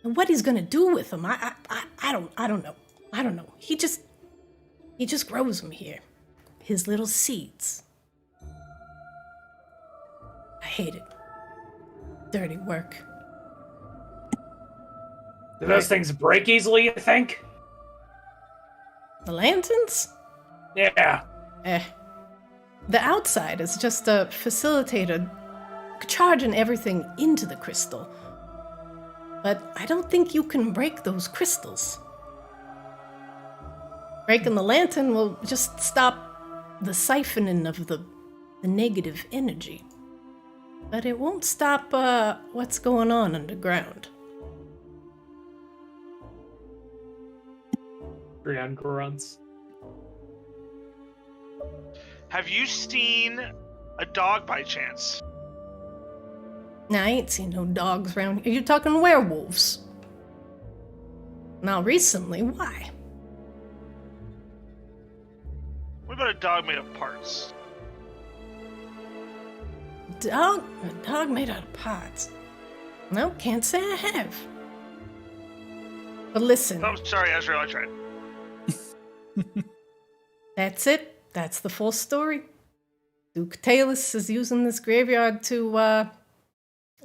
And what he's gonna do with them, I don't know. I don't know. He just grows them here. His little seeds. I hate it. Dirty work.
Do those things break easily, you think?
The lanterns?
Yeah.
The outside is just a facilitator charging everything into the crystal. But I don't think you can break those crystals. Breaking the lantern will just stop the siphoning of the negative energy. But it won't stop what's going on underground.
Drion grunts.
Have you seen a dog by chance?
Nah, I ain't seen no dogs around here. Are you talking werewolves? Now, recently, why?
What about a dog made of parts?
A dog made out of parts. No, can't say I have. But listen.
Oh, sorry, Ezreal, I tried.
That's it. That's the full story. Duke Talus is using this graveyard to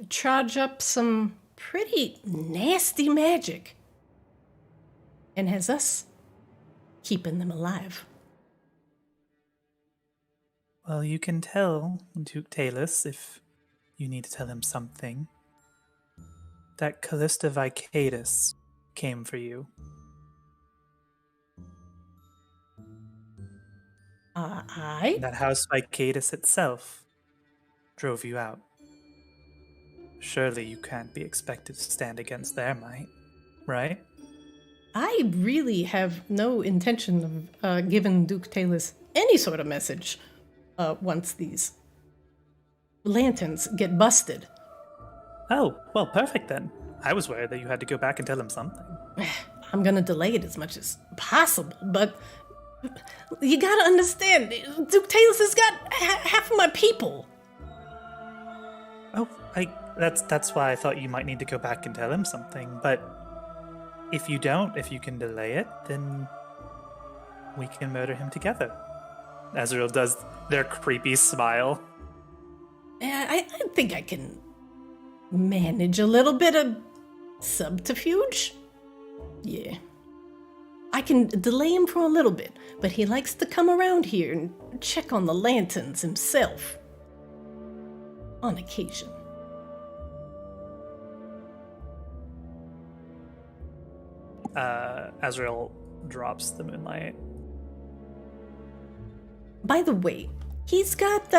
charge up some pretty nasty magic. And has us keeping them alive.
Well, you can tell Duke Talus, if you need to tell him something, that Callista Vicadus came for you.
I?
That House Vicadus itself drove you out. Surely you can't be expected to stand against their might, right?
I really have no intention of giving Duke Talus any sort of message once these lanterns get busted.
Oh, well, perfect then. I was worried that you had to go back and tell him something.
I'm gonna delay it as much as possible, but you gotta understand, Duke Talus has got half of my people.
Oh, that's why I thought you might need to go back and tell him something, but if you don't, if you can delay it, then we can murder him together. Azrael does their creepy smile.
I think I can manage a little bit of subterfuge? Yeah. I can delay him for a little bit, but he likes to come around here and check on the lanterns himself. On occasion.
Azrael drops the moonlight.
By the way, he's got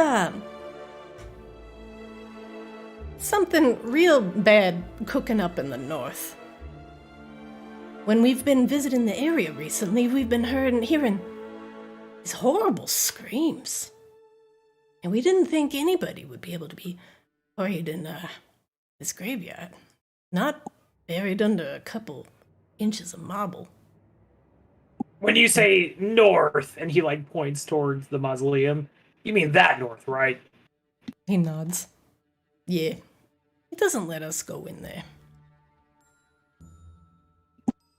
something real bad cooking up in the north. When we've been visiting the area recently, we've been hearing these horrible screams. And we didn't think anybody would be able to be buried in this graveyard. Not buried under a couple inches of marble.
When you say north, and he like points towards the mausoleum, you mean that north, right?
He nods. Yeah. He doesn't let us go in there.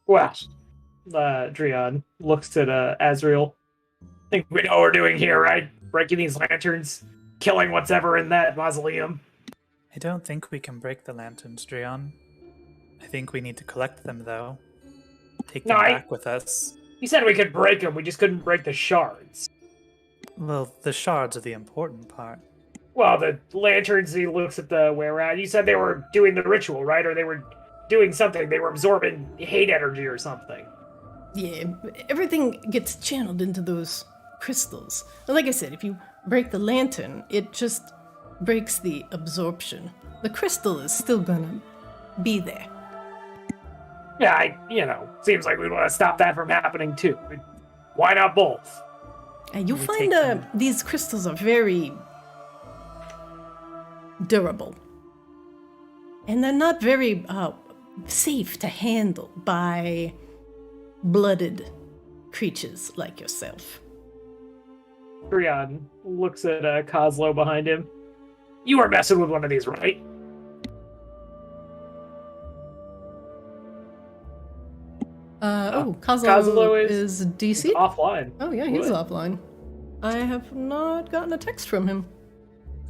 Well, Drion looks at Azrael. Think we know what we're doing here, right? Breaking these lanterns, killing whatever in that mausoleum.
I don't think we can break the lanterns, Drion. I think we need to collect them, though. Take them back with us.
You said we could break them, we just couldn't break the shards.
Well, the shards are the important part.
Well, the lanterns, he looks at the way around. You said they were doing the ritual, right? Or they were doing something. They were absorbing hate energy or something.
Yeah, everything gets channeled into those crystals. And like I said, if you break the lantern, it just breaks the absorption. The crystal is still gonna be there.
Yeah, seems like we want to stop that from happening too. Why not both?
And you'll find these crystals are very durable. And they're not very safe to handle by blooded creatures like yourself.
Drion looks at Kozlo behind him. You were messing with one of these, right?
Kozlo is DC?
Offline.
Oh yeah, he's offline. I have not gotten a text from him.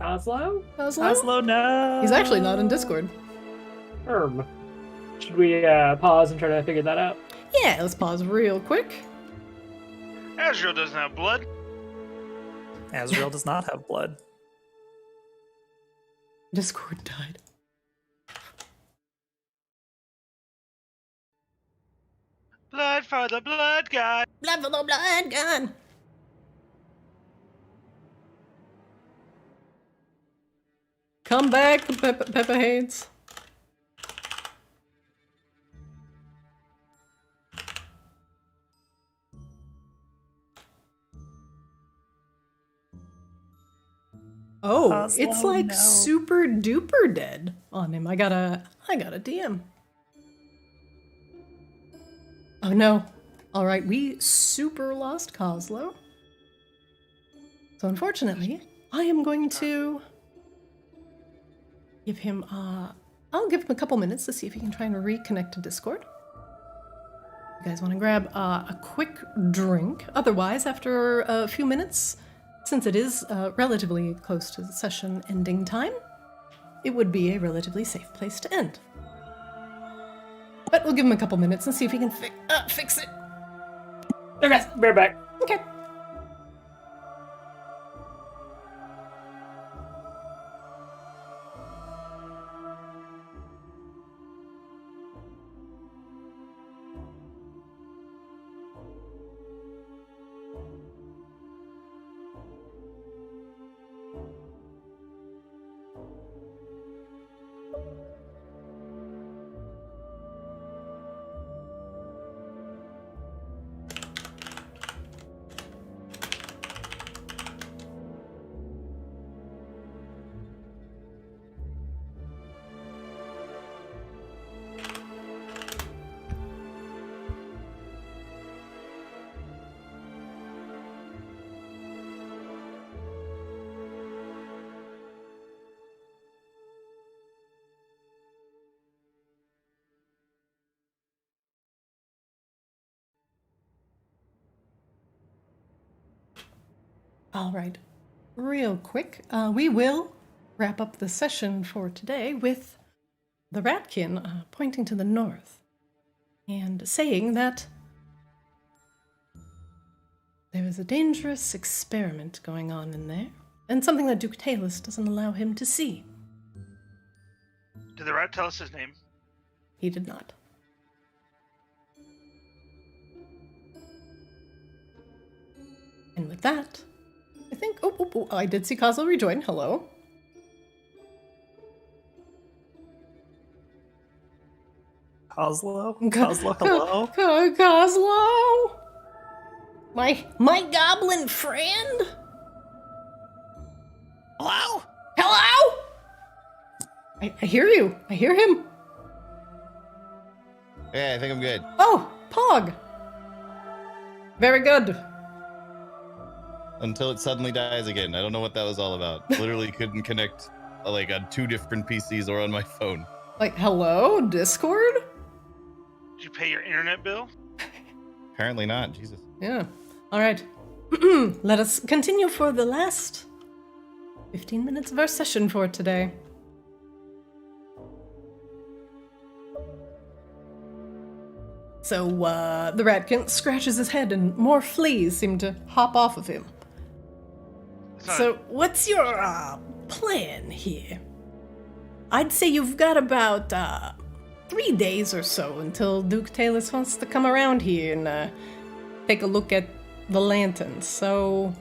Kozlo?
Kozlo, no!
He's actually not in Discord.
Should we pause and try to figure that out?
Yeah, let's pause real quick.
Azrael doesn't have blood.
Azrael does not have blood.
Discord died.
Blood for the blood god.
Blood for the blood god. Come back, Peppa Haynes. Oh,
Kozlo,
it's like
no.
super duper dead on him. I got a DM. Oh no. All right, we super lost Kozlo. So unfortunately, I am going to give him I'll give him a couple minutes to see if he can try and reconnect to Discord. You guys want to grab a quick drink? Otherwise, after a few minutes, since it is relatively close to the session ending time, it would be a relatively safe place to end. But we'll give him a couple minutes and see if he can fix it.
Okay, bear back.
Okay. All right, real quick, we will wrap up the session for today with the ratkin pointing to the north and saying that there is a dangerous experiment going on in there, and something that Duke Talus doesn't allow him to see.
Did the rat tell us his name?
He did not. And with that, I think... Oh, I did see Kozlo rejoin. Hello.
Kozlo? Kozlo, hello?
Kozlo! My goblin friend?
Hello?
Hello? I hear you. I hear him.
Yeah, I think I'm good.
Oh, Pog. Very good.
Until it suddenly dies again. I don't know what that was all about. Literally couldn't connect like on 2 different PCs or on my phone.
Like, hello, Discord?
Did you pay your internet bill?
Apparently not. Jesus.
Yeah. All right. Let us continue for the last 15 minutes of our session for today. So, the ratkin scratches his head and more fleas seem to hop off of him. So, what's your, plan here? I'd say you've got about, 3 days or so until Duke Talus wants to come around here and, take a look at the lanterns. So,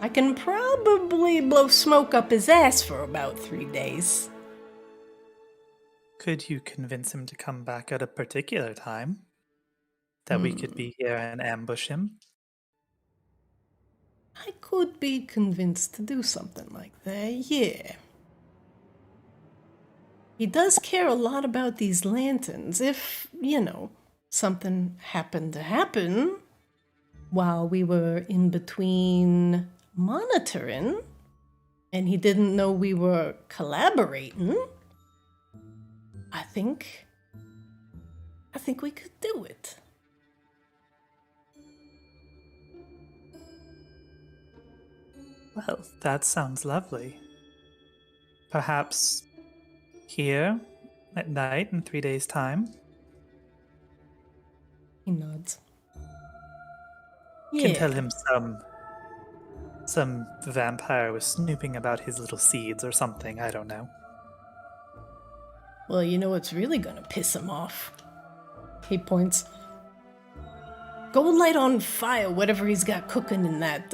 I can probably blow smoke up his ass for about 3 days.
Could you convince him to come back at a particular time? That we could be here and ambush him?
I could be convinced to do something like that, yeah. He does care a lot about these lanterns. If, something happened to happen while we were in between monitoring, and he didn't know we were collaborating, I think we could do it.
Well, that sounds lovely. Perhaps here at night in 3 days' time?
He nods.
Can tell him some vampire was snooping about his little seeds or something, I don't know.
Well, you know what's really gonna piss him off? He points. Go light on fire whatever he's got cooking in that,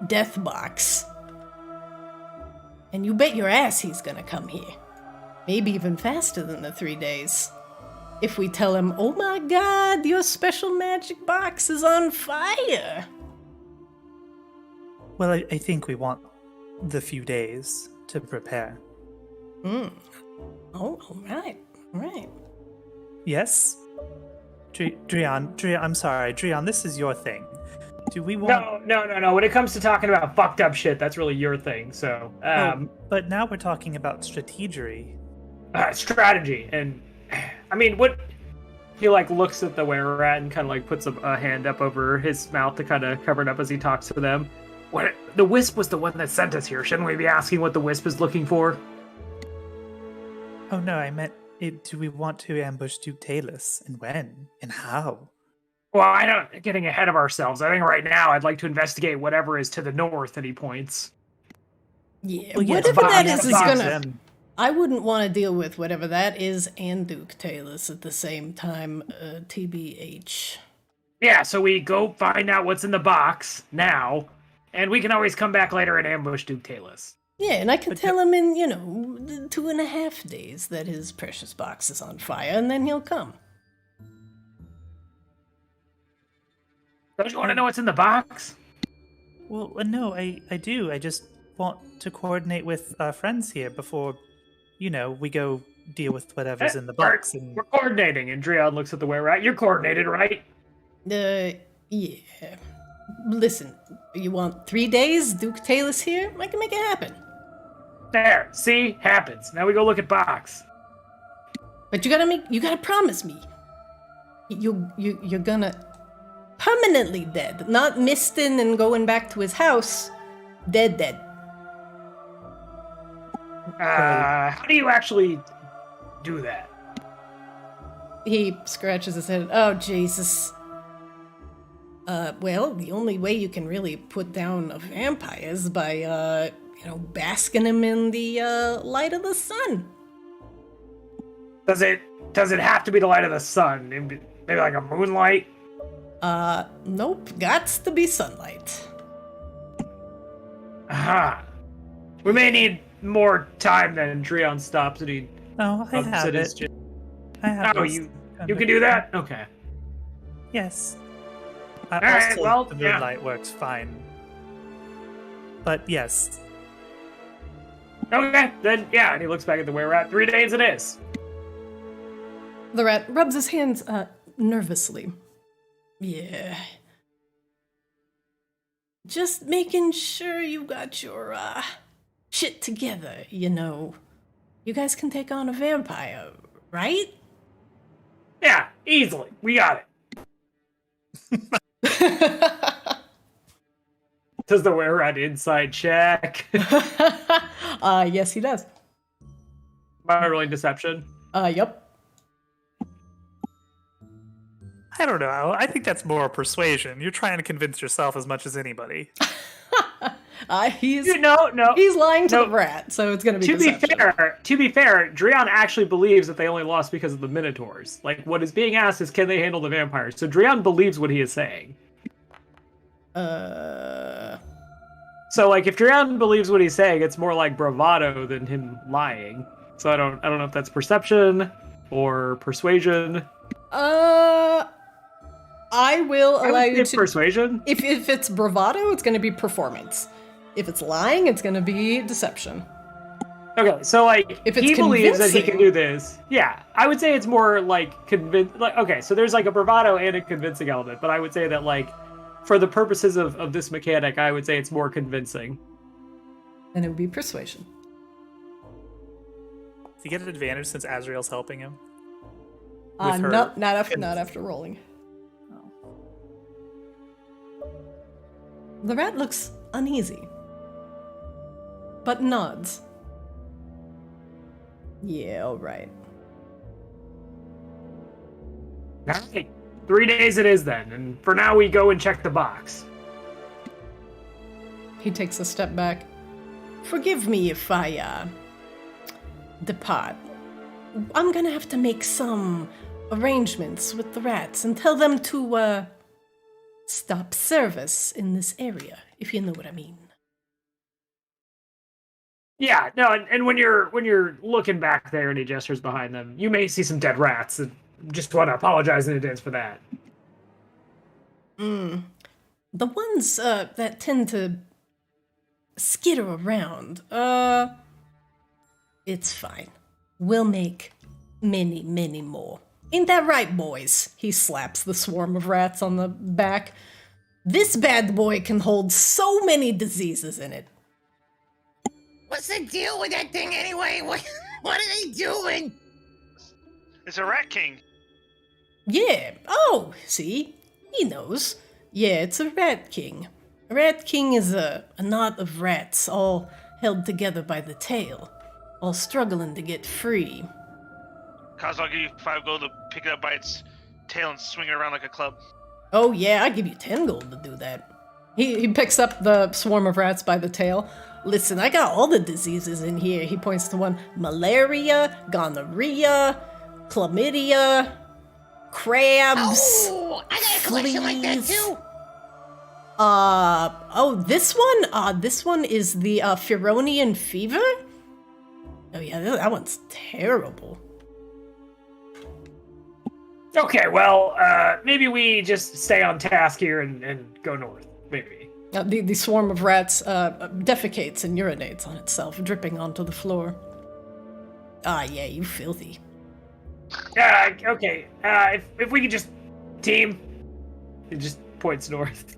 death box. And you bet your ass he's gonna come here. Maybe even faster than the 3 days. If we tell him, oh my god, your special magic box is on fire.
Well, I think we want the few days to prepare.
Oh, all right.
Yes? Drian, I'm sorry, Drian, this is your thing. Do we want...
No. When it comes to talking about fucked up shit, that's really your thing. So,
but now we're talking about strategery.
Strategy, and I mean, what he looks at the were-rat and kind of puts a hand up over his mouth to kind of cover it up as he talks to them. What the wisp was the one that sent us here. Shouldn't we be asking what the wisp is looking for?
Oh no, I meant, do we want to ambush Duke Talus, and when, and how?
Well, I don't getting ahead of ourselves. I think right now I'd like to investigate whatever is to the north. And he points.
Yeah,
well, yes,
whatever that is gonna.
them.
I wouldn't want to deal with whatever that is and Duke Talus at the same time, TBH.
Yeah, so we go find out what's in the box now, and we can always come back later and ambush Duke Talus.
Yeah, and I can tell him in, 2.5 days that his precious box is on fire, and then he'll come.
Don't you want to know what's in the box?
Well, no, I do. I just want to coordinate with our friends here before, we go deal with whatever's in the box.
We're coordinating, and Dreon looks at the were-rat. You're coordinated, right?
Yeah. Listen, you want 3 days, Duke Talus here? I can make it happen.
There, see? Happens. Now we go look at box.
But you gotta promise me. You're gonna permanently dead, not misting and going back to his house. Dead.
How do you actually do that?
He scratches his head. Oh, Jesus. Well, the only way you can really put down a vampire is by, basking him in the, light of the sun.
Does it have to be the light of the sun? Maybe like a moonlight?
Nope. Gots to be sunlight.
Aha. We may need more time then. Dreon stops and he
No, I have
his
it.
chin.
I have
Oh,
this
you
under
can do that? Okay.
Yes.
right,
Also,
well,
the
yeah.
moonlight works fine. But yes.
Okay, then yeah, and he looks back at the where we're at. 3 days it is.
The rat rubs his hands, nervously. Yeah. Just making sure you got your, shit together, you know. You guys can take on a vampire, right?
Yeah, easily. We got it. Does the where we're at inside check?
Yes, he does.
Am I rolling deception?
Yep.
I don't know. I think that's more persuasion. You're trying to convince yourself as much as anybody.
He's
No.
he's lying to
No.
the rat, so it's gonna be
To
deception.
be fair, Dreon actually believes that they only lost because of the Minotaurs. Like, what is being asked is, can they handle the vampires? So Dreon believes what he is saying. So, like, if Dreon believes what he's saying, it's more like bravado than him lying. So I don't know if that's perception or persuasion.
I will allow
I would
you
say
to.
persuasion.
If it's bravado, it's gonna be performance. If it's lying, it's gonna be deception.
Okay, so like
If it's
he believes that he can
convincing-
do this. Yeah, I would say it's more like convince. Like, okay, so there's like a bravado and a convincing element, but I would say that like for the purposes of this mechanic, I would say it's more convincing.
Then it would be persuasion.
Does he get an advantage since Azrael's helping him? With her
Not after rolling. The rat looks uneasy, but nods. Yeah, all right.
All right, 3 days it is then, and for now we go and check the box.
He takes a step back. Forgive me if I, depart. I'm gonna have to make some arrangements with the rats and tell them to, stop service in this area, if you know what I mean.
Yeah, no, and when you're looking back there and he gestures behind them, you may see some dead rats. And just want to apologize in advance for that.
The ones, that tend to skitter around, it's fine. We'll make many, many more. Ain't that right, boys? He slaps the swarm of rats on the back. This bad boy can hold so many diseases in it.
What's the deal with that thing anyway? What are they doing?
It's a rat king.
Yeah. Oh, see? He knows. Yeah, it's a rat king. A rat king is a knot of rats all held together by the tail, all struggling to get free.
Cause I'll give you 5 gold to pick it up by its tail and swing it around like a club.
Oh yeah, I give you 10 gold to do that. He picks up the swarm of rats by the tail. Listen, I got all the diseases in here. He points to one. Malaria, gonorrhea, chlamydia, crabs.
Oh, I got a collection like that
fleas.
too.
This one is the Furonian fever? Oh yeah, that one's terrible.
Okay, well, maybe we just stay on task here and go north, maybe.
The swarm of rats defecates and urinates on itself, dripping onto the floor. Ah, yeah, you filthy.
Okay, if we could just team, it just points north.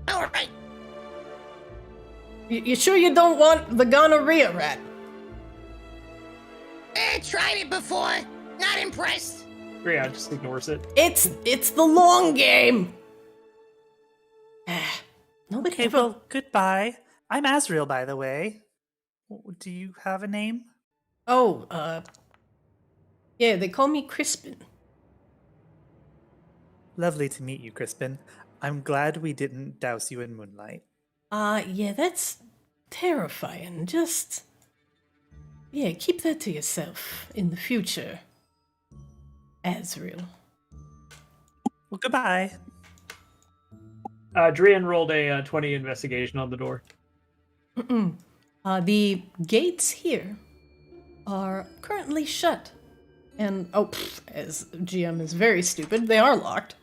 All right.
You sure you don't want the gonorrhea rat?
Tried it before. Not impressed.
Yeah, just ignores it.
It's the long game. Nobody
Okay,
ever.
well, goodbye. I'm Azrael, by the way. Do you have a name?
Oh, Yeah, they call me Crispin.
Lovely to meet you, Crispin. I'm glad we didn't douse you in moonlight.
Yeah, that's terrifying. Just, yeah, keep that to yourself in the future, Azrael.
Well, goodbye.
Drian rolled a 20 investigation on the door.
The gates here are currently shut. And, as GM is very stupid, they are locked.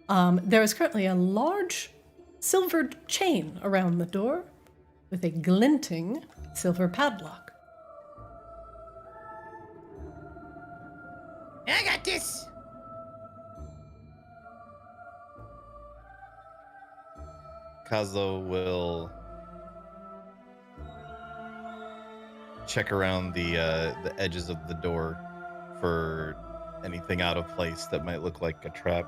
There is currently a large silvered chain around the door with a glinting silver padlock.
I got this.
Kozlo will check around the edges of the door for anything out of place that might look like a trap.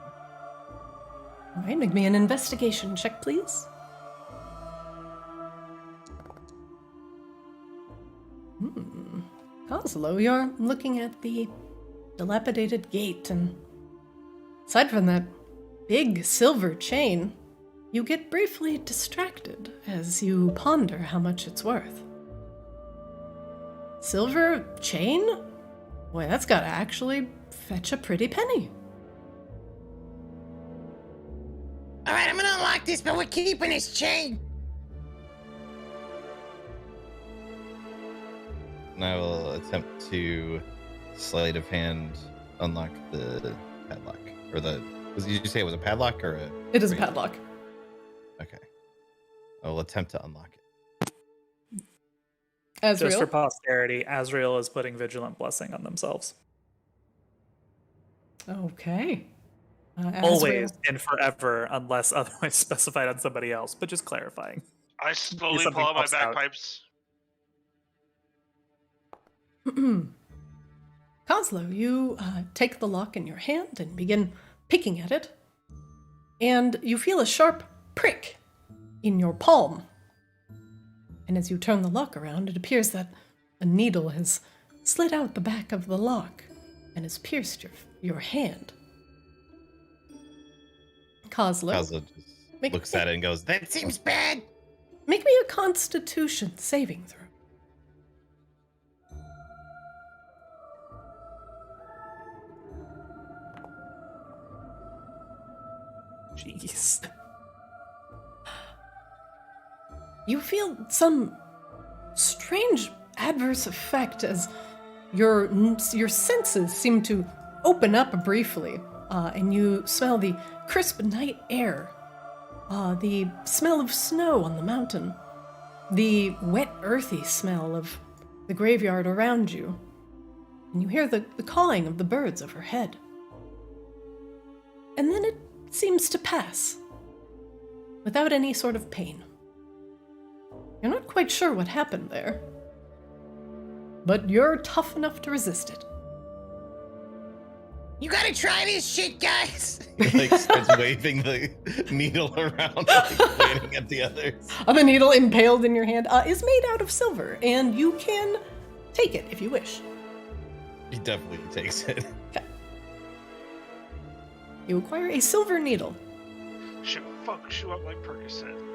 All right, make me an investigation check, please. Kozlo, you're looking at the dilapidated gate, and aside from that big silver chain, you get briefly distracted as you ponder how much it's worth. Silver chain? Boy, that's gotta actually fetch a pretty penny.
All right, I'm gonna unlock this, but we're keeping this chain.
And I will attempt to sleight of hand unlock the padlock. Or the... Did you say it was a padlock or a...
It is a padlock.
Okay. I will attempt to unlock it.
Azrael?
Just for posterity, Azrael is putting Vigilant Blessing on themselves.
Okay. Azrael.
Always and forever, unless otherwise specified on somebody else, but just clarifying.
I slowly
something
pull out my
pops out.
bagpipes.
Kozlo, you take the lock in your hand and begin picking at it, and you feel a sharp prick in your palm. And as you turn the lock around, it appears that a needle has slid out the back of the lock and has pierced your hand. Kozlo,
Kozlo just looks at it and goes,
That seems bad.
make me a Constitution saving throw.
Jeez.
You feel some strange adverse effect as your senses seem to open up briefly, and you smell the crisp night air, the smell of snow on the mountain, the wet, earthy smell of the graveyard around you, and you hear the cawing of the birds overhead. And then it seems to pass, without any sort of pain. You're not quite sure what happened there, but you're tough enough to resist it.
You gotta try this shit, guys.
like starts waving the needle around, like pointing at the others.
The needle impaled in your hand is made out of silver, and you can take it if you wish.
He definitely takes it.
Okay. You acquire a silver needle.
Shoot up my Percocet.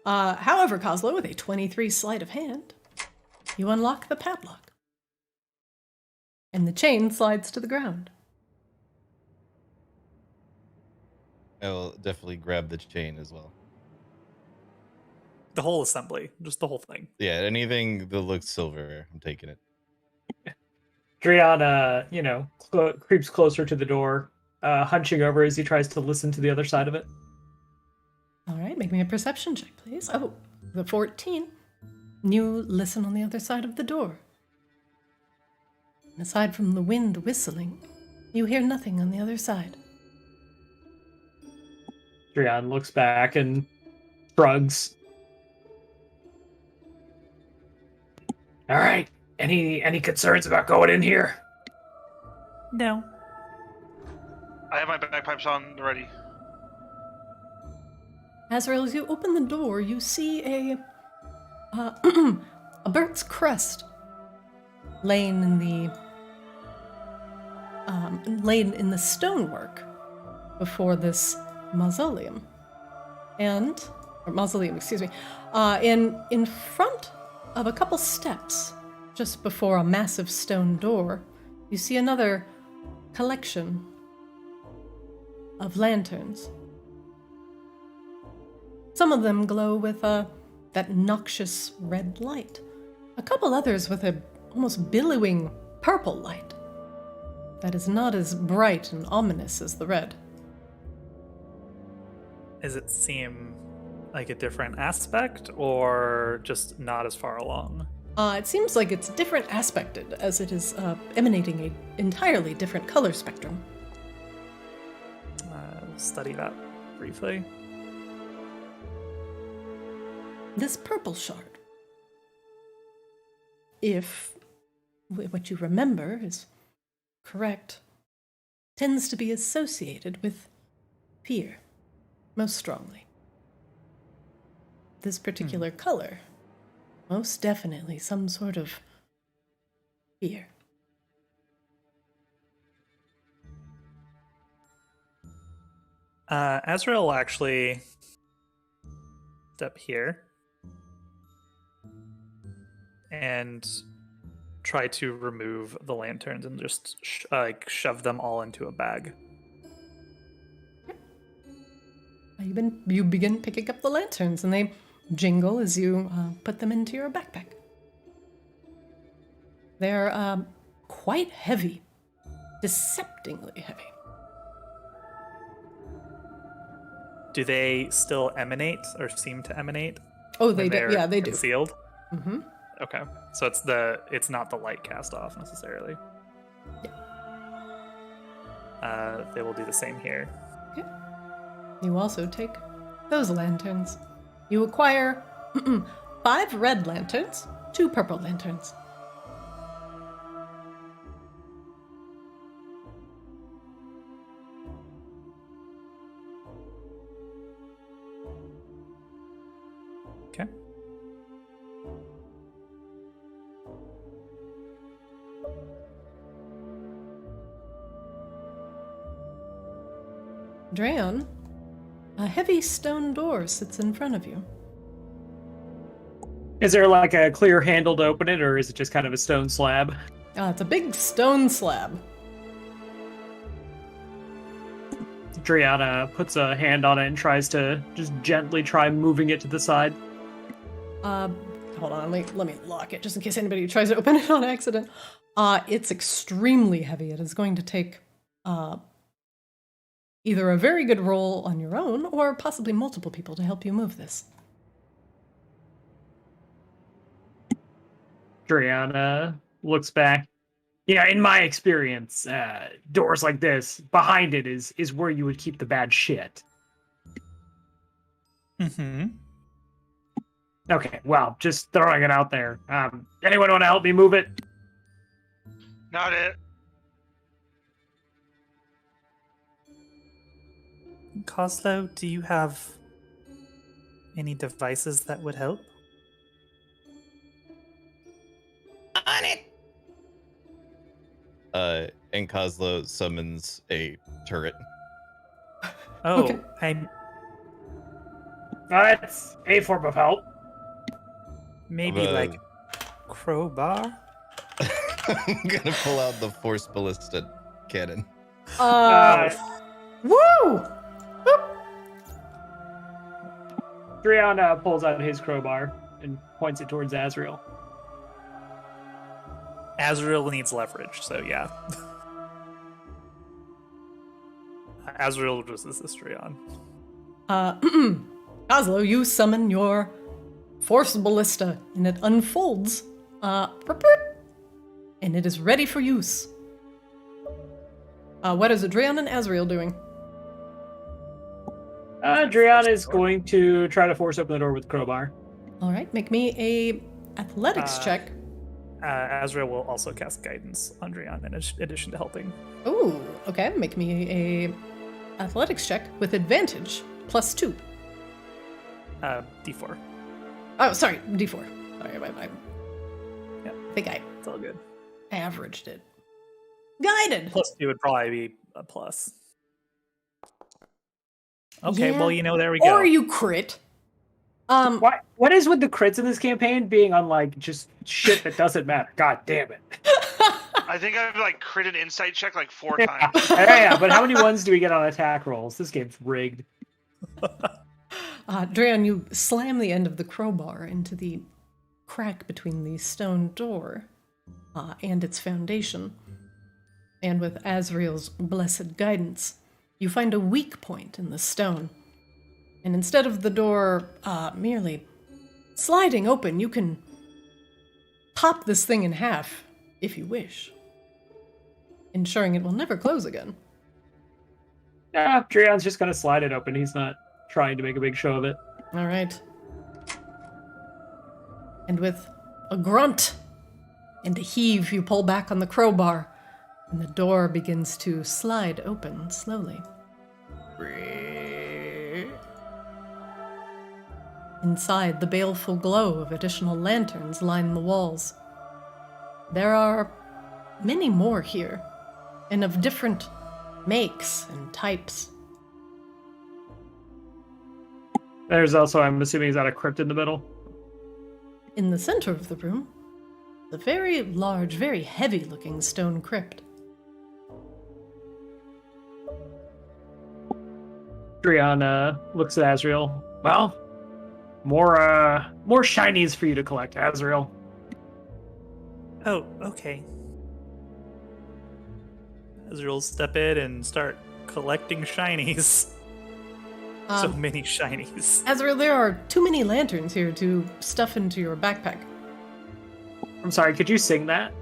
However, Kozlo, with a 23 sleight of hand, you unlock the padlock. And the chain slides to the ground.
I will definitely grab the chain as well.
The whole assembly, just the whole thing.
Yeah, anything that looks silver, I'm taking it.
Drian, creeps closer to the door, hunching over as he tries to listen to the other side of it.
All right, make me a perception check, please. Oh, the 14. You listen on the other side of the door. And aside from the wind whistling, you hear nothing on the other side.
Drian looks back and shrugs. All right. Any concerns about going in here?
No.
I have my bagpipes on ready.
Azrael, as you open the door, you see a bird's crest laying in the stonework before this mausoleum. Excuse me. In front of a couple steps, just before a massive stone door, you see another collection of lanterns. Some of them glow with that noxious red light. A couple others with a almost billowing purple light that is not as bright and ominous as the red.
Does it seem like a different aspect, or just not as far along?
It seems like it's different aspected, as it is emanating an entirely different color spectrum.
We'll study that briefly.
This purple shard, if what you remember is correct, tends to be associated with fear most strongly. This particular color, most definitely some sort of fear.
Azrael will actually step here and try to remove the lanterns and just shove them all into a bag.
You begin picking up the lanterns, and they jingle as you put them into your backpack. They're quite heavy, deceptively heavy.
Do they still emanate or seem to emanate?
Oh, they
when
do.
they're
Yeah, they do.
Concealed?
Mm-hmm.
Okay, so it's not the light cast off necessarily.
Yeah.
They will do the same here.
Okay. You also take those lanterns. You acquire 5 red lanterns, 2 purple lanterns.
Okay.
Drayon, a heavy stone door sits in front of you.
Is there like a clear handle to open it, or is it just kind of a stone slab?
It's a big stone slab.
Driana puts a hand on it and tries to just gently try moving it to the side.
Hold on, let me lock it just in case anybody tries to open it on accident. It's extremely heavy. It is going to take either a very good roll on your own or possibly multiple people to help you move this.
Driana looks back. Yeah, in my experience, doors like this, behind it is where you would keep the bad shit.
Mm-hmm.
Okay, well, just throwing it out there. Anyone want to help me move it?
Not it.
Coslow, do you have any devices that would help?
On it.
And Coslow summons a turret.
Oh,
Okay.
That's a form of help.
Maybe like crowbar?
I'm gonna pull out the force ballista cannon.
Woo!
Driana pulls out his crowbar and points it towards Azrael.
Azrael needs leverage, so yeah. Azrael will just assist Rion.
Oslo, you summon your force ballista, and it unfolds, and it is ready for use. What is Adrian and Azrael doing?
Driana is going to try to force open the door with crowbar.
All right, make me a athletics check.
Azrael will also cast guidance on Rion in addition to helping.
Ooh, okay. Make me a athletics check with advantage, +2.
D4.
Oh, sorry, D4. Sorry, I
Yeah.
think
It's all good.
averaged it. Guided.
+2 would probably be a plus. Okay,
Yeah.
well, there we go.
Or you crit.
What is with the crits in this campaign being on like just shit that doesn't matter? God damn it.
I think I've like crit an insight check like 4 times.
Yeah, but how many ones do we get on attack rolls? This game's rigged.
Dreon, you slam the end of the crowbar into the crack between the stone door and its foundation. And with Azrael's blessed guidance, you find a weak point in the stone. And instead of the door merely sliding open, you can pop this thing in half, if you wish, ensuring it will never close again.
Yeah, Dreon's just gonna slide it open. He's not trying to make a big show of it.
All right. And with a grunt and a heave, you pull back on the crowbar, and the door begins to slide open slowly. Inside, the baleful glow of additional lanterns line the walls. There are many more here, and of different makes and types.
There's also, I'm assuming, is that a crypt in the middle?
In the center of the room, a very large, very heavy-looking stone crypt.
Dreon looks at Azrael. Well, more shinies for you to collect, Azrael.
Oh, okay. Azrael step in and start collecting shinies. So many shinies.
Azrael, there are too many lanterns here to stuff into your backpack.
I'm sorry, could you sing that?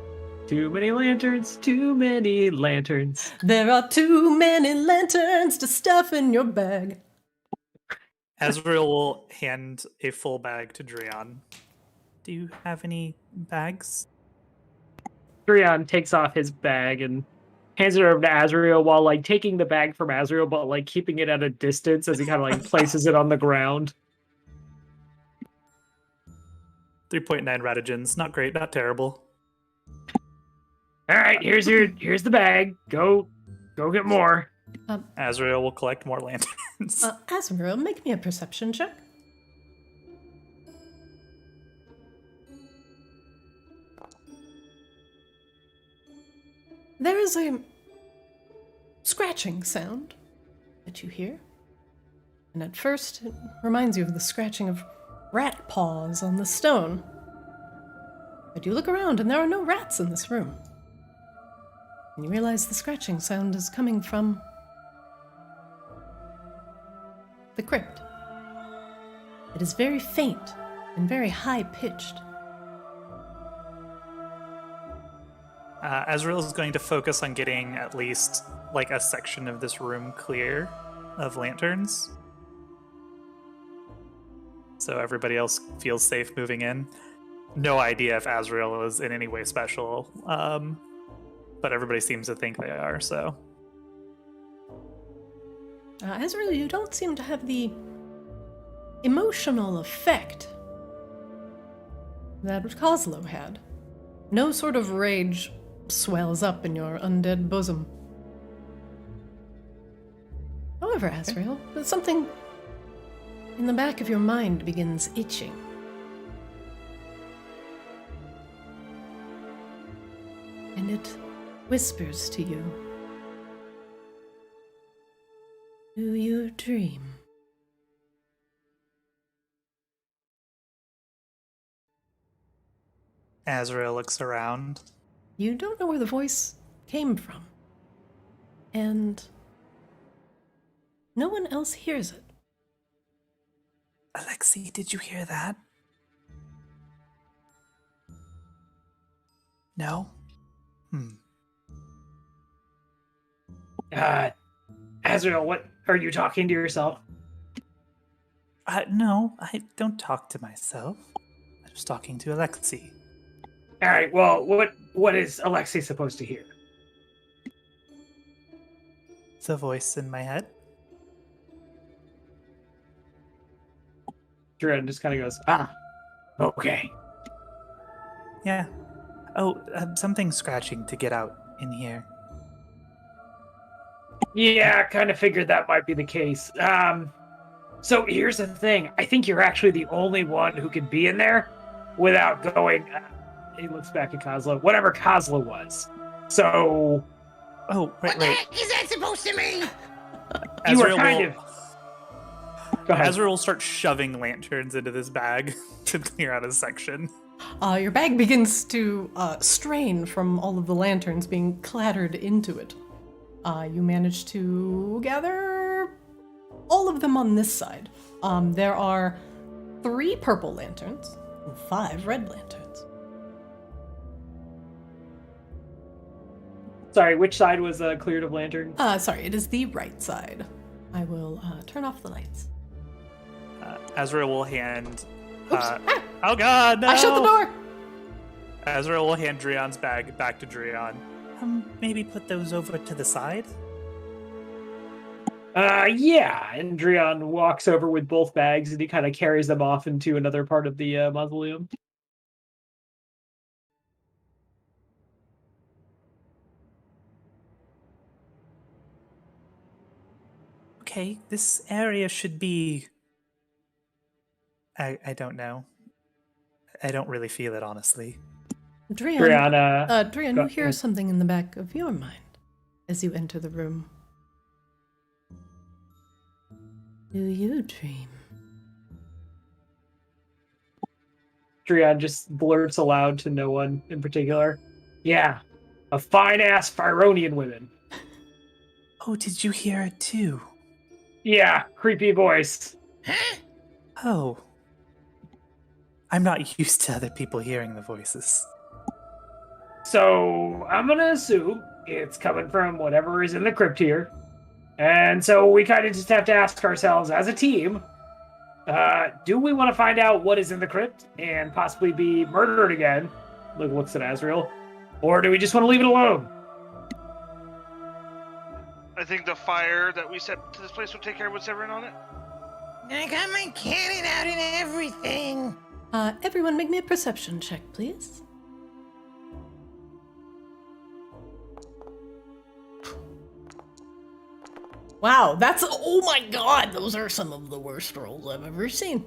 Too many lanterns, too many lanterns.
There are too many lanterns to stuff in your bag.
Azrael will hand a full bag to Dreon. Do you have any bags?
Dreon takes off his bag and hands it over to Azrael while like taking the bag from Azrael, but like keeping it at a distance as he kind of like places it on the ground.
3.9 ratagens. Not great, not terrible.
All right, here's the bag. Go get more.
Azrael will collect more lanterns.
Azrael, make me a perception check. There is a scratching sound that you hear. And at first, it reminds you of the scratching of rat paws on the stone. But you look around and there are no rats in this room. And you realize the scratching sound is coming from the crypt. It is very faint and very high-pitched.
Azrael is going to focus on getting at least like a section of this room clear of lanterns, so everybody else feels safe moving in. No idea if Azrael is in any way special, but everybody seems to think they are, so.
Azrael, you don't seem to have the emotional effect that Kozlo had. No sort of rage swells up in your undead bosom. However, Azrael, something in the back of your mind begins itching. And it whispers to you, "Do you dream?"
Azrael looks around.
You don't know where the voice came from. And no one else hears it.
Alexei, did you hear that? No?
Azrael, what are you talking to yourself?
No, I don't talk to myself. I was talking to Alexei.
All right, well, what is Alexei supposed to hear?
The voice in my head.
Dread just kind of goes, okay.
Yeah. Oh, something scratching to get out in here.
Yeah, kind of figured that might be the case. So here's the thing. I think you're actually the only one who can be in there without going... he looks back at Kozlo. Whatever Kozlo was. So...
Oh,
What the heck is that supposed to mean?
You were
Azrael
kind
will-
of... Go ahead.
Azrael will start shoving lanterns into this bag to clear out a section.
Your bag begins to strain from all of the lanterns being clattered into it. You manage to gather all of them on this side. There are 3 purple lanterns and 5 red lanterns.
Sorry, which side was cleared of lantern?
Sorry, it is the right side. I will turn off the lights.
Azrael will hand...
Oops.
oh god, no!
I shut the door!
Azrael will hand Drion's bag back to Drion. Maybe put those over to the side?
Yeah. And Drion walks over with both bags and he kind of carries them off into another part of the mausoleum.
Okay, this area should be... I don't know. I don't really feel it, honestly.
Drion,
Drion,
you hear something in the back of your mind as you enter the room. Do you dream?
Drion just blurts aloud to no one in particular. Yeah, a fine-ass Phyronian women.
Oh, did you hear it too?
Yeah, creepy voice.
Oh. I'm not used to other people hearing the voices.
So, I'm gonna assume it's coming from whatever is in the crypt here. And so we kind of just have to ask ourselves as a team, do we want to find out what is in the crypt and possibly be murdered again? Looks at Azrael. Or do we just want to leave it alone?
I think the fire that we set to this place will take care of whatever in on it.
I got my cannon out and everything.
Everyone make me a perception check, please. Wow, that's... Oh my god, those are some of the worst rolls I've ever seen.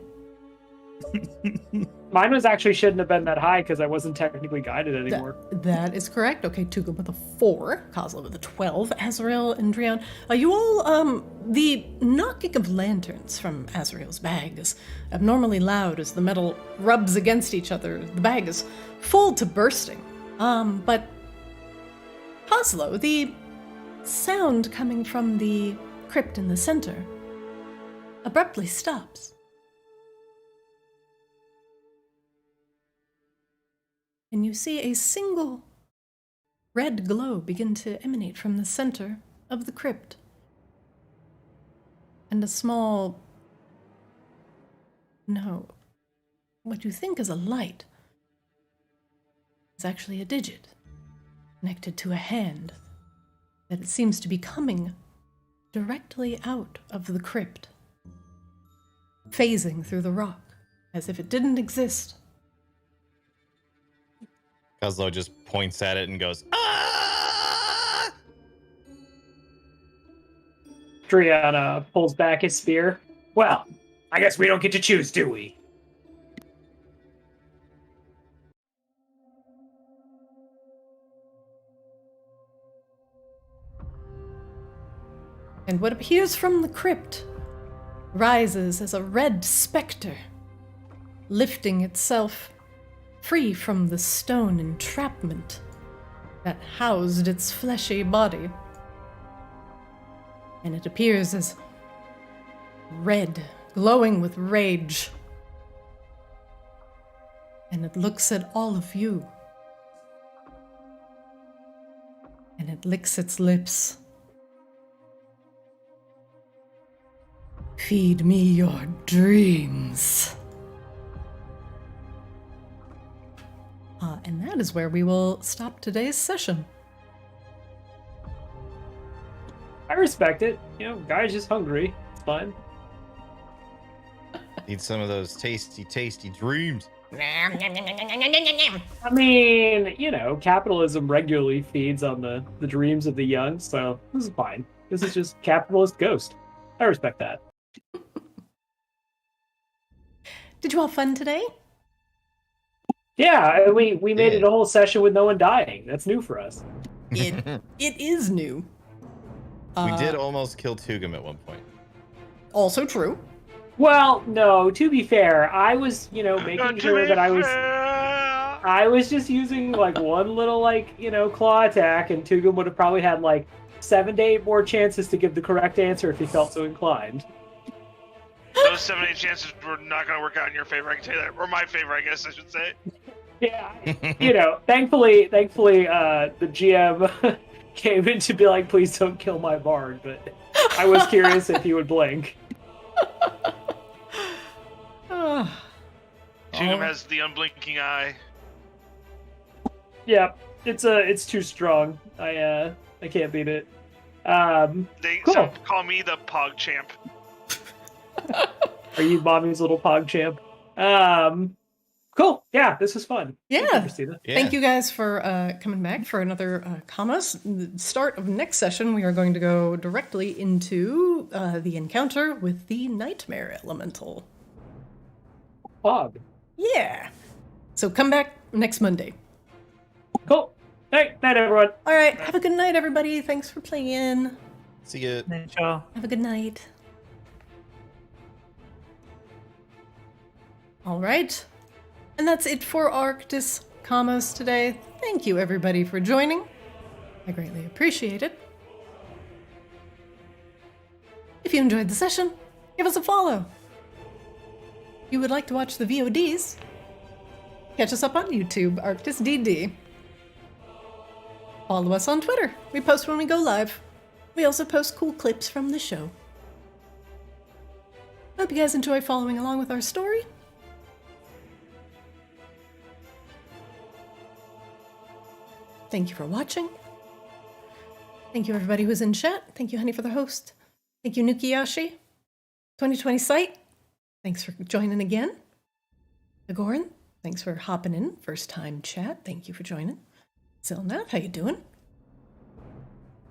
Mine was actually shouldn't have been that high because I wasn't technically guided anymore.
That is correct. Okay, Tuga with a 4, Kozlo with a 12, Azrael and Drion. You all, the knocking of lanterns from Azrael's bag is abnormally loud as the metal rubs against each other. The bag is full to bursting. But Kozlo, the sound coming from the crypt in the center abruptly stops. And you see a single red glow begin to emanate from the center of the crypt. And a small... No. What you think is a light is actually a digit connected to a hand that it seems to be coming directly out of the crypt, phasing through the rock as if it didn't exist.
Kozlo just points at it and goes,
Ah!
Drion pulls back his spear. Well, I guess we don't get to choose, do we?
And what appears from the crypt rises as a red specter, lifting itself free from the stone entrapment that housed its fleshy body. And it appears as red, glowing with rage. And it looks at all of you. And it licks its lips. Feed me your dreams. And that is where we will stop today's session.
I respect it. You know, guy's just hungry. It's fine.
need some of those tasty, tasty dreams.
I mean, you know, capitalism regularly feeds on the dreams of the young, so this is fine. This is just capitalist ghost. I respect that.
Did you have fun today?
Yeah, we made it a whole session with no one dying. That's new for us.
It is new.
We did almost kill Tugum at one point.
Also true.
Well, no, to be fair, I was, you know, making sure that I was just using like one little like, you know, claw attack, and Tugum would have probably had like 7 to 8 more chances to give the correct answer if he felt so inclined.
Those 7 8 chances were not going to work out in your favor. I can tell you that, or my favor, I guess I should say.
Yeah, you know, thankfully, the GM came in to be like, please don't kill my bard, but I was curious if he would blink.
Tugum has the unblinking eye.
Yeah, it's too strong. I can't beat it. Cool.
Some call me the Pog Champ.
Are you mommy's little pog champ? Cool. Yeah, this was fun.
Yeah.
Thank you, Christina.
Yeah.
Thank you guys for coming back for another Kaamos. The start of next session, we are going to go directly into the encounter with the Nightmare Elemental.
Pog.
Yeah. So come back next Monday.
Cool. Hey, night everyone.
All right. Have a good night, everybody. Thanks for playing.
See ya.
Nature.
Have a good night. All right. And that's it for Arctis Kaamos today. Thank you, everybody, for joining. I greatly appreciate it. If you enjoyed the session, give us a follow. If you would like to watch the VODs, catch us up on YouTube, ArctisDD. Follow us on Twitter. We post when we go live. We also post cool clips from the show. Hope you guys enjoy following along with our story. Thank you for watching. Thank you everybody who's in chat. Thank you, Honey, for the host. Thank you, Nukiyashi. 2020 site. Thanks for joining again. Agoran, thanks for hopping in. First time chat. Thank you for joining. Zilnath, how you doing?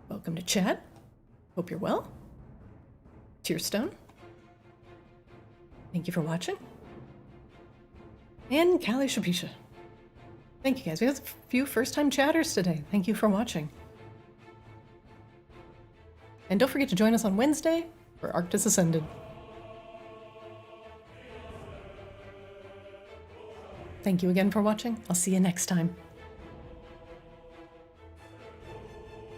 Welcome to chat. Hope you're well. Tearstone. Thank you for watching. And Kali Shapisha. Thank you guys. We have a few first-time chatters today. Thank you for watching. And don't forget to join us on Wednesday for Arctis Ascended. Thank you again for watching. I'll see you next time.